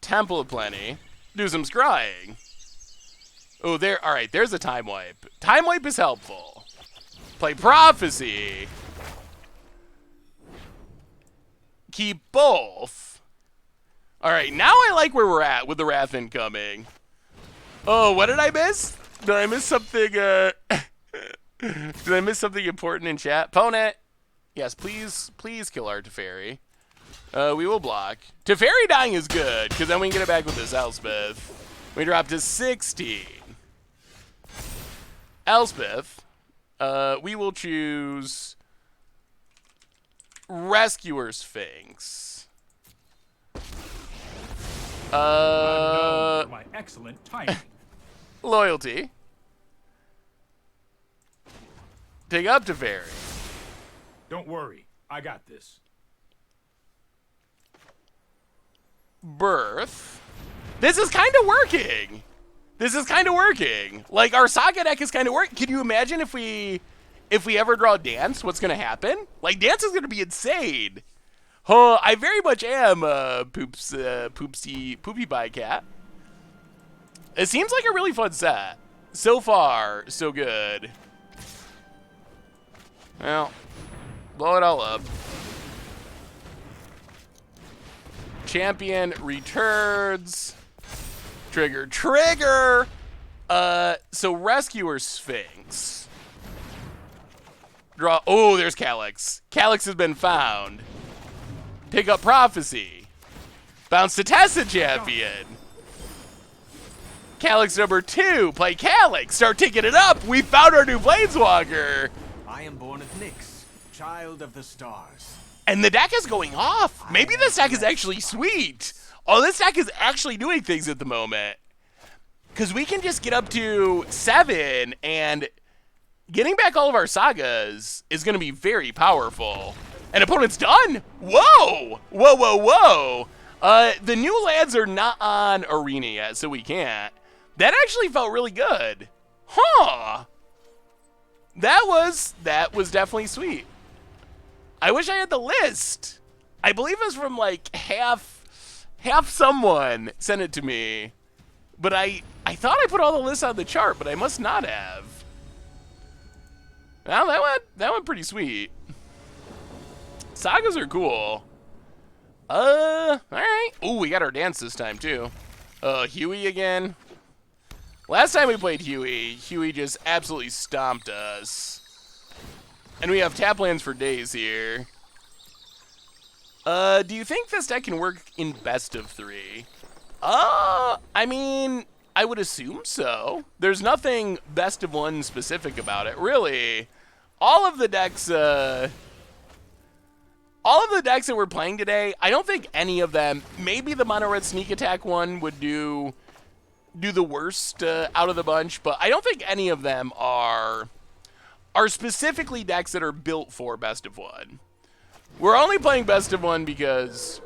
Temple of Plenty. Do some scrying. Oh, there. All right, there's a Time Wipe. Time Wipe is helpful. Play Prophecy. Keep both. All right, now I like where we're at with the Wrath incoming. Oh, what did I miss? Did I miss something? Did I miss something important in chat? Opponent. Yes, please kill our Teferi. We will block. Teferi dying is good, because then we can get it back with this Elspeth. We drop to 16. Elspeth. We will choose Rescuer Sphinx. I'm known for my excellent timing. Loyalty. Take up to Fairy. Don't worry, I got this. Birth. This is kind of working. Like, our Saga deck is kind of working. Can you imagine if we ever draw Dance, what's going to happen? Like, Dance is going to be insane. Oh, I very much am Poopy Pie Cat. It seems like a really fun set. So far, so good. Well, blow it all up. Champion returns. Trigger. So Rescuer Sphinx. Draw. Oh, there's Calyx. Calyx has been found. Pick up Prophecy. Bounce to Tessa Champion. Calyx number 2. Play Calyx. Start ticking it up. We found our new Planeswalker. I am born of Nyx, child of the stars. And the deck is going off. Maybe this deck is actually sweet. Oh, this deck is actually doing things at the moment. Because we can just get up to 7, and getting back all of our Sagas is going to be very powerful. And opponent's done. Whoa. The new lands are not on Arena yet, so we can't. That actually felt really good. Huh. That was definitely sweet. I wish I had the list. I believe it was from like half someone sent it to me. But I thought I put all the lists on the chart, but I must not have. Well, that went pretty sweet. Sagas are cool. Alright. Ooh, we got our Dance this time too. Huey again. Last time we played Huey just absolutely stomped us. And we have tap lands for days here. Do you think this deck can work in best of 3? I mean, I would assume so. There's nothing best of 1 specific about it, really. All of the decks that we're playing today, I don't think any of them, maybe the Mono Red Sneak Attack one would do the worst out of the bunch, but I don't think any of them are specifically decks that are built for best of 1. We're only playing best of 1 because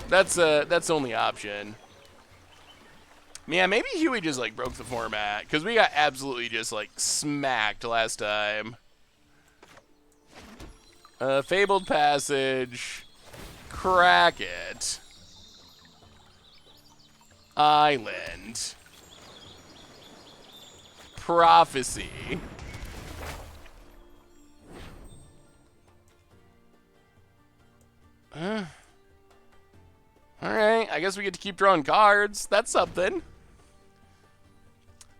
that's the only option. Yeah, maybe Huey just like broke the format because we got absolutely just like smacked last time. Fabled Passage, Crack It, Island, Prophecy. Alright, I guess we get to keep drawing cards. That's something.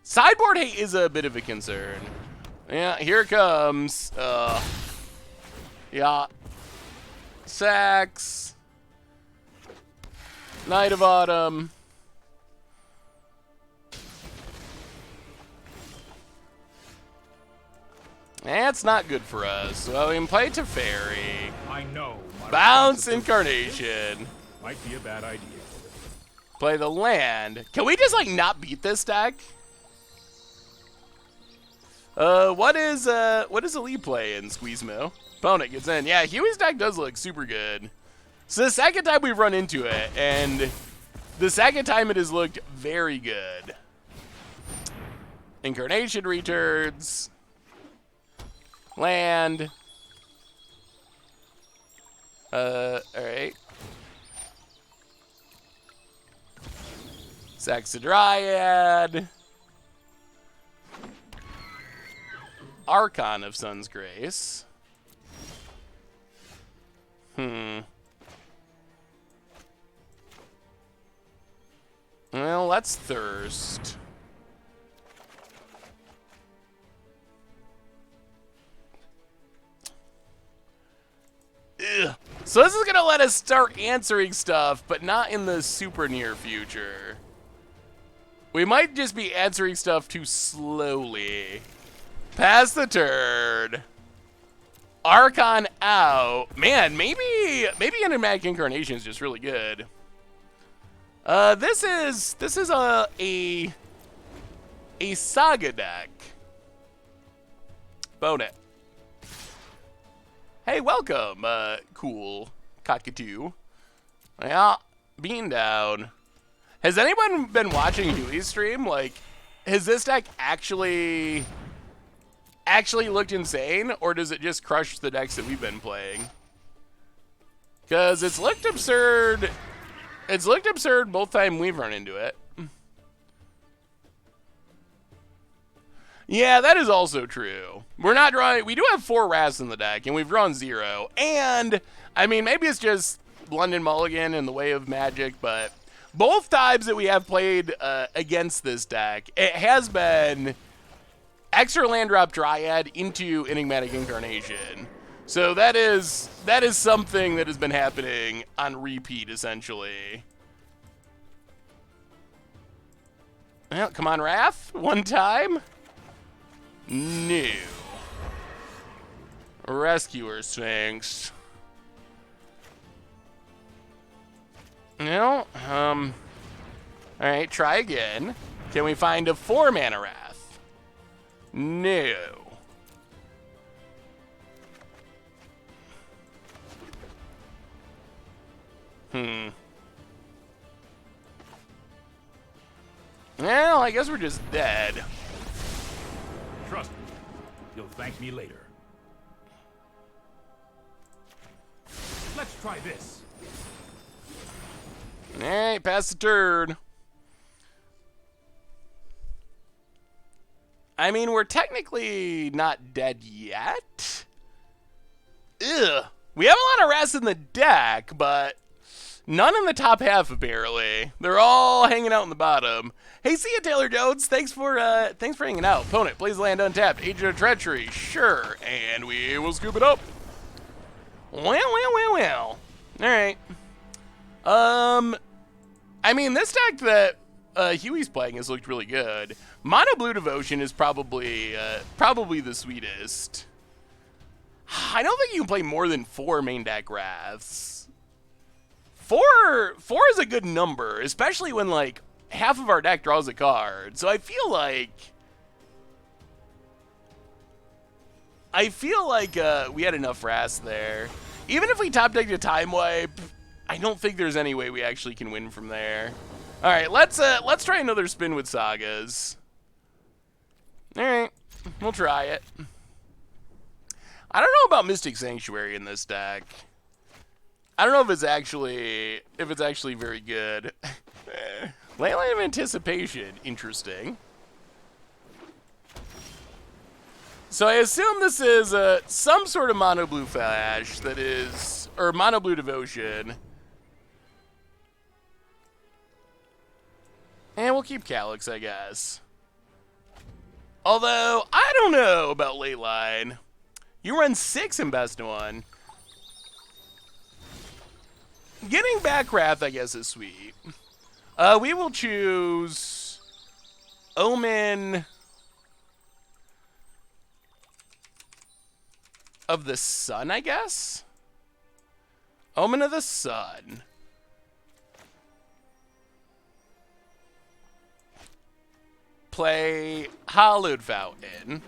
Sideboard hate is a bit of a concern. Yeah, here it comes. Yeah. Sax. Night of Autumn. That's not good for us. So we can play Teferi. I know. Bounce Incarnation. Might be a bad idea. Play the land. Can we just like not beat this deck? What is Elite play in Squeezemo? Opponent gets in. Yeah, Huey's deck does look super good. So the second time we've run into it, and the second time it has looked very good. Incarnation returns. Land. Alright. Saxodryad. Archon of Sun's Grace. Well, let's Thirst. Ugh. So this is gonna let us start answering stuff, but not in the super near future. We might just be answering stuff too slowly. Pass the turn. Archon out. Man, maybe Enigmatic Incarnation is just really good. This is a Saga deck. Bone it. Hey, welcome, cool cockatoo. Yeah, bean down. Has anyone been watching Huey's stream? Like, has this deck actually looked insane, or does it just crush the decks that we've been playing? Because it's looked absurd. It's looked absurd both times we've run into it. Yeah, that is also true. We're not drawing. We do have 4 Wraths in the deck, and we've drawn 0. And I mean, maybe it's just London Mulligan in the way of Magic, but both times that we have played against this deck, it has been extra land drop Dryad into Enigmatic Incarnation. So that is something that has been happening on repeat, essentially. Well, come on, Wrath. One time. No. Rescuer Sphinx. No. Alright, try again. Can we find a 4-mana Wrath? No. Well, I guess we're just dead. Trust me. You'll thank me later. Let's try this. Alright, pass the turn. I mean, we're technically not dead yet. Ugh. We have a lot of rats in the deck, but none in the top half, apparently. They're all hanging out in the bottom. Hey, see ya, Taylor Jones. Thanks for hanging out. Opponent, plays land untapped. Agent of Treachery. Sure. And we will scoop it up. Well. Alright. I mean, this deck that Huey's playing has looked really good. Mono Blue Devotion is probably the sweetest. I don't think you can play more than 4 main deck Wraths. 4 is a good number, especially when, like, half of our deck draws a card. So I feel like we had enough Wraths there. Even if we top decked a Time Wipe, I don't think there's any way we actually can win from there. All right, let's try another spin with Sagas. All right, we'll try it. I don't know about Mystic Sanctuary in this deck. I don't know if it's actually very good. Leyline of Anticipation, interesting. So I assume this is some sort of mono blue flash that is, or mono blue devotion. And we'll keep Calyx, I guess. Although, I don't know about Leyline. You run 6 in best 1. Getting back Wrath, I guess, is sweet. We will choose Omen of the Sun, I guess? Omen of the Sun. Play Hallowed Fountain.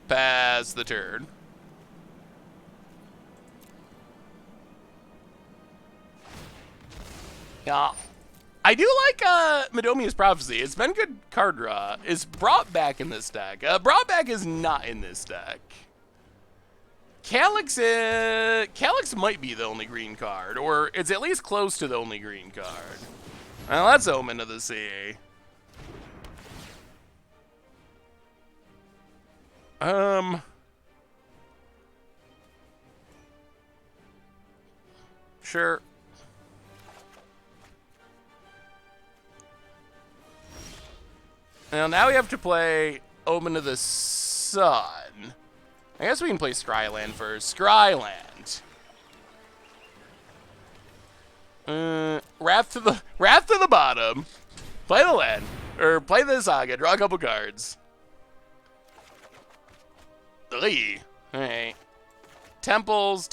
Pass the turn. Yeah. I do like Medomia's Prophecy. It's been good card draw. It's brought back in this deck. Brought back is not in this deck. Calyx might be the only green card, or it's at least close to the only green card. Well, that's Omen of the Sea. Sure. Now we have to play Omen of the Sun. I guess we can play Scryland first. Scryland. Wrath to the bottom. Play the land. Or play the Saga. Draw a couple cards. Alright. Temples.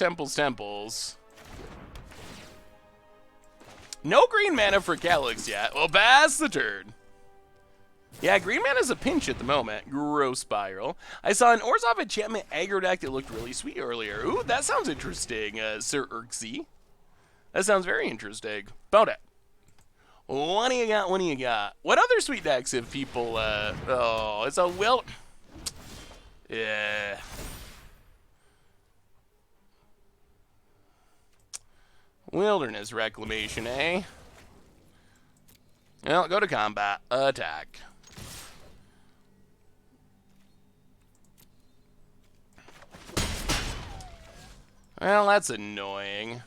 No green mana for Calyx yet. Well, pass the turn. Yeah, green mana's a pinch at the moment. Gross Spiral. I saw an Orzhov enchantment aggro deck that looked really sweet earlier. Ooh, that sounds interesting, Sir Urksy. That sounds very interesting. About it. What do you got? What do you got? What other sweet decks have people, oh, it's a will. Yeah. Wilderness Reclamation, eh? Well, go to combat. Attack. Well, that's annoying.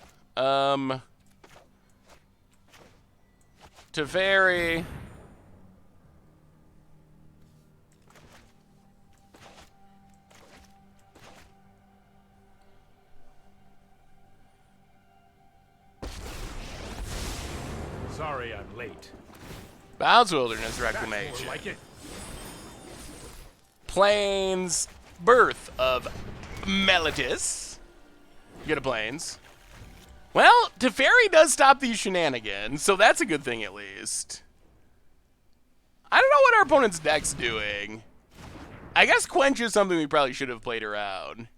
Teferi. Sorry I'm late. Bounce Wilderness That's Reclamation. more like it. Plains. Birth of Melitus. Get a Plains. Well, Teferi does stop these shenanigans, so that's a good thing at least. I don't know what our opponent's deck's doing. I guess Quench is something we probably should have played around.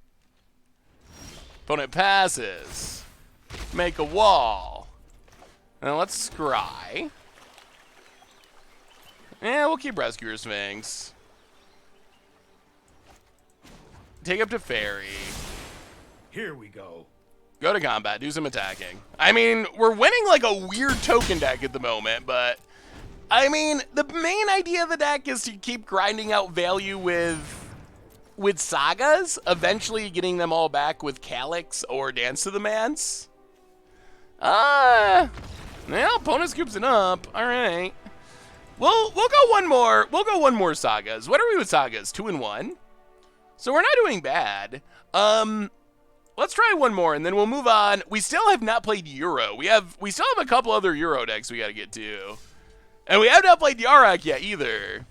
Opponent passes. Make a wall. Now let's scry. Yeah, we'll keep Rescuer Sphinx. Take up Teferi. Here we go. Go to combat, do some attacking. I mean, we're winning like a weird token deck at the moment, but I mean, the main idea of the deck is to keep grinding out value with Sagas, eventually getting them all back with Calyx or Dance to the Mance. Well, opponent scoops it up. All right. We'll go one more. We'll go one more Sagas. What are we with Sagas? 2-1. So we're not doing bad. Let's try one more, and then we'll move on. We still have not played Euro. We still have a couple other Euro decks we got to get to. And we have not played Yarak yet, either.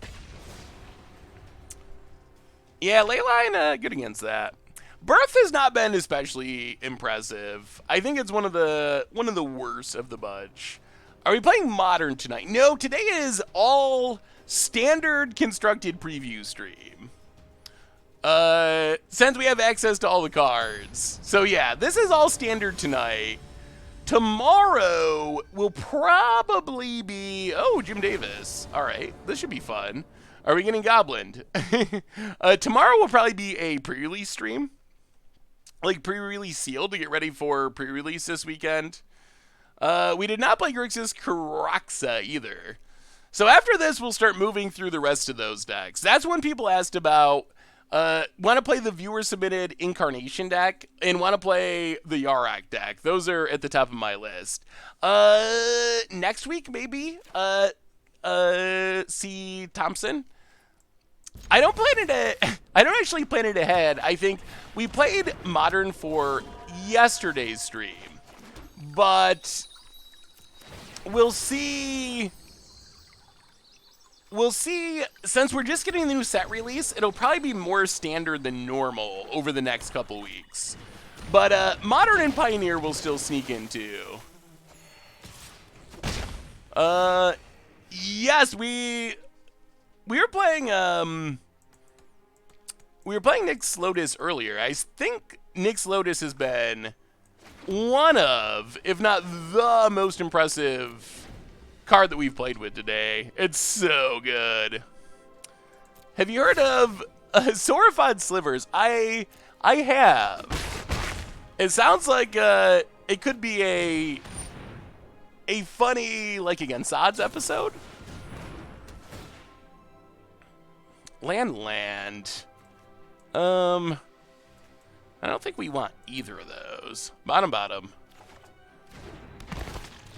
Yeah, Leyline, good against that. Birth has not been especially impressive. I think it's one of the worst of the bunch. Are we playing Modern tonight? No, today is all standard constructed preview stream. Since we have access to all the cards. So yeah, this is all standard tonight. Tomorrow will probably be... Oh, Jim Davis. All right, this should be fun. Are we getting Goblined? Tomorrow will probably be a pre-release stream. Like pre-release sealed to get ready for pre-release this weekend. We did not play Grixis Karaxa either. So after this, we'll start moving through the rest of those decks. That's when people asked about... want to play the viewer-submitted Incarnation deck, and want to play the Yarak deck. Those are at the top of my list. Next week, maybe, C. Thompson. I don't actually plan it ahead. I think we played Modern for yesterday's stream, but we'll see... We'll see, since we're just getting the new set release, it'll probably be more standard than normal over the next couple weeks. But Modern and Pioneer will still sneak into. Yes, we were playing Nyx Lotus earlier. I think Nyx Lotus has been one of, if not the most impressive card that we've played with today. It's so good. Have you heard of Saurophod Slivers? I have. It sounds like it could be a funny like against odds episode. Land. I don't think we want either of those. Bottom.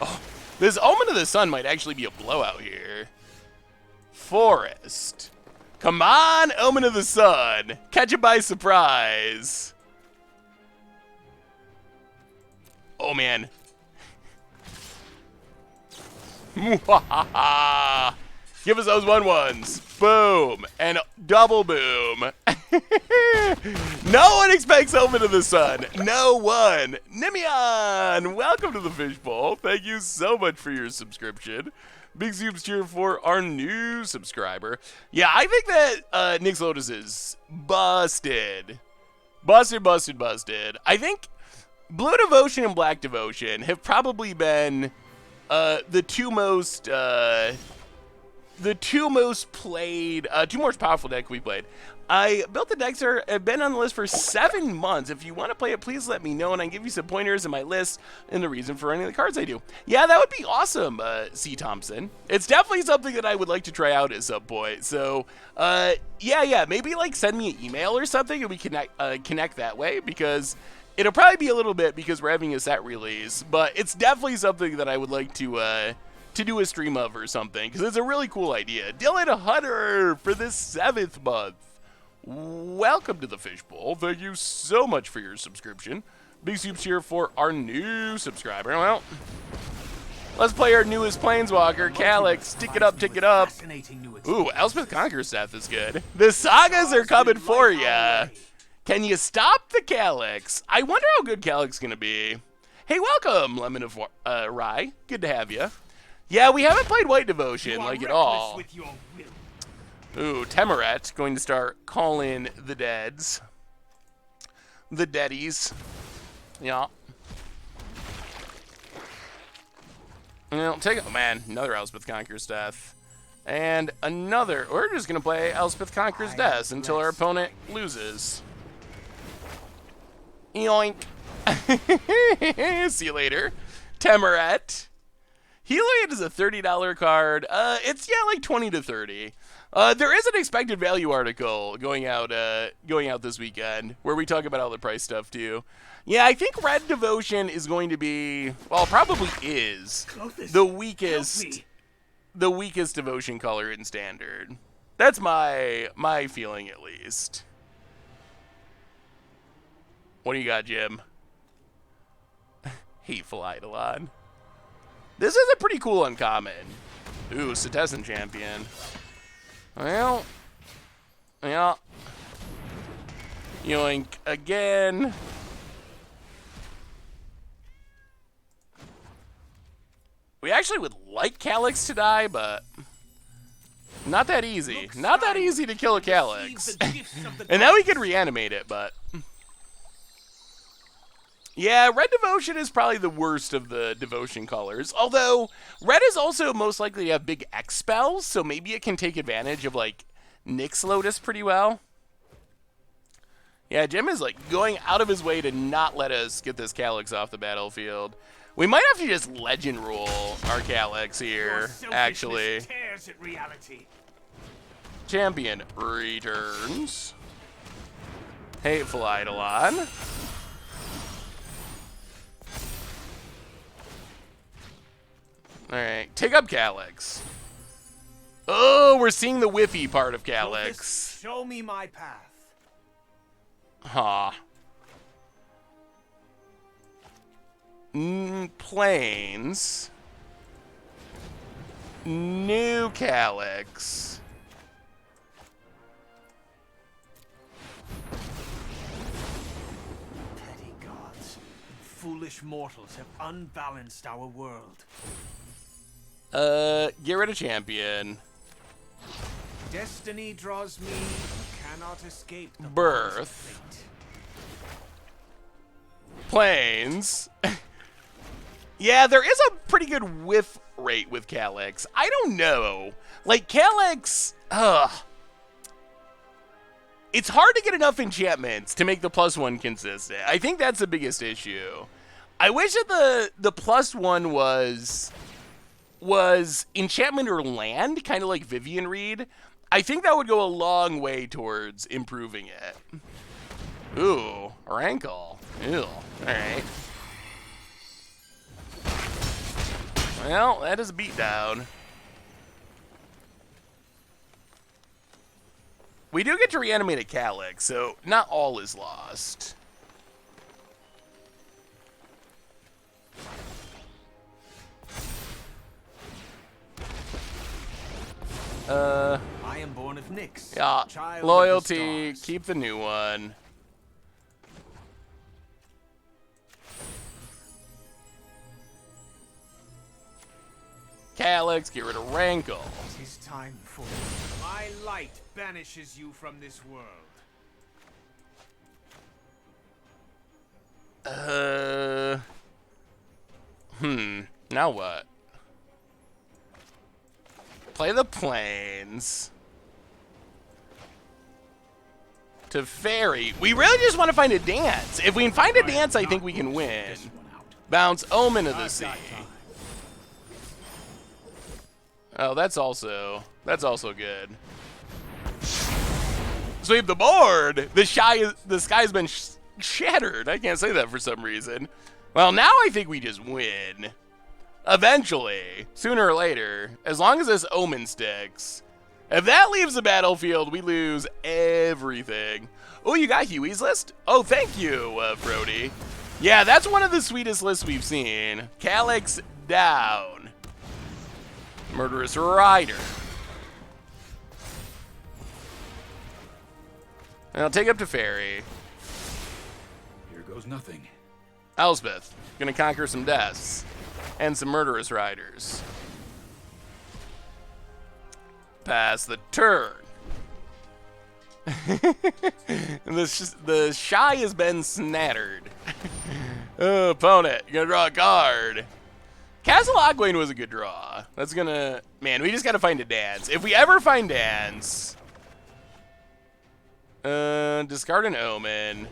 Oh. This Omen of the Sun might actually be a blowout here. Forest. Come on, Omen of the Sun. Catch it by surprise. Oh, man. Give Give us those 1-1s. Boom. And double boom. No one expects Omen of the Sun. No one. Nimion, welcome to the Fishbowl. Thank you so much for your subscription. Big soups cheer for our new subscriber. Yeah, I think that Nyx Lotus is busted. Busted. I think Blue Devotion and Black Devotion have probably been the two most played, two most powerful decks we played. I built the decks that have been on the list for 7 months. If you want to play it, please let me know, and I can give you some pointers in my list and the reason for any of the cards I do. Yeah, that would be awesome, C. Thompson. It's definitely something that I would like to try out at some point. So, yeah, maybe like send me an email or something, and we connect that way, because it'll probably be a little bit because we're having a set release, but it's definitely something that I would like to do a stream of or something, because it's a really cool idea. Dylan Hunter for this 7th month. Welcome to the Fishbowl. Thank you so much for your subscription. Big soups here for our new subscriber. Well, let's play our newest Planeswalker, Calyx. Tick it up. Ooh, Elspeth Conqueror's Death is good. The Sagas are coming for ya. Can you stop the Calyx? I wonder how good Calyx is going to be. Hey, welcome, Lemon of Rye. Good to have you. Yeah, we haven't played White Devotion, like, at all. Ooh, Temoret going to start calling the deads. The deadies. Yeah. Well, oh man, another Elspeth Conqueror's Death. And another, we're just going to play Elspeth Conqueror's Death until our opponent loses. Yoink. See you later. Temoret. Heliod is a $30 card. It's, yeah, like 20 to 30. There is an expected value article going out this weekend where we talk about all the price stuff too. Yeah, I think Red Devotion is going to be, well, probably is the weakest Devotion color in Standard. That's my feeling, at least. What do you got, Jim? Hateful Eidolon. This is a pretty cool uncommon. Ooh, Citizen Champion. Well, yeah. Yoink again. We actually would like Calyx to die, but not that easy. Not that easy to kill a Calyx. And now we can reanimate it, but... Yeah, Red Devotion is probably the worst of the Devotion colors. Although, Red is also most likely to have big X spells, so maybe it can take advantage of, like, Nyx Lotus pretty well. Yeah, Jim is, like, going out of his way to not let us get this Calyx off the battlefield. We might have to just Legend Rule our Calyx here, actually. Champion returns. Hateful Eidolon. Alright, take up Calyx. Oh, we're seeing the whiffy part of Calyx. Show me my path. Huh. Plains. New Calyx. Petty gods, foolish mortals have unbalanced our world. Get rid of Champion. Destiny draws me, cannot escape the Birth. Plains. Yeah, there is a pretty good whiff rate with Calyx. I don't know. Like, Calyx, it's hard to get enough enchantments to make the +1 consistent. I think that's the biggest issue. I wish that the +1 was enchantment or land, kind of like Vivian Reed. I think that would go a long way towards improving it. Ooh, Rankle. Ew. Alright. Well, that is a beatdown. We do get to reanimate a Calyx, so not all is lost. I am born of Nyx. Yeah, Child of the loyalty, stars. keep the new one. Calyx, get rid of Rankle. It is time for my light banishes you from this world. Now what? Play the plains. To Fairy. We really just want to find a dance. If we can find a dance, I think we can win. Bounce Omen of the Sea. Oh, that's also good. Sweep the board. The sky's been shattered. I can't say that for some reason. Well, now I think we just win. Eventually, sooner or later, as long as this Omen sticks. If that leaves the battlefield, we lose everything. Oh, you got Huey's list? Oh, thank you, Brody. Yeah, that's one of the sweetest lists we've seen. Calyx down. Murderous Rider. And I'll take up to Fairy. Here goes nothing. Elspeth, gonna conquer some deaths. And some Murderous Riders. Pass the turn. The shy has been snattered. Oh, opponent, you're gonna draw a card. Castle Ogwayne was a good draw. That's gonna... Man, we just gotta find a dance. If we ever find dance... discard an Omen.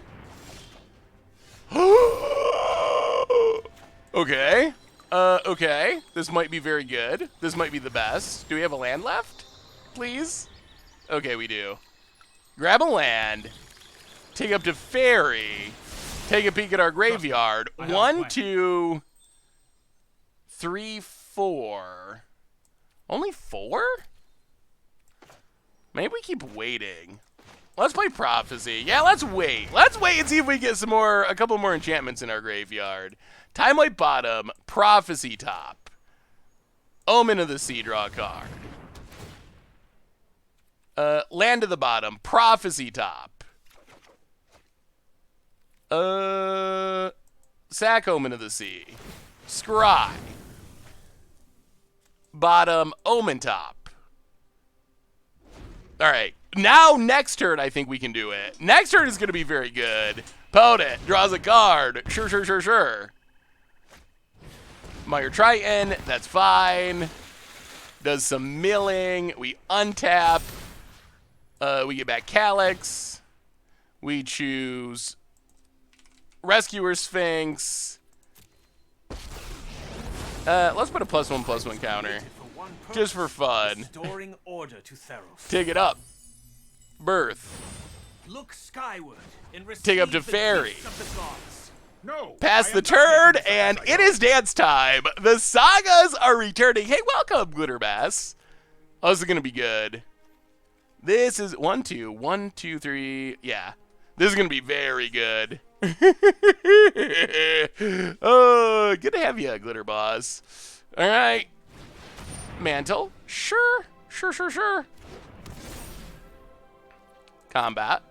Okay. Okay. This might be very good. This might be the best. Do we have a land left? Please? Okay, we do. Grab a land. Take up to Fairy. Take a peek at our graveyard. 1, 2, 3, 4. Only 4? Maybe we keep waiting. Let's play Prophecy. Yeah, let's wait. Let's wait and see if we get a couple more enchantments in our graveyard. Timelight bottom, Prophecy top. Omen of the Sea, draw a card. Land to the bottom, Prophecy top. Sack Omen of the Sea. Scry. Bottom, Omen top. Alright, now next turn I think we can do it. Next turn is going to be very good. Opponent draws a card. Sure. Meyer Triton, that's fine. Does some milling. We untap. We get back Calyx. We choose Rescuer Sphinx. Let's put a +1/+1 counter. Just for fun. Restoring order to Theros. Take it up. Birth. Look skyward and Take up to receive the Fairy. gifts of the gods. No. Pass I the am not turn, getting and this it is dance time. The Sagas are returning. Hey, welcome, Glitterbass. Oh, this is going to be good. This is 1, 2, 1, 2, 3. Yeah. This is going to be very good. Oh, good to have you, Glitter Boss. All right. Mantle. Sure. Combat.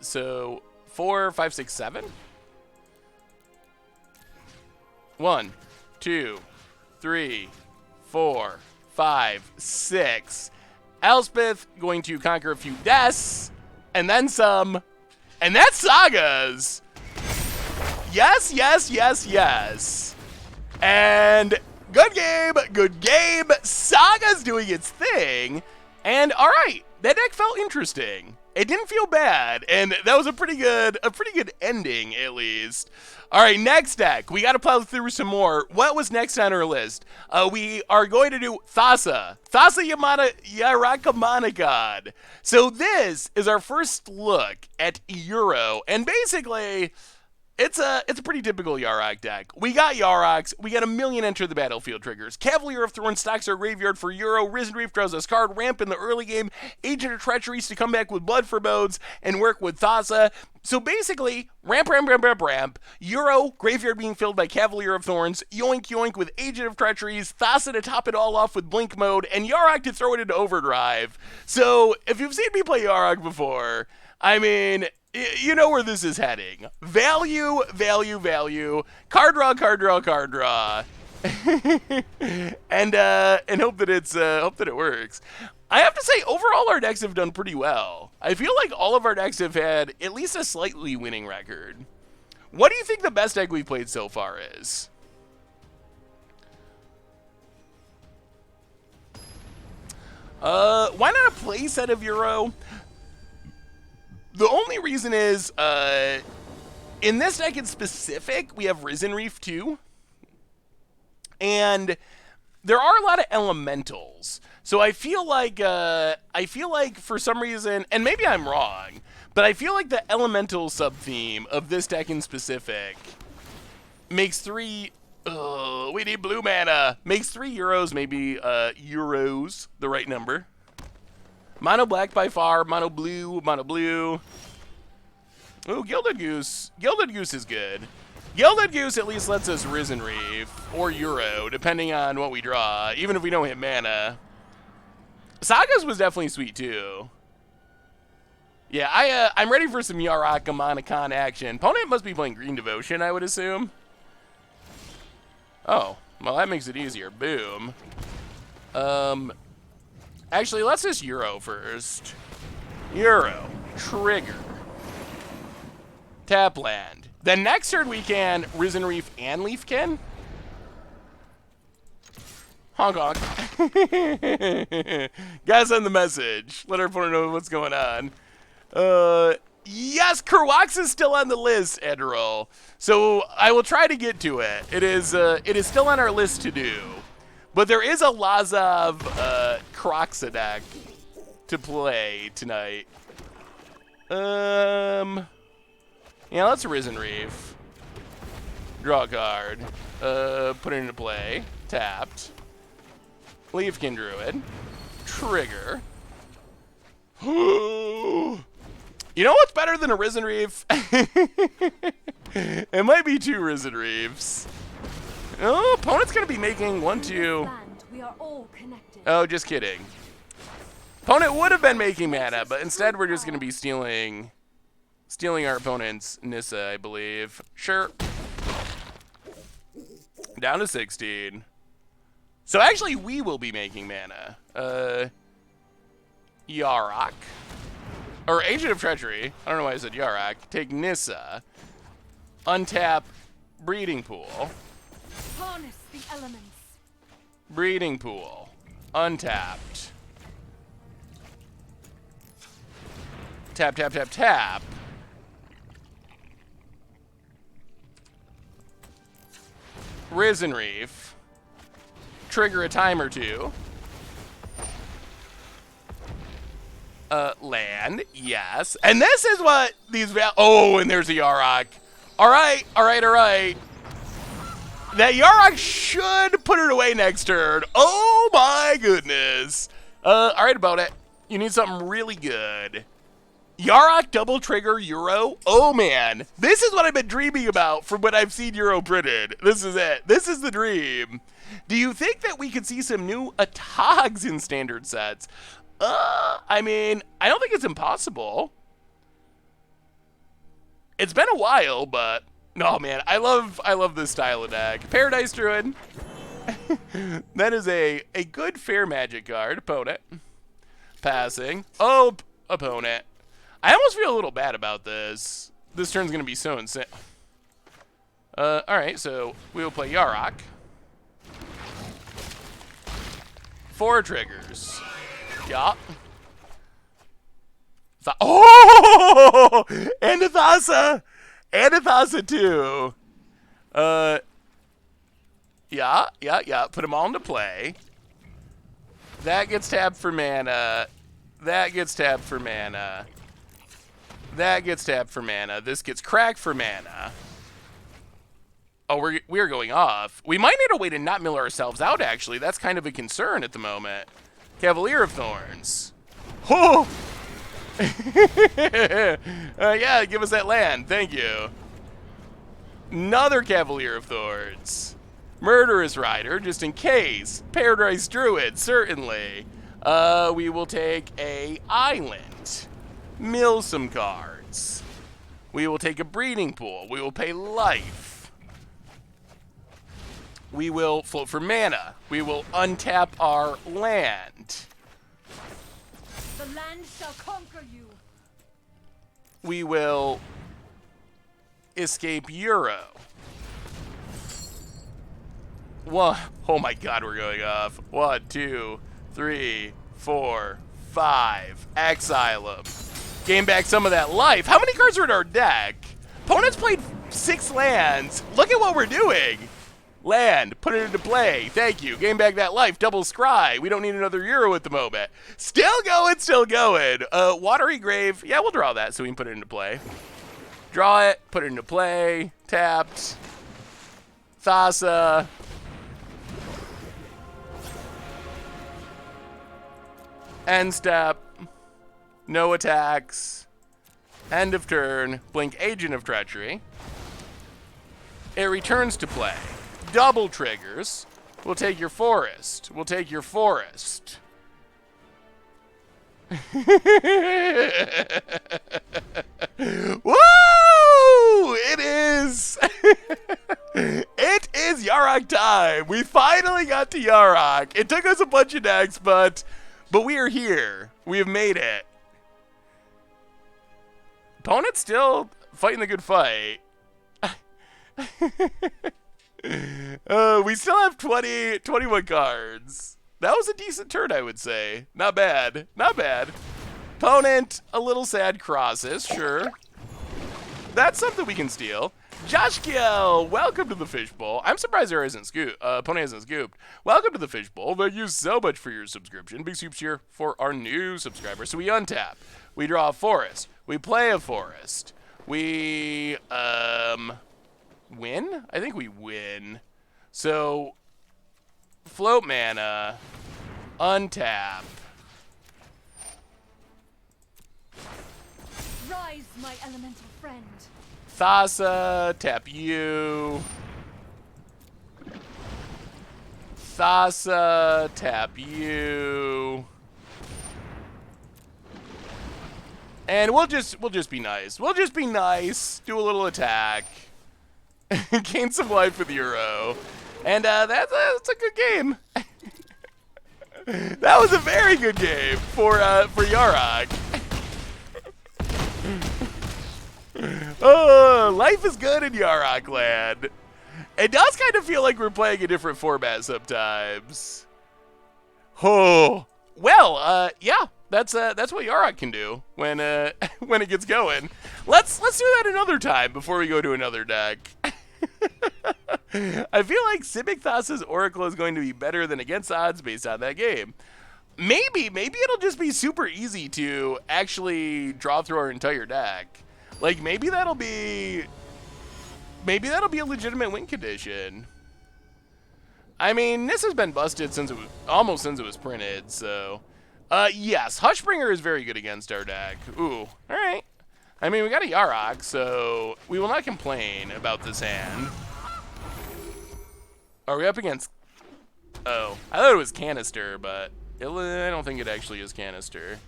So 4, 5, 6, 7. 1, 2, 3, 4, 5, 6. Elspeth going to conquer a few deaths, and then some, and that's Sagas. Yes. And good game. Saga's doing its thing, and all right, that deck felt interesting. It didn't feel bad, and that was a pretty good ending, at least. All right, next deck. We got to plow through some more. What was next on our list? We are going to do Thassa Yarakamana God. So this is our first look at Euro, and basically, It's a pretty typical Yarok deck. We got Yaroks, we got a million enter the battlefield triggers. Cavalier of Thorns stocks our graveyard for Euro, Risen Reef draws us card, ramp in the early game, Agent of Treacheries to come back with Blood Forebodes, and work with Thassa. So basically, ramp, Euro, graveyard being filled by Cavalier of Thorns, yoink yoink with Agent of Treacheries, Thassa to top it all off with Blink mode, and Yarok to throw it into overdrive. So if you've seen me play Yarok before, I mean, you know where this is heading. Value. Card draw. and hope that it works. I have to say, overall, our decks have done pretty well. I feel like all of our decks have had at least a slightly winning record. What do you think the best deck we've played so far is? Why not a play set of Euro? The only reason is, in this deck in specific, we have Risen Reef too. And there are a lot of elementals. So I feel like for some reason, and maybe I'm wrong, but I feel like the elemental sub-theme of this deck in specific makes three, we need blue mana, makes 3 Euros, maybe Euros, the right number. Mono black by far, mono blue. Ooh, Gilded Goose. Gilded Goose is good. Gilded Goose at least lets us Risen Reef or Euro, depending on what we draw, even if we don't hit mana. Sagas was definitely sweet too. Yeah, I'm ready for some Yarok Monicon action. Opponent must be playing Green Devotion, I would assume. Oh, well that makes it easier. Boom. Actually, let's just Euro first. Euro. Trigger. Tap land. Then next turn we can Risen Reef and Leafkin. Honk honk. Guys, send the message. Let our opponent know what's going on. Yes, Kerwax is still on the list, Edrol. So I will try to get to it. It is still on our list to do. But there is a Lazov Kroxa deck to play tonight. Yeah, let's Risen Reef. Draw a card. Put it into play. Tapped. Leafkin Druid. Trigger. You know what's better than a Risen Reef? It might be 2 Risen Reefs. Oh, opponent's gonna be making 1, 2. We are all connected. Oh, just kidding. Opponent would have been making mana, but instead we're just gonna be stealing our opponent's Nissa, I believe. Sure. Down to 16. So actually, we will be making mana. Yarok. Or Agent of Treachery. I don't know why I said Yarok. Take Nissa. Untap Breeding Pool. Harness the elements. Breeding Pool. Untapped. Tap, tap, tap, tap. Risen Reef. Trigger a time or 2. Land, yes. And this is what these oh, and there's a Yarok. Alright. That Yarok should put it away next turn. Oh my goodness. Alright about it. You need something really good. Yarok double trigger Euro. Oh man. This is what I've been dreaming about from when I've seen Euro printed. This is it. This is the dream. Do you think that we could see some new Atogs in standard sets? I mean, I don't think it's impossible. It's been a while, but no, man, I love this style of deck. Paradise Druid. That is a good fair magic card. Opponent. Passing. Oh, opponent. I almost feel a little bad about this. This turn's gonna be so insane. Alright, so we will play Yarok. 4 triggers. Yeah. Oh! And a Thassa! And a Thassa too. Yeah. Put them all into play. That gets tapped for mana. That gets tapped for mana. That gets tapped for mana. This gets cracked for mana. Oh, we're going off. We might need a way to not mill ourselves out, actually. That's kind of a concern at the moment. Cavalier of Thorns. Oh! Yeah, give us that land. Thank you. Another Cavalier of Thorns. Murderous Rider, just in case. Paradise Druid, certainly. We will take a island. Mill some cards. We will take a breeding pool. We will pay life. We will float for mana. We will untap our land. The land shall conquer you. We will escape Euro. One, oh my god, we're going off. 1, 2, 3, 4, 5. Exile them. Gain back some of that life. How many cards are in our deck? Opponents played 6 lands. Look at what we're doing. Land, put it into play. Thank you. Gain back that life. Double scry. We don't need another Euro at the moment. Still going, still going. Watery Grave. Yeah, we'll draw that so we can put it into play. Draw it, put it into play. Tapped. Thassa. End step. No attacks. End of turn. Blink Agent of Treachery. It returns to play. Double triggers. We'll take your forest. We'll take your forest. Woo! It is. It is Yarok time. We finally got to Yarok. It took us a bunch of decks, but we are here. We have made it. Opponent's still fighting the good fight. We still have 21 cards. That was a decent turn, I would say. Not bad. Not bad. Opponent, a little sad crosses, sure. That's something we can steal. Josh Kiel, welcome to the Fishbowl. I'm surprised there isn't opponent hasn't scooped. Welcome to the Fishbowl. Thank you so much for your subscription. Big soups here for our new subscribers. So we untap. We draw a forest. We play a forest. We, win? I think we win. So, float mana, untap. Rise, my elemental friend. Thassa, tap you. Thassa, tap you. And we'll just be nice. We'll just be nice. Do a little attack. Gain some life with Euro. And that's a good game. That was a very good game for Yarok. Oh, life is good in Yarok land. It does kind of feel like we're playing a different format sometimes. Oh, well, yeah, that's what Yarok can do when when it gets going. Let's do that another time before we go to another deck. I feel like Simic Thassa's Oracle is going to be better than against odds based on that game. Maybe it'll just be super easy to actually draw through our entire deck. Like maybe that'll be a legitimate win condition. I mean, this has been busted since almost since it was printed, so yes, Hushbringer is very good against our deck. Ooh, all right. I mean, we got a Yarok, so we will not complain about this hand. Are we up against... Oh, I thought it was Canister, but I don't think it actually is Canister.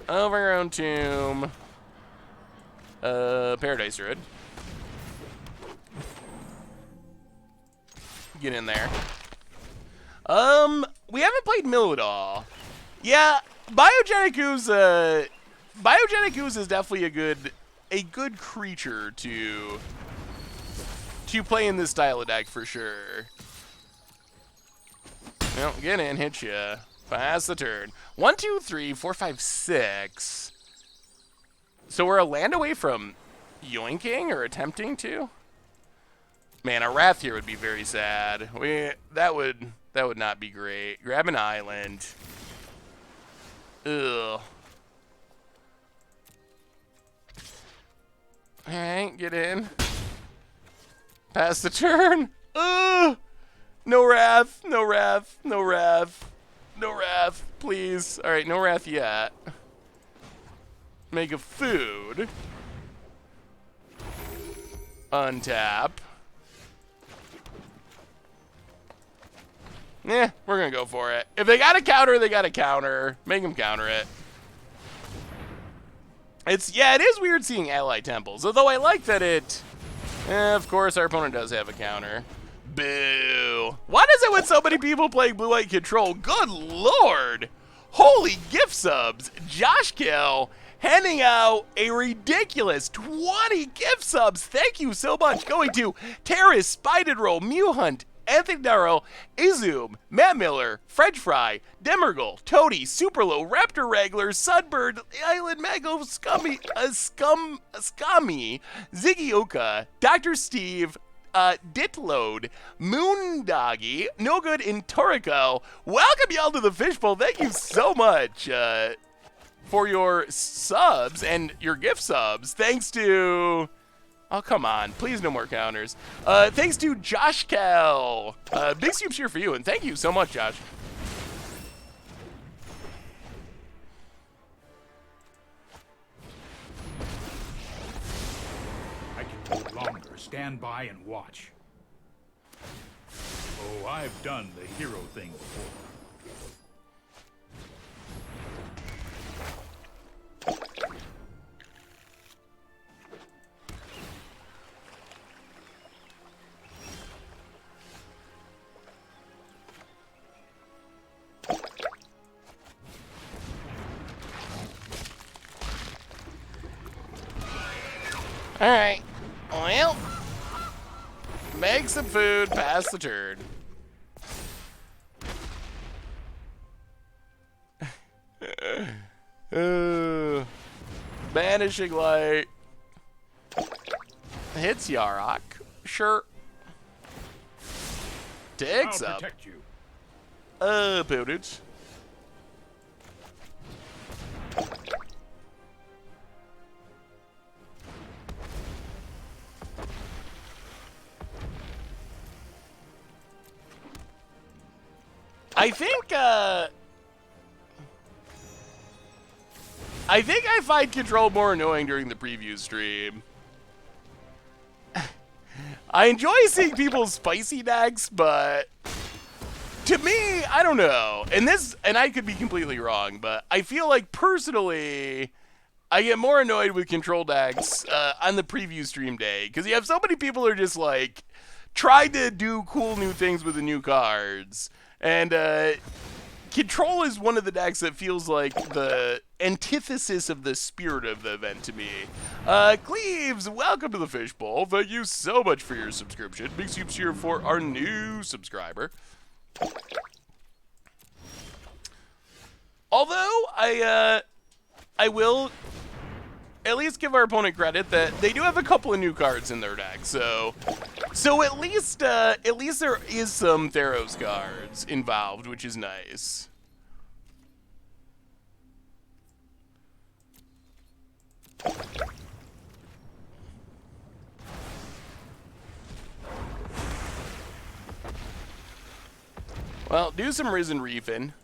Overgrown Tomb. Paradise Druid. Get in there. We haven't played Mill at all. Yeah, Biogenic Ooze is definitely a good creature to play in this style of deck for sure. Well, get in, hit ya. Pass the turn. 1, 2, 3, 4, 5, 6. So we're a land away from yoinking or attempting to. Man, a Wrath here would be very sad. That would not be great. Grab an island. Ugh. Alright, get in. Pass the turn. Ugh. No wrath. No wrath. No wrath. No wrath. Please. All right. No wrath yet. Make a food. Untap. Yeah, we're gonna go for it. If they got a counter, they got a counter. Make them counter it. Yeah, it is weird seeing ally temples. Although I like that it. Of course, our opponent does have a counter. Boo! Why is it with so many people playing blue-white control? Good lord! Holy gift subs! Josh Kill handing out a ridiculous 20 gift subs. Thank you so much. Going to Terrace, Spided Roll, Mew Hunt, Anthony Darrow, Izum, Matt Miller, French Fry, Demergal, Toady, Superlow, Raptor Wrangler, Sunbird, Island Mango, Scummy, Ziggy Oka, Dr. Steve, Ditload, Moondoggy, No Good in Toriko. Welcome y'all to the Fishbowl. Thank you so much for your subs and your gift subs. Thanks to... Oh, come on. Please, no more counters. Thanks to Josh Cal. Big soups here for you, and thank you so much, Josh. I can go longer. Stand by and watch. Oh, I've done the hero thing before. Alright. Well, make some food, pass the turn. Banishing Light. Hits Yarok. Sure. Takes I'll up. protect you. Opponent. I think I find control more annoying during the preview stream. I enjoy seeing people's spicy decks, but to me, I don't know. And I could be completely wrong, but I feel like personally, I get more annoyed with control decks on the preview stream day because you have so many people who are just like trying to do cool new things with the new cards, and control is one of the decks that feels like the antithesis of the spirit of the event to me. Cleaves, welcome to the Fishbowl. Thank you so much for your subscription. Big soups here for our new subscriber. Although I will at least give our opponent credit that they do have a couple of new cards in their deck, so at least there is some Theros cards involved, which is nice. Well, do some Risen Reefing.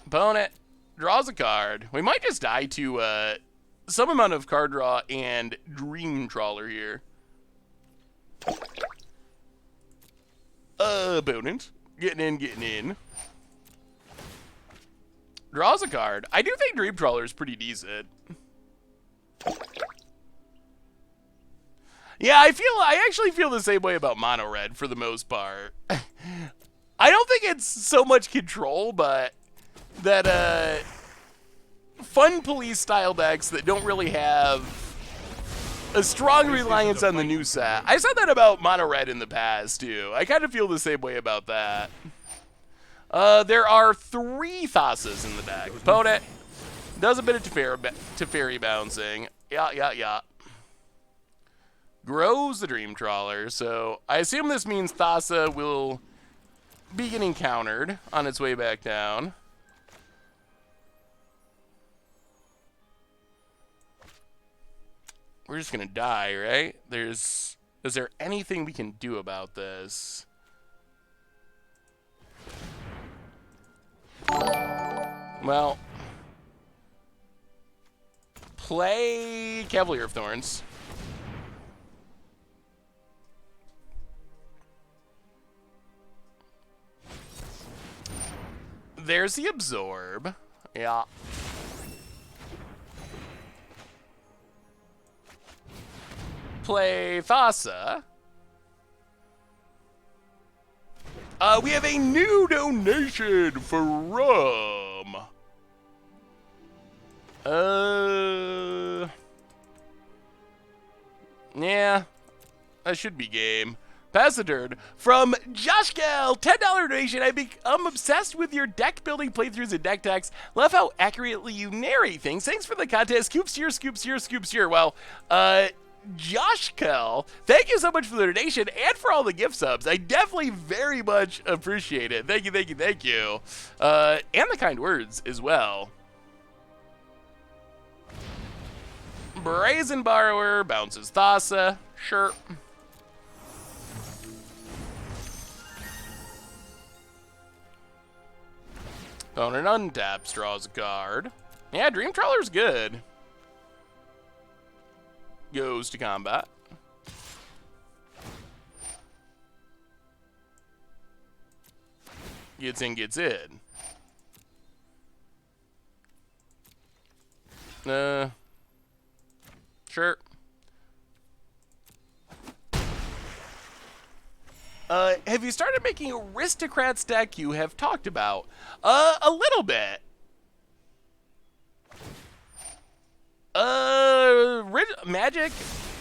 Opponent draws a card. We might just die to some amount of card draw and Dream Trawler here. Opponent getting in. Draws a card. I do think Dream Trawler is pretty decent. Yeah, I actually feel the same way about Mono Red for the most part. I don't think it's so much control, but that fun police style decks that don't really have a strong reliance on the new set. I said that about Mono Red in the past too. I kind of feel the same way about that. There are 3 Thasas in the deck. Opponent does a bit of Teferi bouncing. Yeah. Grows the Dream Trawler, so I assume this means Thassa will be getting countered on its way back down. we're just gonna die, right? Is there anything we can do about this? Well, play Cavalier of Thorns. There's the Absorb. Yeah. Play Thassa. We have a new donation for rum. Yeah, that should be game. Pass the turn. From Josh Gale, $10 donation. I'm obsessed with your deck building playthroughs and deck decks. Love how accurately you narrate things. Thanks for the contest. Scoops here, scoops here, scoops here. Well, Josh Kell, thank you so much for the donation and for all the gift subs. I definitely very much appreciate it. Thank you, thank you, thank you. And the kind words as well. Brazen Borrower bounces Thassa. Sure. Opponent untaps, draws a card. Yeah, Dream Trawler's good. Goes to combat. Gets in, gets in. Sure. Have you started making Aristocrats deck you have talked about? A little bit. Magic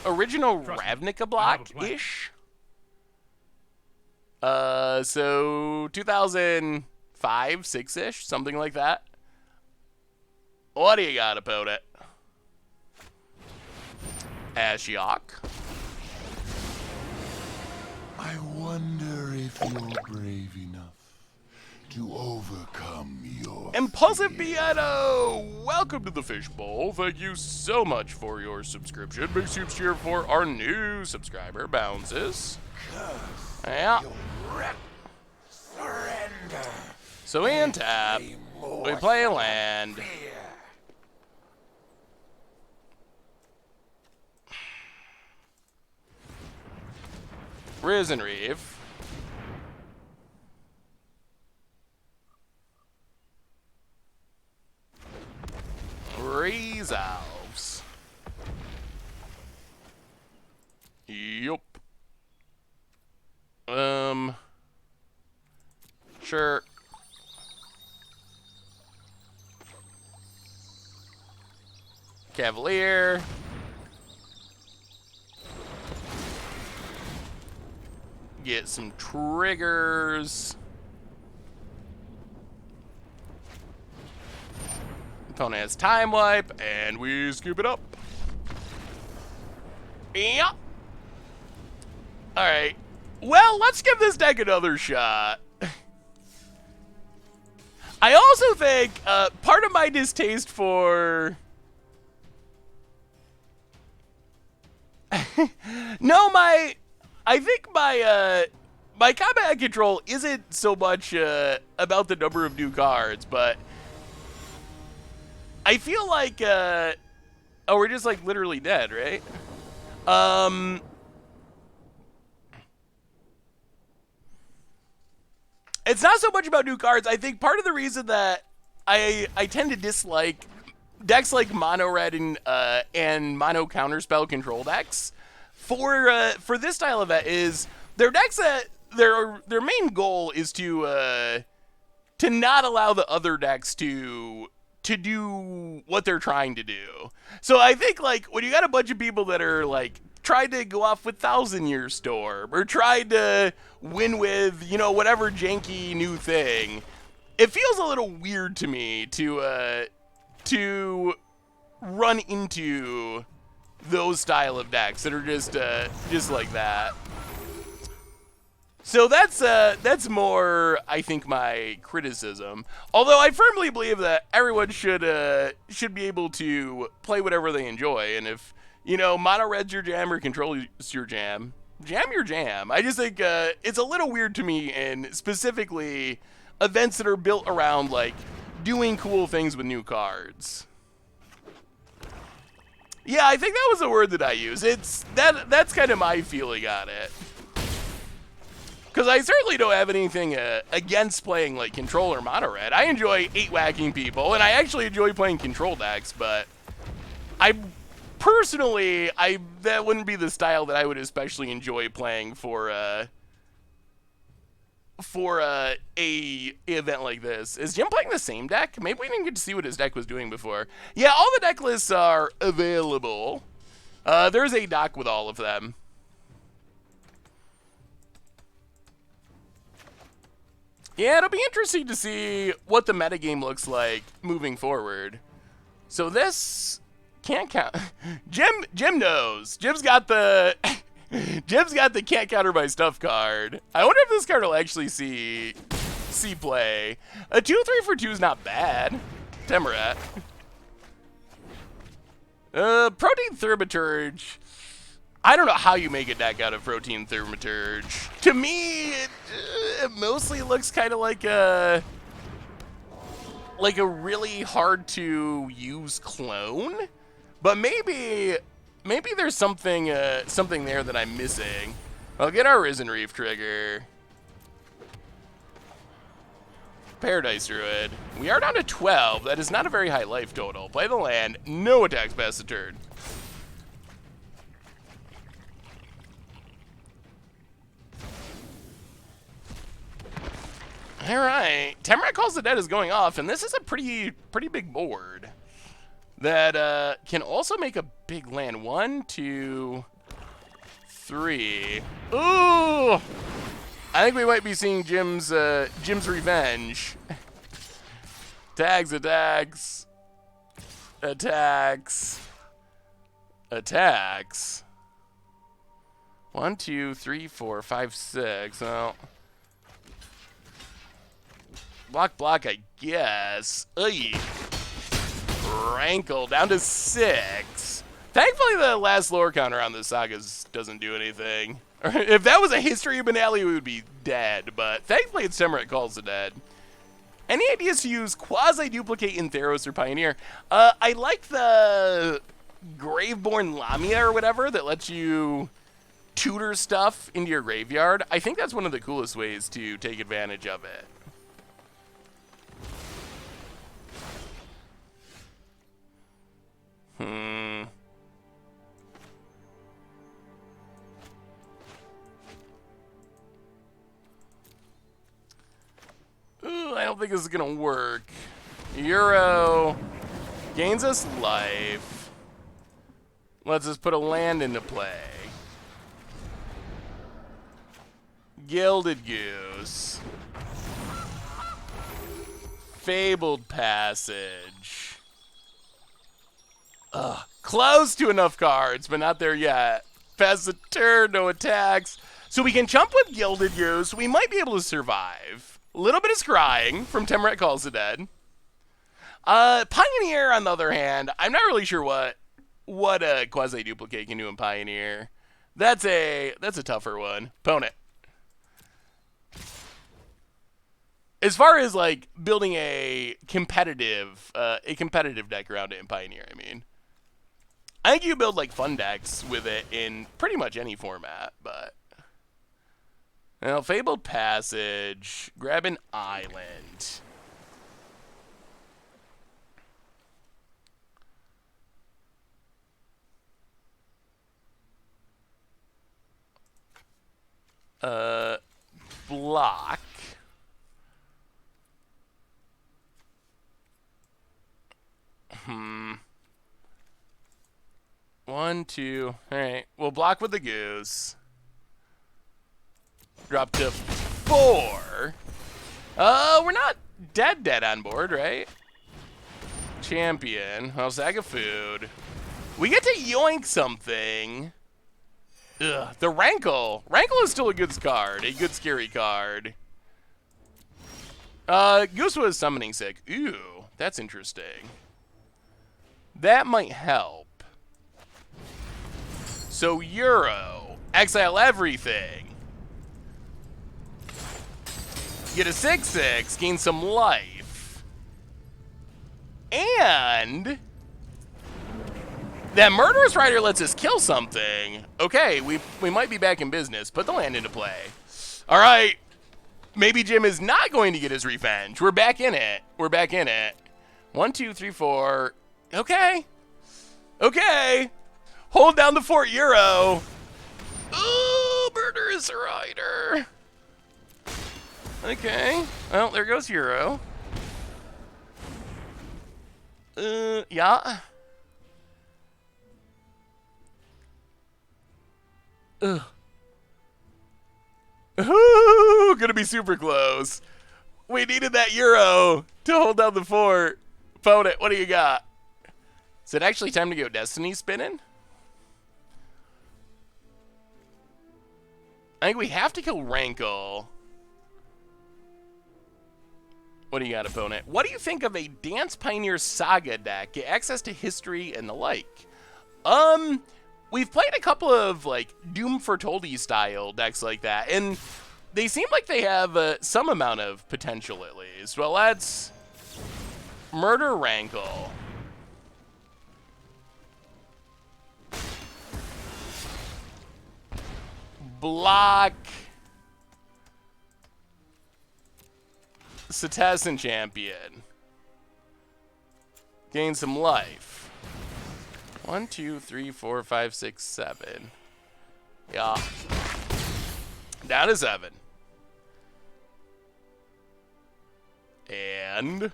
original Ravnica block-ish. So 2005, 6-ish, something like that. What do you got, opponent? Ashiok. I wonder if you're brave enough to overcome your Impulsive fear. Piano! Welcome to the Fishbowl. Thank you so much for your subscription. Big soups here for our new subscriber, Bounces. Yeah. Surrender. So we untap. We play a land. Risen Reef. Resolves. Yup. Sure. Cavalier. Get some triggers. Opponent has Time Wipe, and we scoop it up. Yeah. Alright. Well, let's give this deck another shot. I also think part of my distaste for... I think my combat control isn't so much about the number of new cards, but I feel like oh, we're just like literally dead, right? It's not so much about new cards. I think part of the reason that I tend to dislike decks like mono red and mono counterspell control decks for this style of it is they're decks that their main goal is to not allow the other decks to do what they're trying to do. So I think like when you got a bunch of people that are like tried to go off with 1,000-Year Storm or tried to win with, you know, whatever janky new thing, it feels a little weird to me to run into those style of decks that are just like that. So that's more, I think, my criticism. Although I firmly believe that everyone should be able to play whatever they enjoy, and if you know, mono red's your jam or control is your jam. Jam your jam. I just think it's a little weird to me, and specifically events that are built around like doing cool things with new cards. Yeah, I think that was the word that I use. That's kind of my feeling on it. Because I certainly don't have anything against playing like control or mono red. I enjoy 8-whacking people, and I actually enjoy playing control decks, but I personally, that wouldn't be the style that I would especially enjoy playing for a event like this. Is Jim playing the same deck? Maybe we didn't get to see what his deck was doing before. Yeah, all the deck lists are available. There's a doc with all of them. Yeah, it'll be interesting to see what the metagame looks like moving forward. So this can't count. Jim knows. Jim's got the can't counter my stuff card. I wonder if this card will actually see play. A 2/3 for 2 is not bad. Temerat. Protein Thaumaturge. I don't know how you make a deck out of Protein Thaumaturge. To me, it mostly looks kind of like a really hard to use clone. But maybe there's something there that I'm missing. I'll get our Risen Reef trigger. Paradise Druid. We are down to 12. That is not a very high life total. Play the land. No attacks past the turn. All right. Temerat Calls the Dead is going off, and this is a pretty big board that can also make a big land. 1, 2, 3. Ooh! I think we might be seeing Jim's revenge. Attacks. 1, 2, 3, 4, 5, 6. Well, block, I guess. Ugh. Rankle down to 6. Thankfully, the last lore counter on the Sagas doesn't do anything. If that was a history of Benali, we would be dead. But thankfully, it's Temerat Calls the Dead. Any ideas to use quasi-duplicate in Theros or Pioneer? I like the Graveborn Lamia or whatever that lets you tutor stuff into your graveyard. I think that's one of the coolest ways to take advantage of it. Ooh, I don't think this is gonna work. Euro gains us life. Lets us put a land into play. Gilded Goose. Fabled Passage. Ugh. Close to enough cards, but not there yet. Pass the turn, no attacks. So we can jump with Gilded Goose. We might be able to survive. A little bit of scrying from Temerat Calls the Dead. Pioneer, on the other hand, I'm not really sure what a quasi-duplicate can do in Pioneer. That's a tougher one. Opponent. As far as like building a competitive deck around it in Pioneer, I mean, I think you build like fun decks with it in pretty much any format. But now, Fabled Passage, grab an island. Block. One, two. All right. We'll block with the goose. Drop to 4. We're not dead on board, right? Champion. Oh, Saga Food. We get to yoink something. Ugh. The Rankle. Rankle is still a good card. A good scary card. Goose was summoning sick. Ooh, that's interesting. That might help. So Euro, exile everything. Get a 6/6, gain some life. And that Murderous Rider lets us kill something. Okay, we might be back in business. Put the land into play. All right. Maybe Jim is not going to get his revenge. We're back in it. We're back in it. 1, 2, 3, 4. Okay. Okay. Hold down the fort, Euro. Ooh, Murderous Rider. Okay. Well, there goes Euro. Yeah. Ugh. Ooh, gonna be super close. We needed that Euro to hold down the fort. Opponent, what do you got? Is it actually time to go Destiny spinning? I think we have to kill Rankle. What do you got, opponent? What do you think of a Dance Pioneer Saga deck? Get access to history and the like. We've played a couple of, like, Doom Fortoldi style decks like that, and they seem like they have some amount of potential at least. Well, let's murder Rankle. Block Citizen Champion. Gain some life. 1, 2, 3, 4, 5, 6, 7. Yeah. Down to 7. And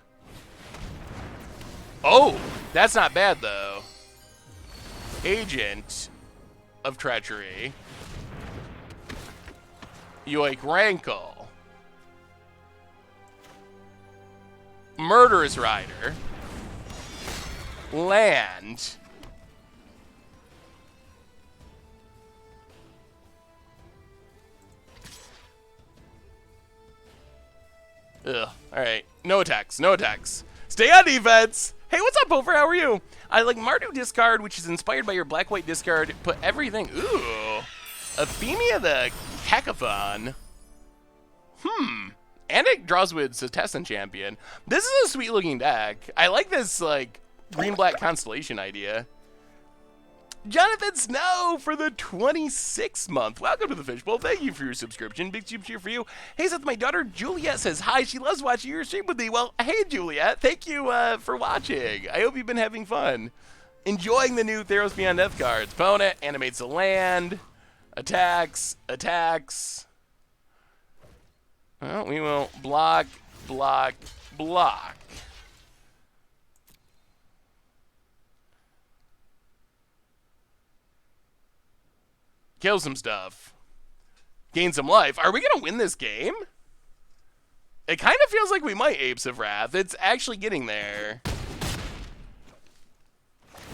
oh, that's not bad though. Agent of Treachery. Yoik Rankle. Murderous Rider. Land. Ugh. Alright. No attacks. No attacks. Stay on defense! Hey, what's up, Over? How are you? I like Mardu discard, which is inspired by your black-white discard. Put everything... Ooh. Euphemia the Cacophon. And it draws with Citizen Champion. This is a sweet-looking deck. I like this, like, green-black constellation idea. Jonathan Snow for the 26th month. Welcome to the Fishbowl. Thank you for your subscription. Big tube cheer for you. Hey, Seth, my daughter Juliet says hi. She loves watching your stream with me. Well, hey, Juliet. Thank you for watching. I hope you've been having fun. Enjoying the new Theros Beyond Death cards. Opponent animates a land. Attacks. Attacks. Well, we will block, block, block. Kill some stuff. Gain some life. Are we going to win this game? It kind of feels like we might, Apes of Wrath. It's actually getting there.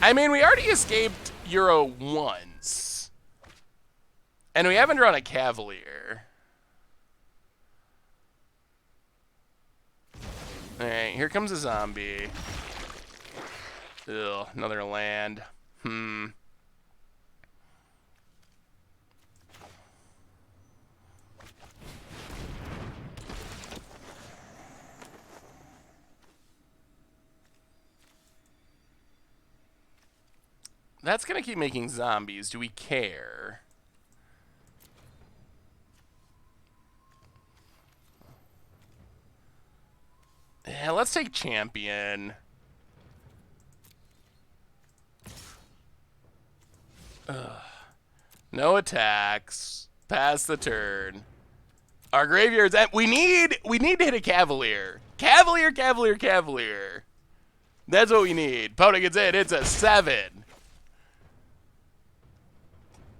I mean, we already escaped Euro once. And we haven't drawn a Cavalier. Alright, here comes a zombie. Ugh, another land. That's gonna keep making zombies. Do we care? Yeah, let's take Champion. Ugh. No attacks. Pass the turn. Our graveyard's empty. We need to hit a Cavalier. Cavalier, Cavalier, Cavalier. That's what we need. Opponent gets in. It's a 7.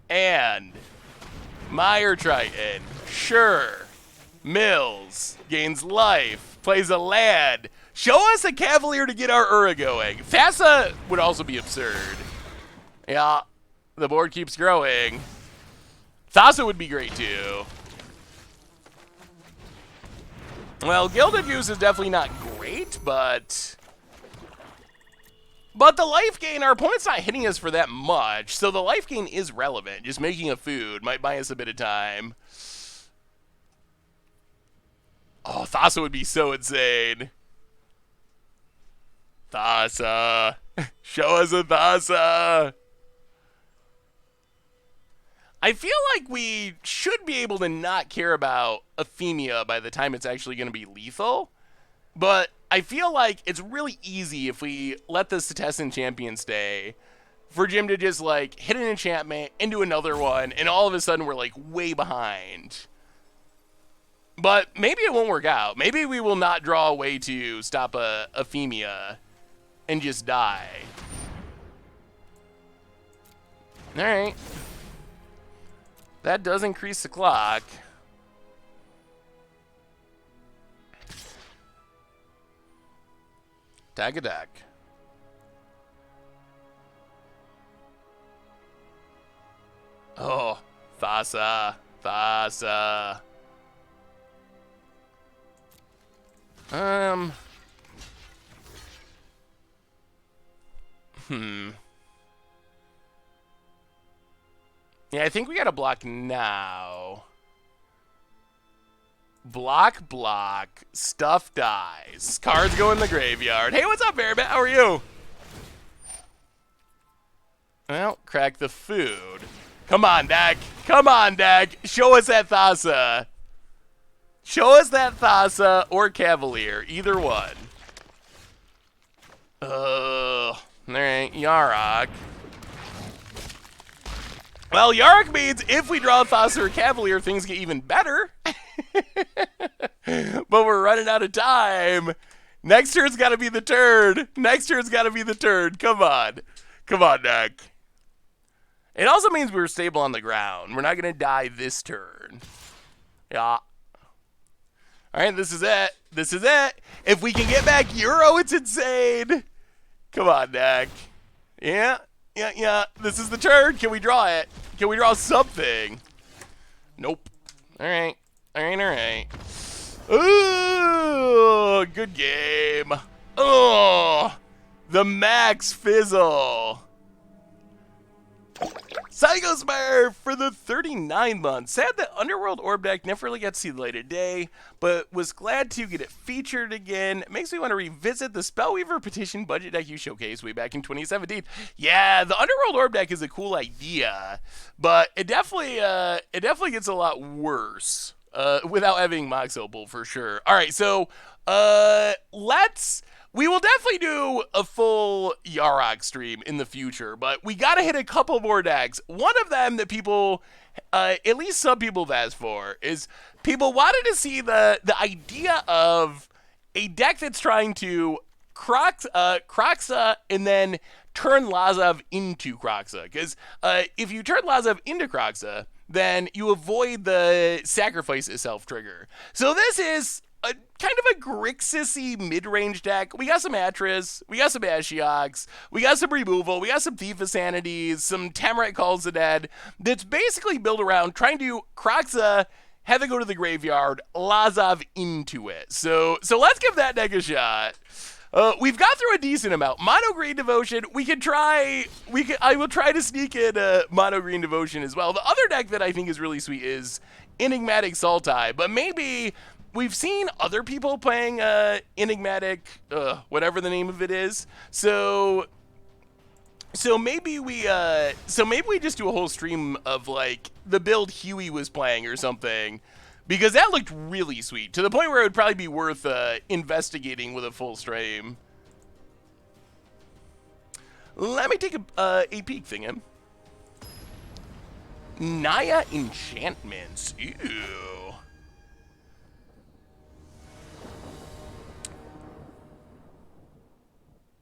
And Mire Triton. Sure. Mills gains life. Plays a land. Show us a Cavalier to get our Ura going. Thassa would also be absurd. Yeah, the board keeps growing. Thassa would be great too. Well, Gilded Goose is definitely not great, but But the life gain, our opponent's not hitting us for that much, so the life gain is relevant. Just making a food might buy us a bit of time. Oh, Thassa would be so insane. Thassa. Show us a Thassa. I feel like we should be able to not care about Euphemia by the time it's actually going to be lethal. But I feel like it's really easy if we let the Setessan champion stay for Jim to just, like, hit an enchantment into another one, and all of a sudden we're, like, way behind. But maybe it won't work out. Maybe we will not draw a way to stop a Euphemia and just die. Alright. That does increase the clock. Tag a deck. Oh, Thassa. Thassa. Yeah, I think we gotta block now. Block, block. Stuff dies. Cards go in the graveyard. Hey, what's up, Bearbat? How are you? Well, crack the food. Come on, deck. Come on, deck. Show us that Thassa. Show us that Thassa or Cavalier. Either one. Alright, Yarok. Well, Yarok means if we draw Thassa or Cavalier, things get even better. But we're running out of time. Next turn's got to be the turn. Next turn's got to be the turn. Come on. Come on, deck. It also means we're stable on the ground. We're not going to die this turn. Yeah. Alright, this is it. This is it. If we can get back Euro, it's insane. Come on, deck. Yeah. This is the turn. Can we draw it? Can we draw something? Nope. Alright. Alright. Ooh, good game. Oh, the max fizzle. Psychosmurf for the 39 months. Sad that Underworld Orb deck never really got to see the light of day, but was glad to get it featured again. It makes me want to revisit the Spellweaver Petition budget deck you showcased way back in 2017. Yeah, the Underworld Orb deck is a cool idea, but it definitely gets a lot worse without having Mox Opal for sure. All right, so we will definitely do a full Yarok stream in the future, but we got to hit a couple more decks. One of them that people, at least some people have asked for, is people wanted to see the idea of a deck that's trying to Kroxa and then turn Lazav into Kroxa. Because if you turn Lazav into Kroxa, then you avoid the sacrifice itself trigger. So this is kind of a Grixis-y mid-range deck. We got some Atris, we got some Ashioks, we got some Removal, we got some Thief of Sanities, some Tamarack Calls the Dead, that's basically built around trying to Kroxa, have it go to the graveyard, Lazav into it. So let's give that deck a shot. We've got through a decent amount. Mono Green Devotion, I will try to sneak in Mono Green Devotion as well. The other deck that I think is really sweet is Enigmatic Sultai, but maybe we've seen other people playing Enigmatic, whatever the name of it is. So maybe we just do a whole stream of like the build Huey was playing or something, because that looked really sweet to the point where it would probably be worth investigating with a full stream. Let me take a peek, Thingam. Naya Enchantments. Ew.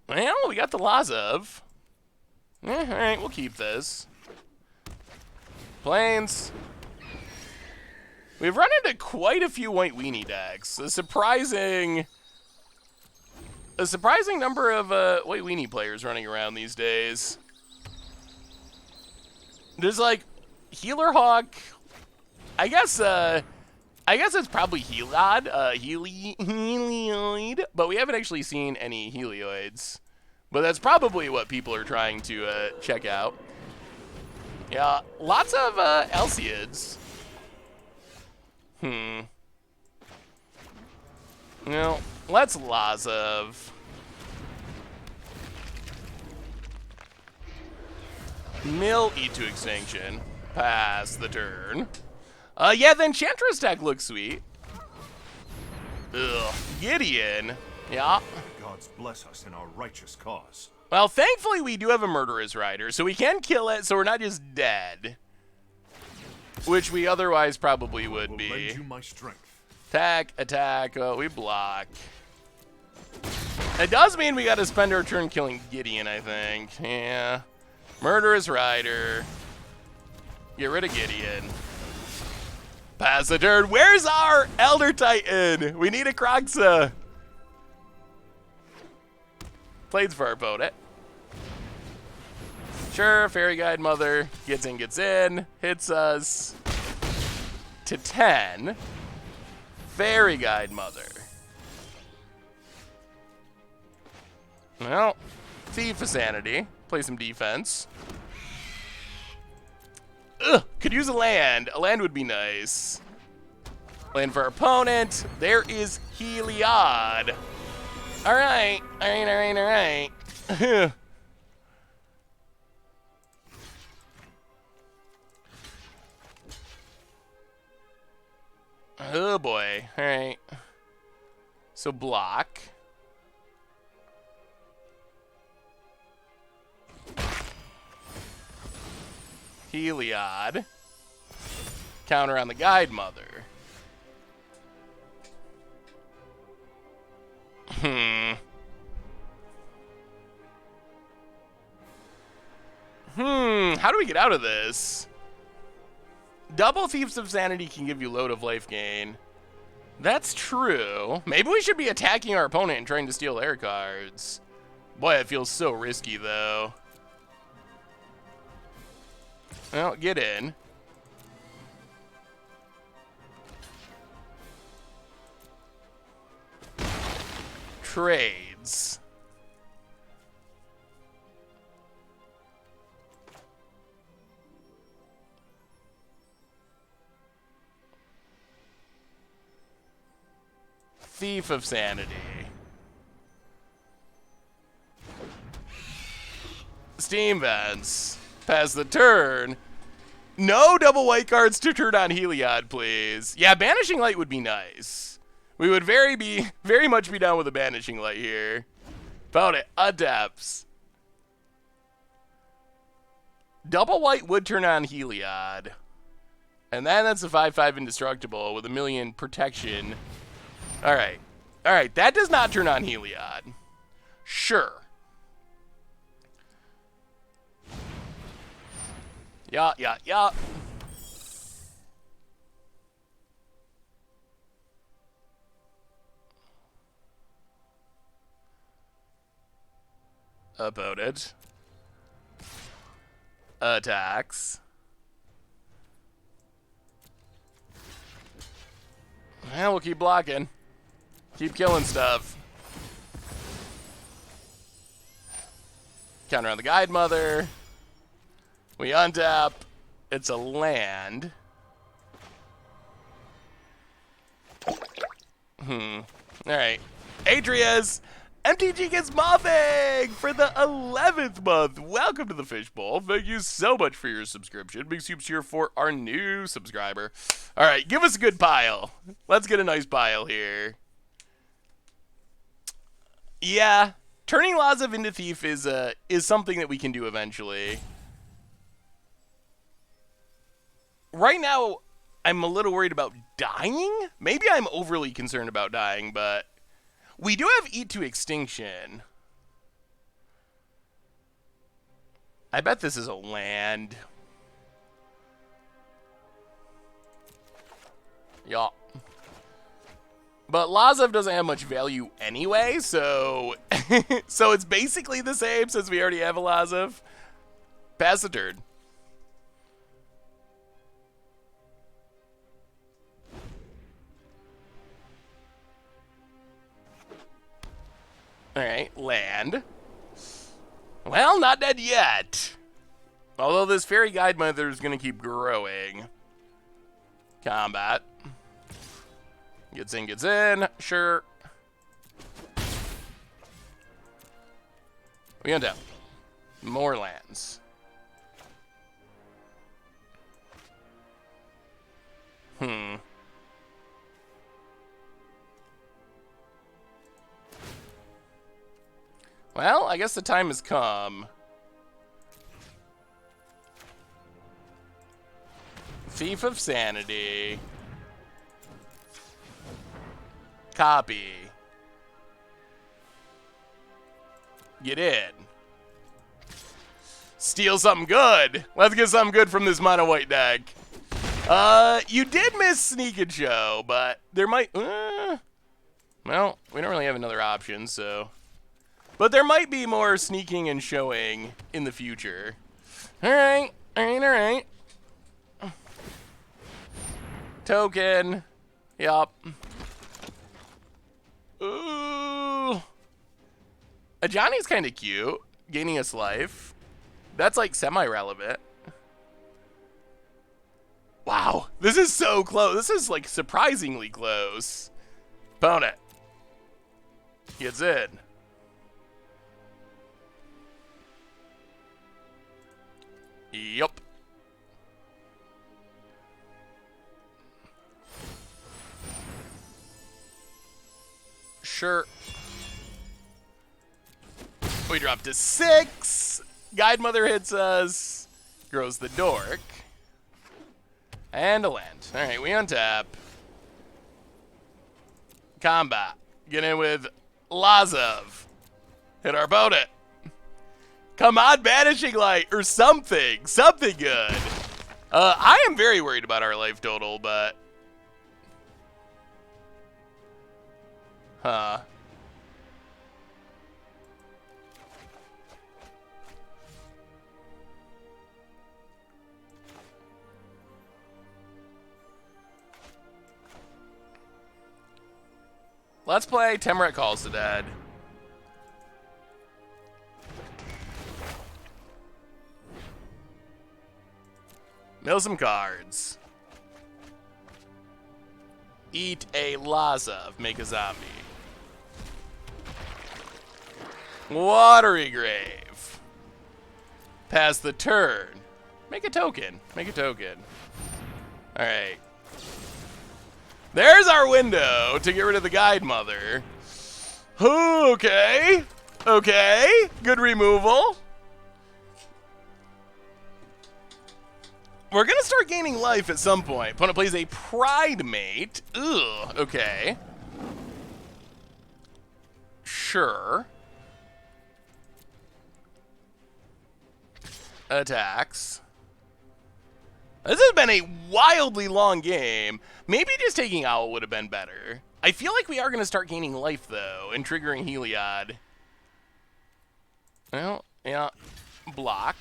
Well, we got the Lazav. Alright, we'll keep this. Plains. We've run into quite a few White Weenie decks. A surprising number of White Weenie players running around these days. There's like Healer Hawk. I guess it's probably Heliod, Helioid, but we haven't actually seen any Helioids. But that's probably what people are trying to check out. Yeah, lots of Alcids. No, let's Lazav. Mill eat to extinction. Pass the turn. Yeah, the Enchantress deck looks sweet. Ugh, Gideon. Yeah. Gods bless us in our righteous cause. Well, thankfully we do have a Murderous Rider, so we can kill it, so we're not just dead. Which we otherwise probably would Will be. lend you my strength. Attack, attack, we block. It does mean we gotta spend our turn killing Gideon, I think. Yeah. Murderous Rider. Get rid of Gideon. Pass the turn. Where's our Elder Titan? We need a Croxa. Plays for our opponent. Sure, Fairy Guide Mother gets in, hits us to 10. Fairy Guide Mother. Well, Thief of Sanity. Play some defense. Ugh, could use a land. A land would be nice. Land for our opponent. There is Heliod. Alright, alright. Oh boy, alright. So block. Heliod. Counter on the Guide Mother. How do we get out of this? Double Thieves of Sanity can give you load of life gain. That's true. Maybe we should be attacking our opponent and trying to steal their cards. Boy, it feels so risky, though. Well, get in. Trades. Thief of Sanity. Steam Vents. Pass the turn. No double white cards to turn on Heliod, please. Yeah, Banishing Light would be nice. We would very much be down with a Banishing Light here. Found it. Adepts. Double white would turn on Heliod. And then that's a 5/5 indestructible with 1,000,000 protection. Alright. Alright, that does not turn on Heliod. Sure. Yeah. Opponent. Attacks. Yeah, we'll keep blocking. Keep killing stuff. Counter on the Guide Mother. We untap. It's a land. Alright. Adria's MTG gets mothing for the 11th month. Welcome to the Fishbowl. Thank you so much for your subscription. Big soups here for our new subscriber. Alright, give us a good pile. Let's get a nice pile here. Yeah, turning Lazav into Thief is something that we can do eventually. Right now, I'm a little worried about dying. Maybe I'm overly concerned about dying, but we do have Eat to Extinction. I bet this is a land. Yeah. But Lazav doesn't have much value anyway, so so it's basically the same since we already have a Lazav. Pass the turn. Alright, land. Well, not dead yet. Although this fairy guide mother is going to keep growing. Combat. Gets in. Sure. We end up. More lands. Well, I guess the time has come. Thief of Sanity. Copy. Get in. Steal something good. Let's get something good from this mono white deck. You did miss Sneak and Show, but there might... well, we don't really have another option, so... But there might be more sneaking and showing in the future. Alright. Token. Yup. Ooh. Ajani's kind of cute. Gaining us life. That's like semi-relevant. Wow. This is so close. This is like surprisingly close. Opponent. Gets in. Yup. Sure. We drop to 6. Guide Mother hits us. Grows the Dork. And a land. Alright, we untap. Combat. Get in with Lazov. Hit our opponent. Come on, Banishing Light, or something. Something good. I am very worried about our life total, but... Huh. Let's play Temeret Calls to Dead. Mill some cards. Eat a Lazov. Make a zombie. Watery Grave. Pass the turn. Make a token. Make a token. Alright. There's our window to get rid of the Guide Mother. Okay. Okay. Good removal. We're going to start gaining life at some point. Opponent plays a Pride Mate. Ugh. Okay. Sure. Attacks. This has been a wildly long game. Maybe just taking Owl would have been better. I feel like we are going to start gaining life, though, and triggering Heliod. Well, yeah. Block.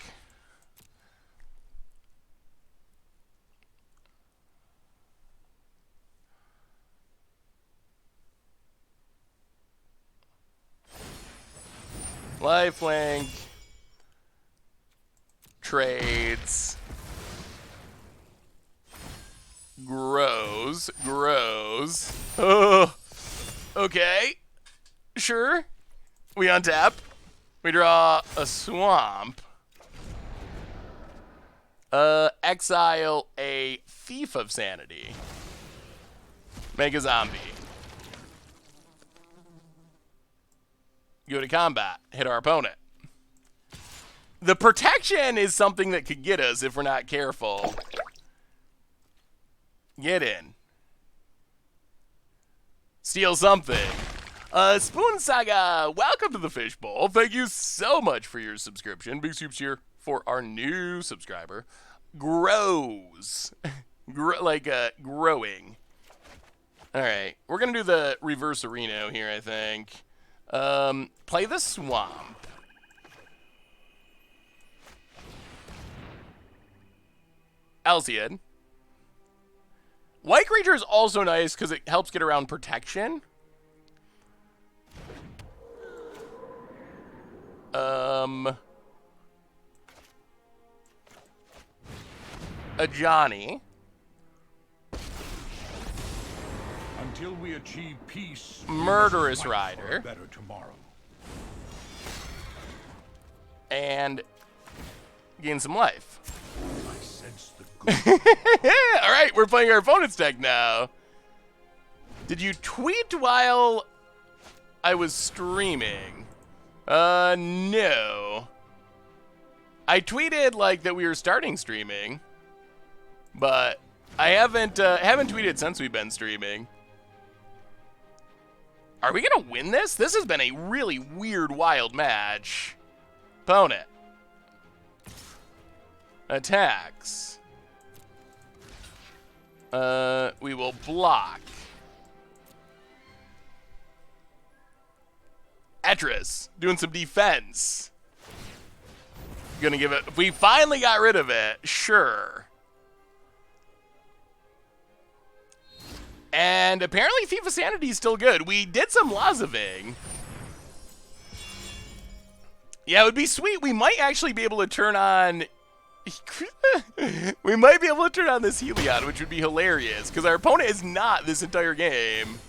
Lifelink. Trades. Grows. Oh, okay. Sure. We untap. We draw a swamp. Exile a Thief of Sanity. Make a zombie. Go to combat. Hit our opponent. The protection is something that could get us if we're not careful. Get in. Steal something. Spoon Saga, welcome to the Fishbowl. Thank you so much for your subscription. Big soups here for our new subscriber. Grows. Growing. Alright, we're going to do the reverse Reno here, I think. Play the Swamp. Alciad. White Creature is also nice because it helps get around protection. a Johnny. Until we achieve peace, Murderous we must fight for Rider. a better tomorrow. And gain some life. I sense the good. All right, we're playing our opponent's deck now. Did you tweet while I was streaming? No. I tweeted like that we were starting streaming, but I haven't tweeted since we've been streaming. Are we gonna win this? This has been a really weird, wild match. Opponent attacks. We will block. Etris doing some defense. Gonna give it. We finally got rid of it. Sure. And apparently Thief of Sanity is still good. We did some Lazaving. Yeah, it would be sweet. We might actually be able to turn on... we might be able to turn on this Heliod, which would be hilarious, because our opponent is not this entire game.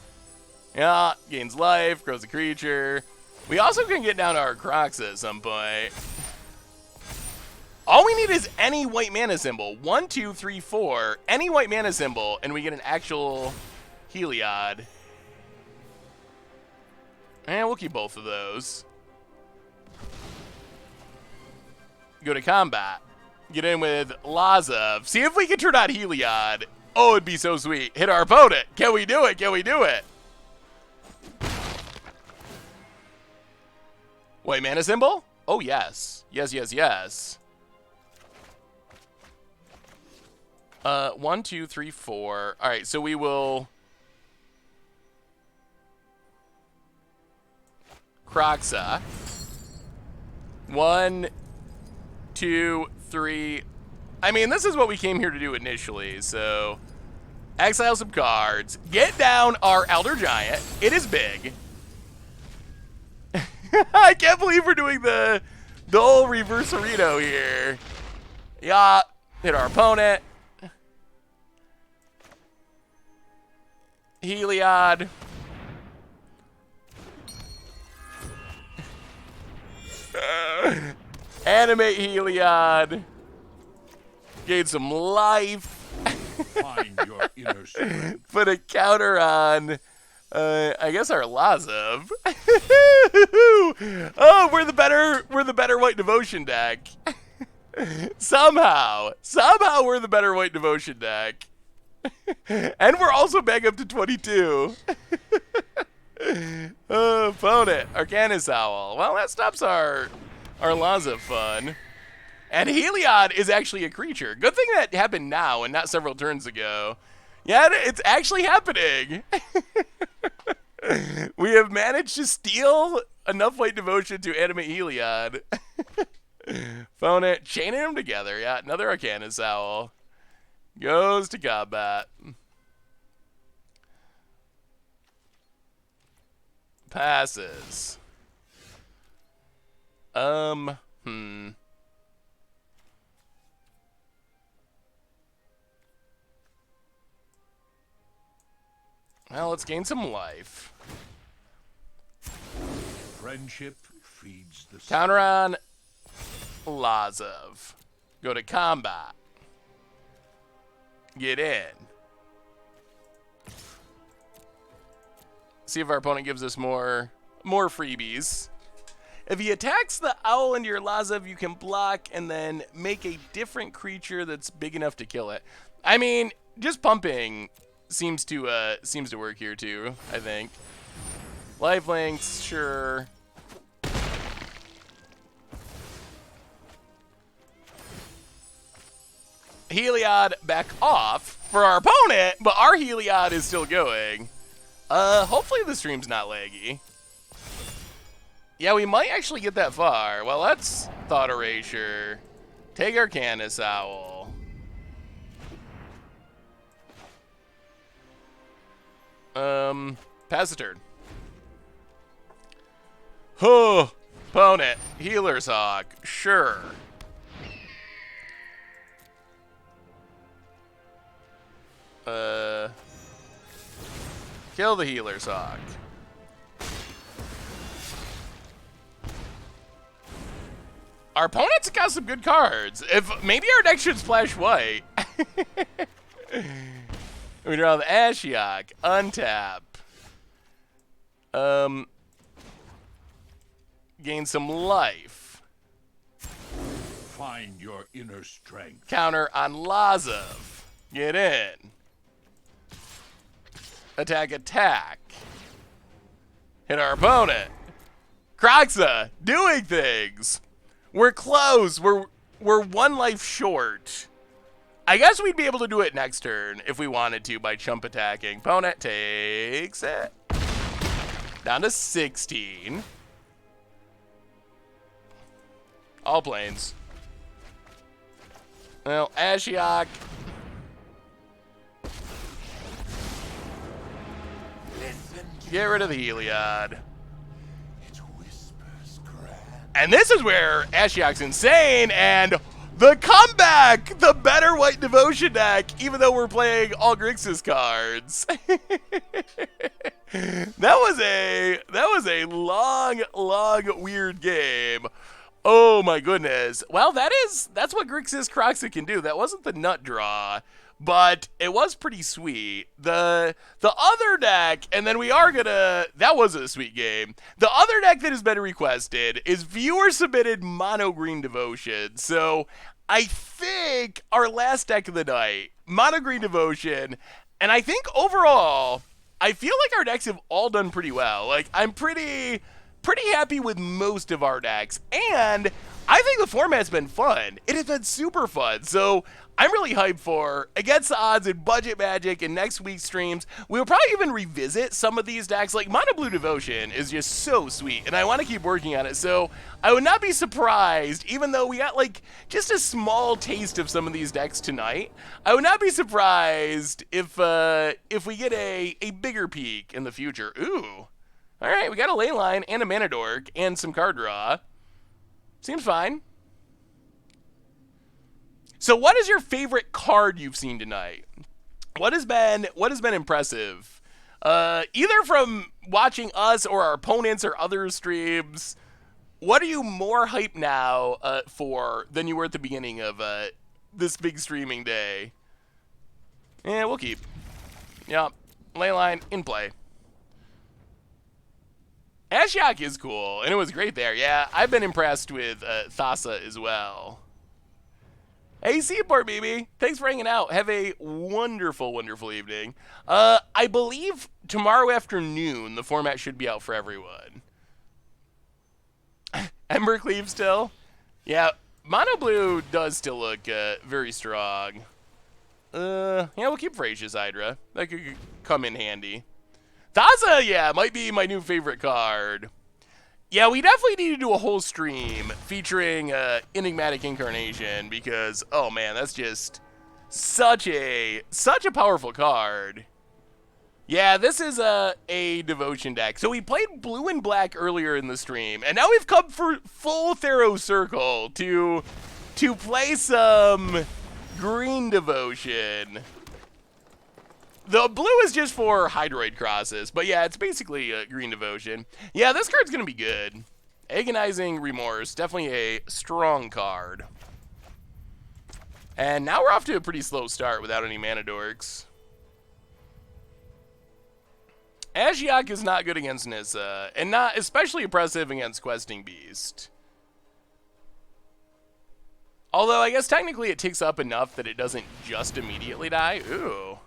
Yeah, gains life, grows a creature. We also can get down to our Crocs at some point. All we need is any white mana symbol. 1, 2, 3, 4. Any white mana symbol, and we get an actual Heliod. And we'll keep both of those. Go to combat. Get in with Lazav. See if we can turn on Heliod. Oh, it'd be so sweet. Hit our opponent. Can we do it? Can we do it? White mana symbol? Oh, yes. Yes, yes, yes. 1, 2, 3, 4. All right, so we will Croxa. 1, 2, 3. I mean, this is what we came here to do initially. So, exile some cards. Get down our Elder Giant. It is big. I can't believe we're doing the whole reverse-arito here. Yeah, hit our opponent. Heliod. Animate Heliod. Gain some life. Find your inner strength. Put a counter on, I guess our Lazav. Oh, we're the better White Devotion deck. Somehow we're the better White Devotion deck. And we're also back up to 22. Opponent, Arcanus Owl. Well, that stops our Lazav fun. And Heliod is actually a creature. Good thing that happened now and not several turns ago. Yeah, it's actually happening. We have managed to steal enough White Devotion to animate Heliod. Opponent, chaining them together. Yeah, another Arcanus Owl. Goes to combat. Passes. Well, let's gain some life. Friendship feeds the Counter on Lazav. Go to combat. Get in. See if our opponent gives us more freebies. If he attacks the owl into your Lazav, you can block and then make a different creature that's big enough to kill it. I mean, just pumping seems to work here too, I think. Life links, sure. Heliod back off for our opponent, but our Heliod is still going. Hopefully the stream's not laggy. Yeah, we might actually get that far. Well, that's Thought Erasure. Take Arcanus Owl. Pass the turn. Oh, opponent. Healer's Hawk. Sure. Kill the healer's hawk. Our opponent's got some good cards. If maybe our deck should splash white. We draw the Ashiok, untap. Gain some life. Find your inner strength. Counter on Lazov. Get in. Attack, attack. Hit our opponent. Kroxa, doing things. We're close. We're one life short. I guess we'd be able to do it next turn if we wanted to by chump attacking. Opponent takes it. Down to 16. All planes. Well, Ashiok. Get rid of the Heliod. It whispers grand. And this is where Ashiok's insane, and the comeback! The better white devotion deck, even though we're playing all Grixis cards. That was a long, weird game. Oh my goodness. Well, that's what Grixis Kroxa can do. That wasn't the nut draw, but it was pretty sweet. The other deck, and then that was a sweet game. The other deck that has been requested is viewer submitted mono green devotion. So I think our last deck of the night, mono green devotion, and I think overall, I feel like our decks have all done pretty well. Like, I'm pretty happy with most of our decks, and I think the format's been fun. It has been super fun, so I'm really hyped for Against the Odds and Budget Magic and next week's streams. We'll probably even revisit some of these decks. Like, Mono Blue Devotion is just so sweet, and I want to keep working on it, so I would not be surprised, even though we got, like, just a small taste of some of these decks tonight, I would not be surprised if we get a bigger peek in the future. Ooh. All right, we got a ley line and a mana dork and some card draw. Seems fine. So what is your favorite card you've seen tonight? What has been impressive? Either from watching us or our opponents or other streams, what are you more hyped now for than you were at the beginning of this big streaming day? Yeah, we'll keep. Yep, ley line in play. Ashiok is cool, and it was great there. Yeah, I've been impressed with Thassa as well. Hey, Seaport BB, thanks for hanging out. Have a wonderful, wonderful evening. I believe tomorrow afternoon the format should be out for everyone. Ember Cleave still? Yeah, Mono Blue does still look very strong. Yeah, we'll keep Phrasia's Hydra. That could come in handy. Thassa, yeah, might be my new favorite card. Yeah, we definitely need to do a whole stream featuring Enigmatic Incarnation because, oh man, that's just such a powerful card. Yeah, this is a devotion deck. So we played blue and black earlier in the stream, and now we've come for full Theros Circle to play some green devotion. The blue is just for Hydroid crosses, but yeah, it's basically a green devotion. Yeah, this card's going to be good. Agonizing Remorse, definitely a strong card. And now we're off to a pretty slow start without any mana dorks. Ashiok is not good against Nissa, and not especially impressive against Questing Beast. Although, I guess technically it ticks up enough that it doesn't just immediately die. Ooh.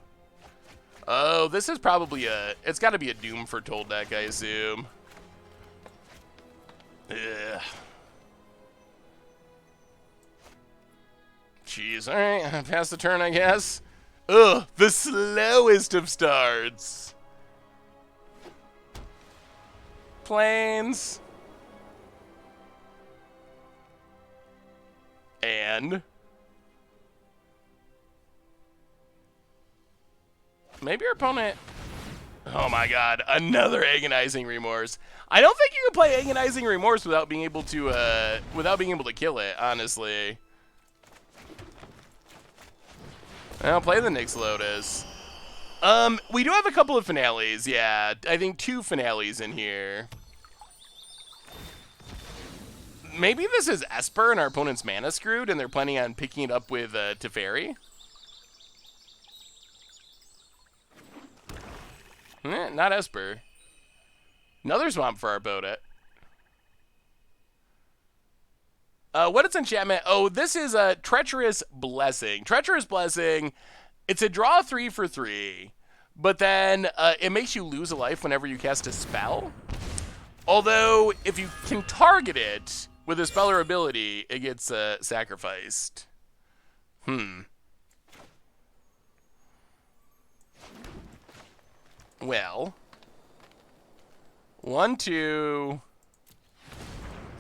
Oh, this is probably it's got to be a Doom Foretold deck, I assume. Ugh. Jeez, alright, pass the turn, I guess. Ugh, the slowest of starts. Planes. And maybe our opponent... Oh my god, another Agonizing Remorse. I don't think you can play Agonizing Remorse without being able to kill it, honestly. I'll play the Nyx Lotus. We do have a couple of finales, yeah. I think 2 finales in here. Maybe this is Esper and our opponent's mana screwed, and they're planning on picking it up with Teferi. Not Esper. Another swamp for our opponent. What is enchantment? Oh, this is a Treacherous Blessing. Treacherous Blessing, it's a draw 3 for 3, but then it makes you lose a life whenever you cast a spell. Although, if you can target it with a spell or ability, it gets sacrificed. Well, 1, 2,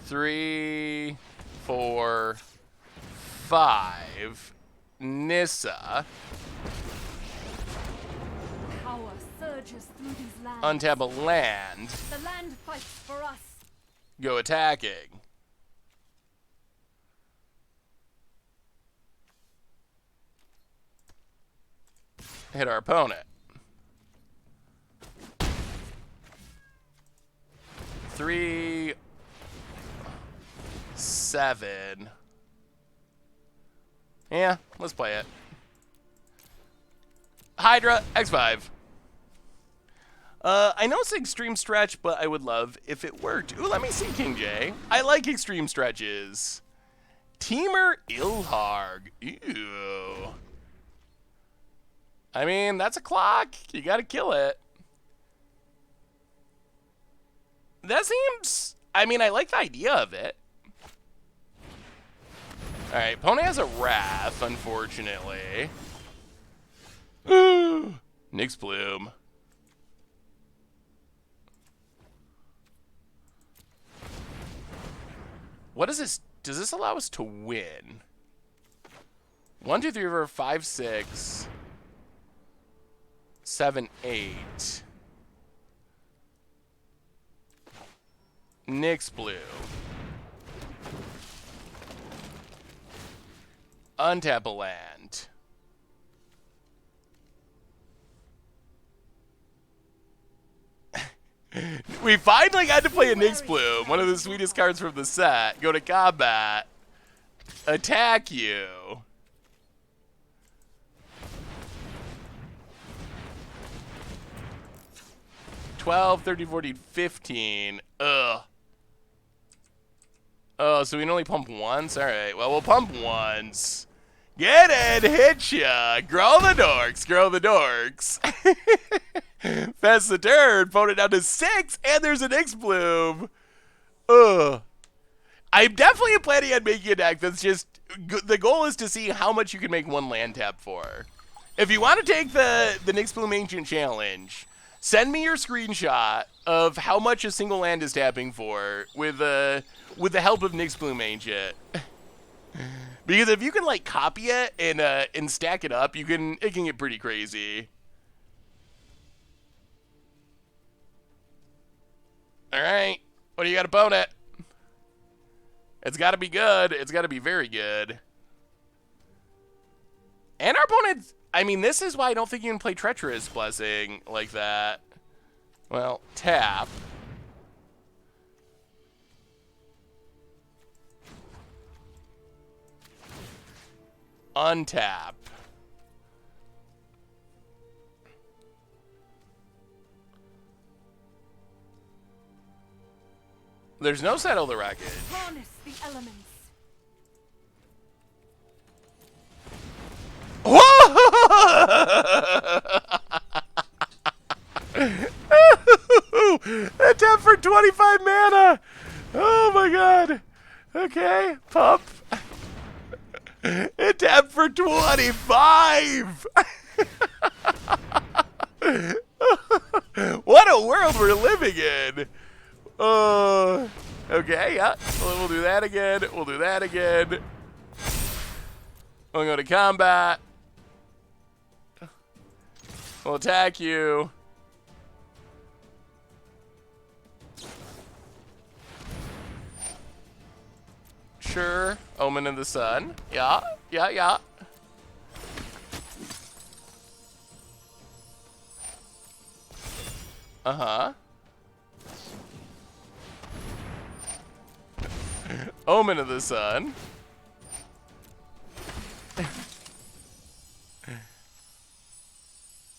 3, 4, 5. Nissa. Power surges through these lands. Untap a land. The land fights for us. Go attacking. Hit our opponent. 3, 7. Yeah, let's play it. Hydra, X5. I know it's an extreme stretch, but I would love if it worked. Ooh, let me see, King J. I like extreme stretches. Teamer Ilharg. Ew. I mean, that's a clock. You gotta kill it. That seems... I mean, I like the idea of it. Alright, Pony has a Wrath, unfortunately. Nyx Bloom. What is this? Does this allow us to win? 1, 2, 3, 4, 5, 6, 7, 8. Nyx Bloom. Untap a land. We finally got to play a Nyx Bloom, one of the sweetest cards from the set. Go to combat. Attack you. $12, $13, $14, $15. Ugh. Oh, so we can only pump once? Alright, well, we'll pump once. Get it! Hit ya! Grow the dorks! Grow the dorks! Fast the turn, phone it down to 6, and there's an Nyx Bloom. Ugh. I'm definitely planning on making a deck that's just... The goal is to see how much you can make one land tap for. If you want to take the Nyx Bloom Ancient Challenge, send me your screenshot of how much a single land is tapping for with the help of Nyx Bloom Ancient. Because if you can like copy it and stack it up, it can get pretty crazy. All right, what do you got, opponent? It's got to be good. It's got to be very good. And our opponent, I mean, this is why I don't think you can play Treacherous Blessing like that. Well, tap. Untap. There's no Settle the Wreckage. Harness the elements. A tap for 25 mana. Oh my god. Okay, pump. It tapped for 25. What a world we're living in. Okay, yeah. We'll do that again. We'll do that again. We'll go to combat. We'll attack you. Sure. Omen of the Sun. Yeah, yeah, yeah. Uh-huh. Omen of the Sun.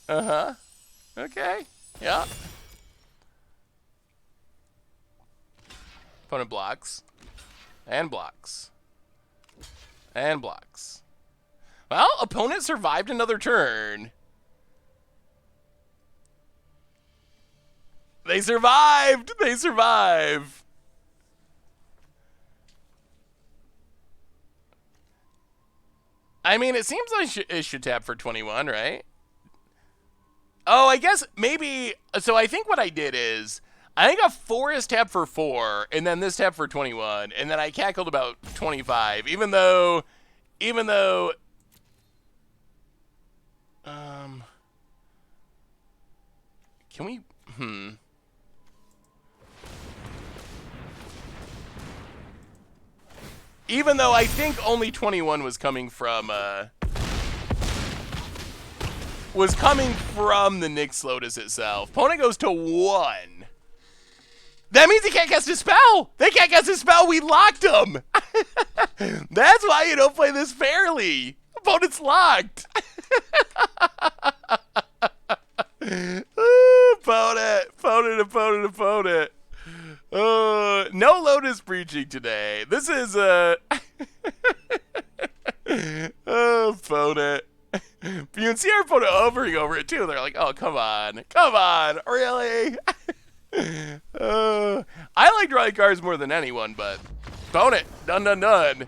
Uh-huh. Okay. Yeah. Opponent blocks. And blocks. And blocks. Well, opponent survived another turn. They survived! They survive! I mean, it seems like it should tap for 21, right? Oh, I guess maybe... So I think what I did is... I think a 4 is tapped for 4, and then this tapped for 21, and then I cackled about 25, even though... Can we... Even though I think only 21 was coming from, the Nyx Lotus itself. Opponent goes to 1. That means he can't cast a spell! They can't cast a spell! We locked him! That's why you don't play this fairly! Opponent's locked! Opponent. No Lotus Breaching today. This is, opponent. You can see our opponent hovering over it, too. They're like, oh, come on, really? I like drawing cards more than anyone, but opponent, done.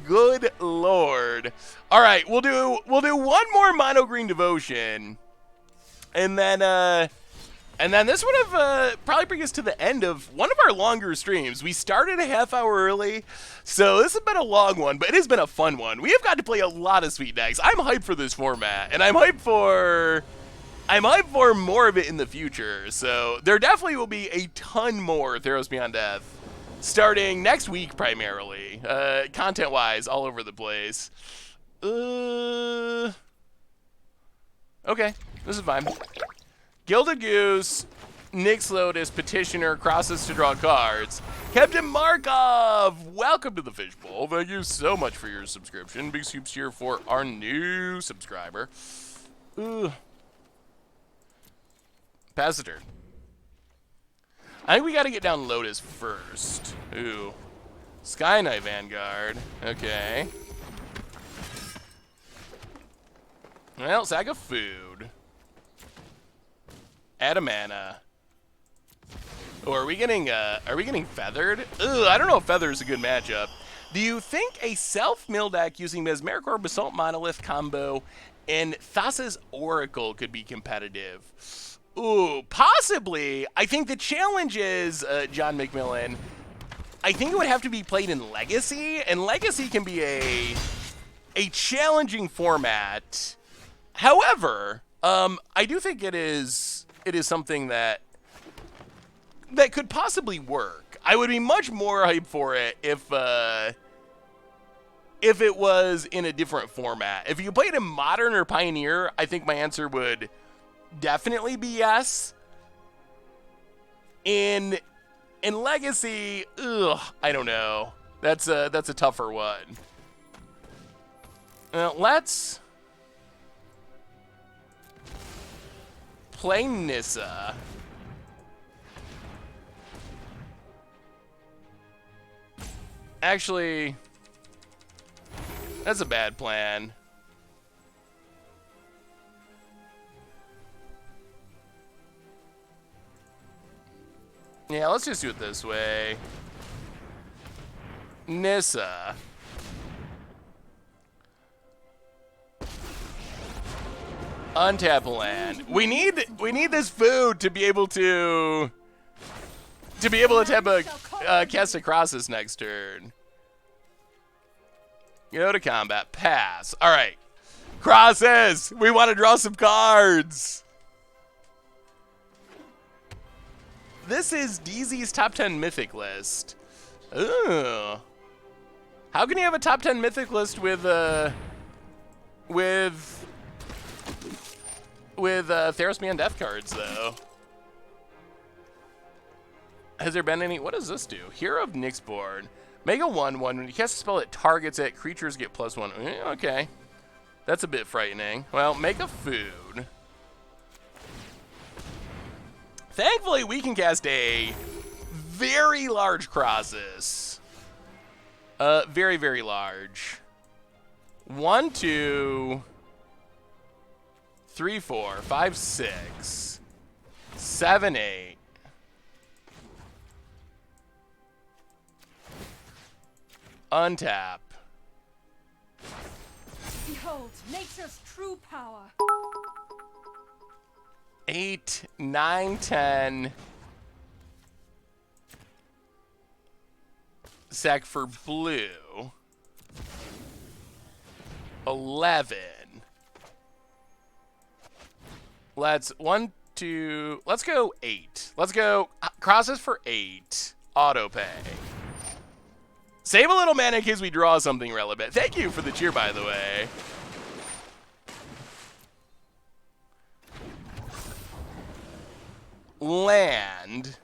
Good lord. All right, we'll do one more mono green devotion, and then this would have probably bring us to the end of one of our longer streams. We started a half hour early, so this has been a long one, but it has been a fun one. We have got to play a lot of sweet decks. I'm hyped for this format, and I'm hyped for more of it in the future. So there definitely will be a ton more Theros Beyond Death starting next week, primarily, content-wise, all over the place. Okay, this is fine. Gilded Goose, Nyx Lotus, Petitioner, crosses to draw cards. Captain Markov, welcome to the Fishbowl. Thank you so much for your subscription. Big soups here for our new subscriber. Pass the turn. I think we got to get down Lotus first. Ooh. Sky Knight Vanguard. Okay. Well, Saga Food. Add a mana. Oh, are we getting Feathered? Ugh, I don't know if Feather is a good matchup. Do you think a self-mill deck using Mesmeric Orb, Basalt Monolith combo and Thassa's Oracle could be competitive? Ooh, possibly. I think the challenge is, John McMillan, I think it would have to be played in Legacy, and Legacy can be a challenging format. However, I do think it is something that could possibly work. I would be much more hyped for it if it was in a different format. If you played in Modern or Pioneer, I think my answer would definitely be yes. In Legacy, I don't know. That's a tougher one. Let's play Nissa. Actually, that's a bad plan. Yeah, let's just do it this way. Nissa. Untap land. We need this food to be able to tap a cast across this next turn. Go to combat. Pass. All right. Crosses. We want to draw some cards. This is DZ's top 10 mythic list. Ooh. How can you have a top 10 mythic list with with Theros Man Death cards, though. Has there been any? What does this do? Hero of Nyxborn. Make a 1/1. When you cast a spell, it targets it. Creatures get +1. Okay. That's a bit frightening. Well, make a food. Thankfully, we can cast a very large Crosses. Very, very large. 1, 2, 3, 4, 5, 6, 7, 8. Untap. Behold, nature's true power. 8, 9, 10. Sack for blue. 11. Let's 1, 2. Let's go 8. Let's go Crosses for 8. Auto pay. Save a little mana in case we draw something relevant. Thank you for the cheer, by the way. Land.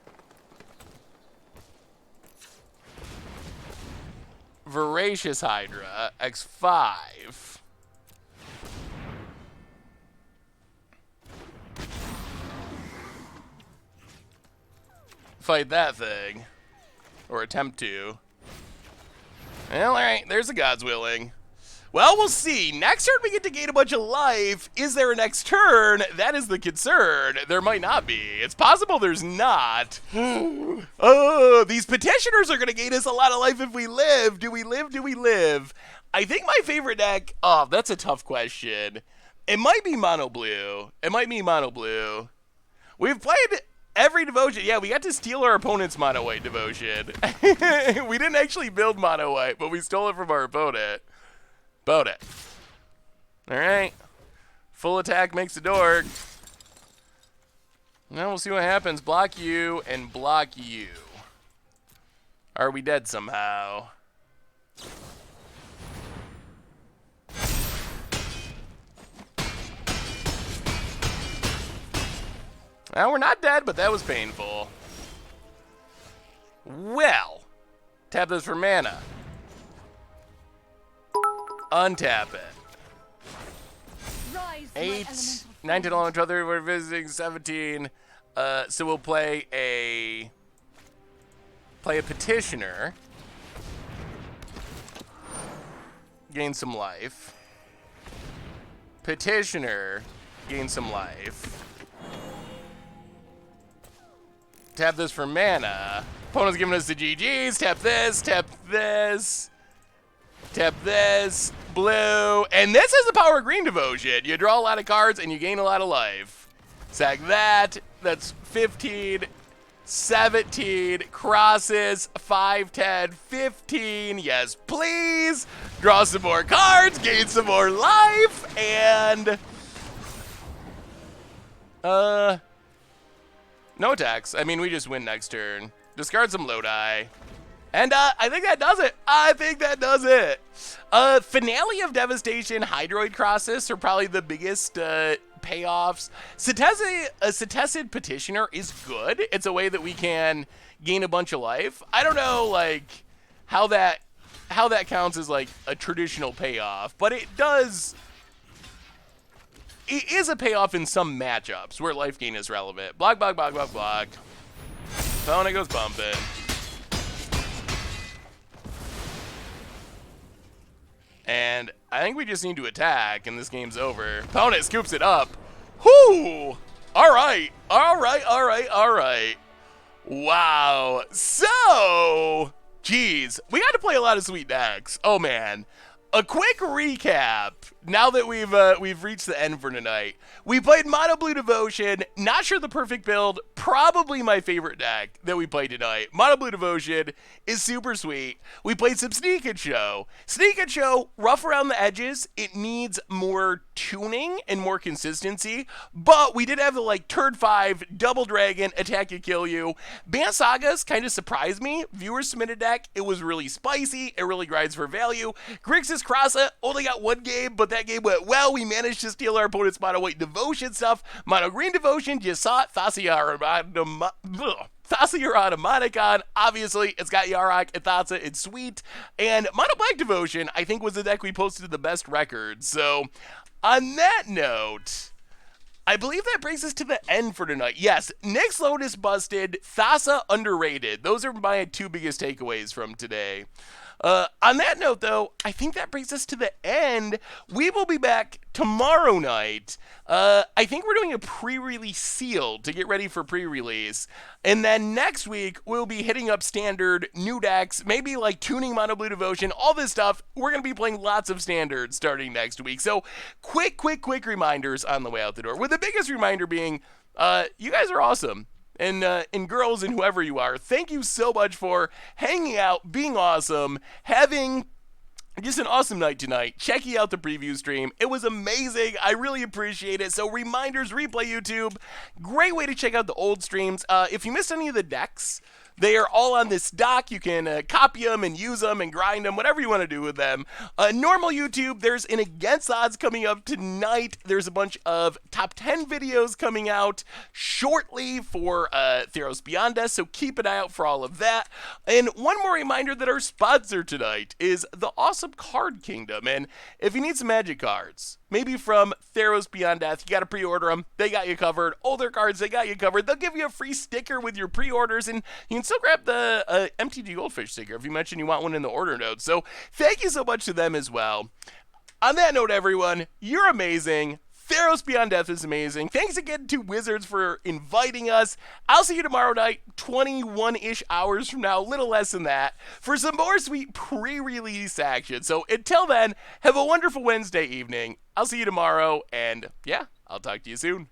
Voracious Hydra. X5. Fight that thing. Or attempt to. Well, alright, there's the gods willing. Well, we'll see. Next turn we get to gain a bunch of life. Is there a next turn? That is the concern. There might not be. It's possible there's not. Oh, these petitioners are going to gain us a lot of life if we live. Do we live? Do we live? I think my favorite deck... Oh, that's a tough question. It might be mono blue. It might be mono blue. We've played... every devotion, yeah, we got to steal our opponent's mono white devotion. We didn't actually build mono white, but we stole it from our opponent. Boat it. Alright. Full attack makes the dork. Now we'll see what happens. Block you and block you. Are we dead somehow? Well, we're not dead, but that was painful. Well, tap this for mana. Untap it. Rise, 8, 9, 10, 11, 12, 13, 14, 15, 16, 17. So we'll play a petitioner. Gain some life. Petitioner. Gain some life. Tap this for mana. Opponent's giving us the GGs. Tap this. Tap this. Tap this. Blue. And this is the power of green devotion. You draw a lot of cards and you gain a lot of life. Sack that. That's 15, 17. Crosses. 5, 10, 15. Yes, please. Draw some more cards. Gain some more life. And... no attacks. I mean, we just win next turn. Discard some Lodi. And I think that does it. I think that does it. Finale of Devastation, Hydroid Crosses are probably the biggest payoffs. Setessid Petitioner is good. It's a way that we can gain a bunch of life. I don't know, like, how that counts as, like, a traditional payoff, but it does... It is a payoff in some matchups where life gain is relevant. Block, block, block, block, block. Opponent goes bumping. And I think we just need to attack, and this game's over. Opponent scoops it up. Whoo! All right, all right, all right, all right. Wow. So, geez, we got to play a lot of sweet decks. Oh man. A quick recap. Now that we've reached the end for tonight, we played Mono Blue Devotion. Not sure the perfect build. Probably my favorite deck that we played tonight. Mono Blue Devotion is super sweet. We played some Sneak and Show. Sneak and Show, rough around the edges. It needs more tuning and more consistency. But we did have the like turn 5 double dragon attack you kill you. Banned Sagas kind of surprised me. Viewers submitted deck. It was really spicy. It really grinds for value. Grixis Krasa only got one game, but that game went well. We managed to steal our opponent's mono white devotion stuff. Mono green devotion, you saw it. Thassia Monicon, obviously, it's got Yarok, Ithatsa, it's sweet. And Mono Black Devotion, I think, was the deck we posted the best record. So, on that note, I believe that brings us to the end for tonight. Yes, Nyx Lotus busted, Thassa underrated. Those are my two biggest takeaways from today. On that note, though, I think that brings us to the end. We will be back tomorrow night. I think we're doing a pre-release seal to get ready for pre-release. And then next week, we'll be hitting up standard, new decks, maybe like tuning Mono Blue Devotion, all this stuff. We're going to be playing lots of standards starting next week. So quick reminders on the way out the door. With the biggest reminder being, you guys are awesome. And girls and whoever you are, thank you so much for hanging out, being awesome, having just an awesome night tonight, checking out the preview stream. It was amazing. I really appreciate it. So reminders, replay YouTube. Great way to check out the old streams. If you missed any of the decks, they are all on this doc. You can copy them and use them and grind them, whatever you want to do with them. Normal YouTube, there's an Against Odds coming up tonight. There's a bunch of top 10 videos coming out shortly for Theros Beyond Us, so keep an eye out for all of that. And one more reminder that our sponsor tonight is the awesome Card Kingdom. And if you need some Magic cards, maybe from Theros Beyond Death, you got to pre-order them. They got you covered. Older cards, they got you covered. They'll give you a free sticker with your pre-orders, and you can still grab the MTG Goldfish sticker if you mention you want one in the order notes. So thank you so much to them as well. On that note, everyone, you're amazing. Theros Beyond Death is amazing. Thanks again to Wizards for inviting us. I'll see you tomorrow night, 21-ish hours from now, a little less than that, for some more sweet pre-release action. So until then, have a wonderful Wednesday evening. I'll see you tomorrow, and yeah, I'll talk to you soon.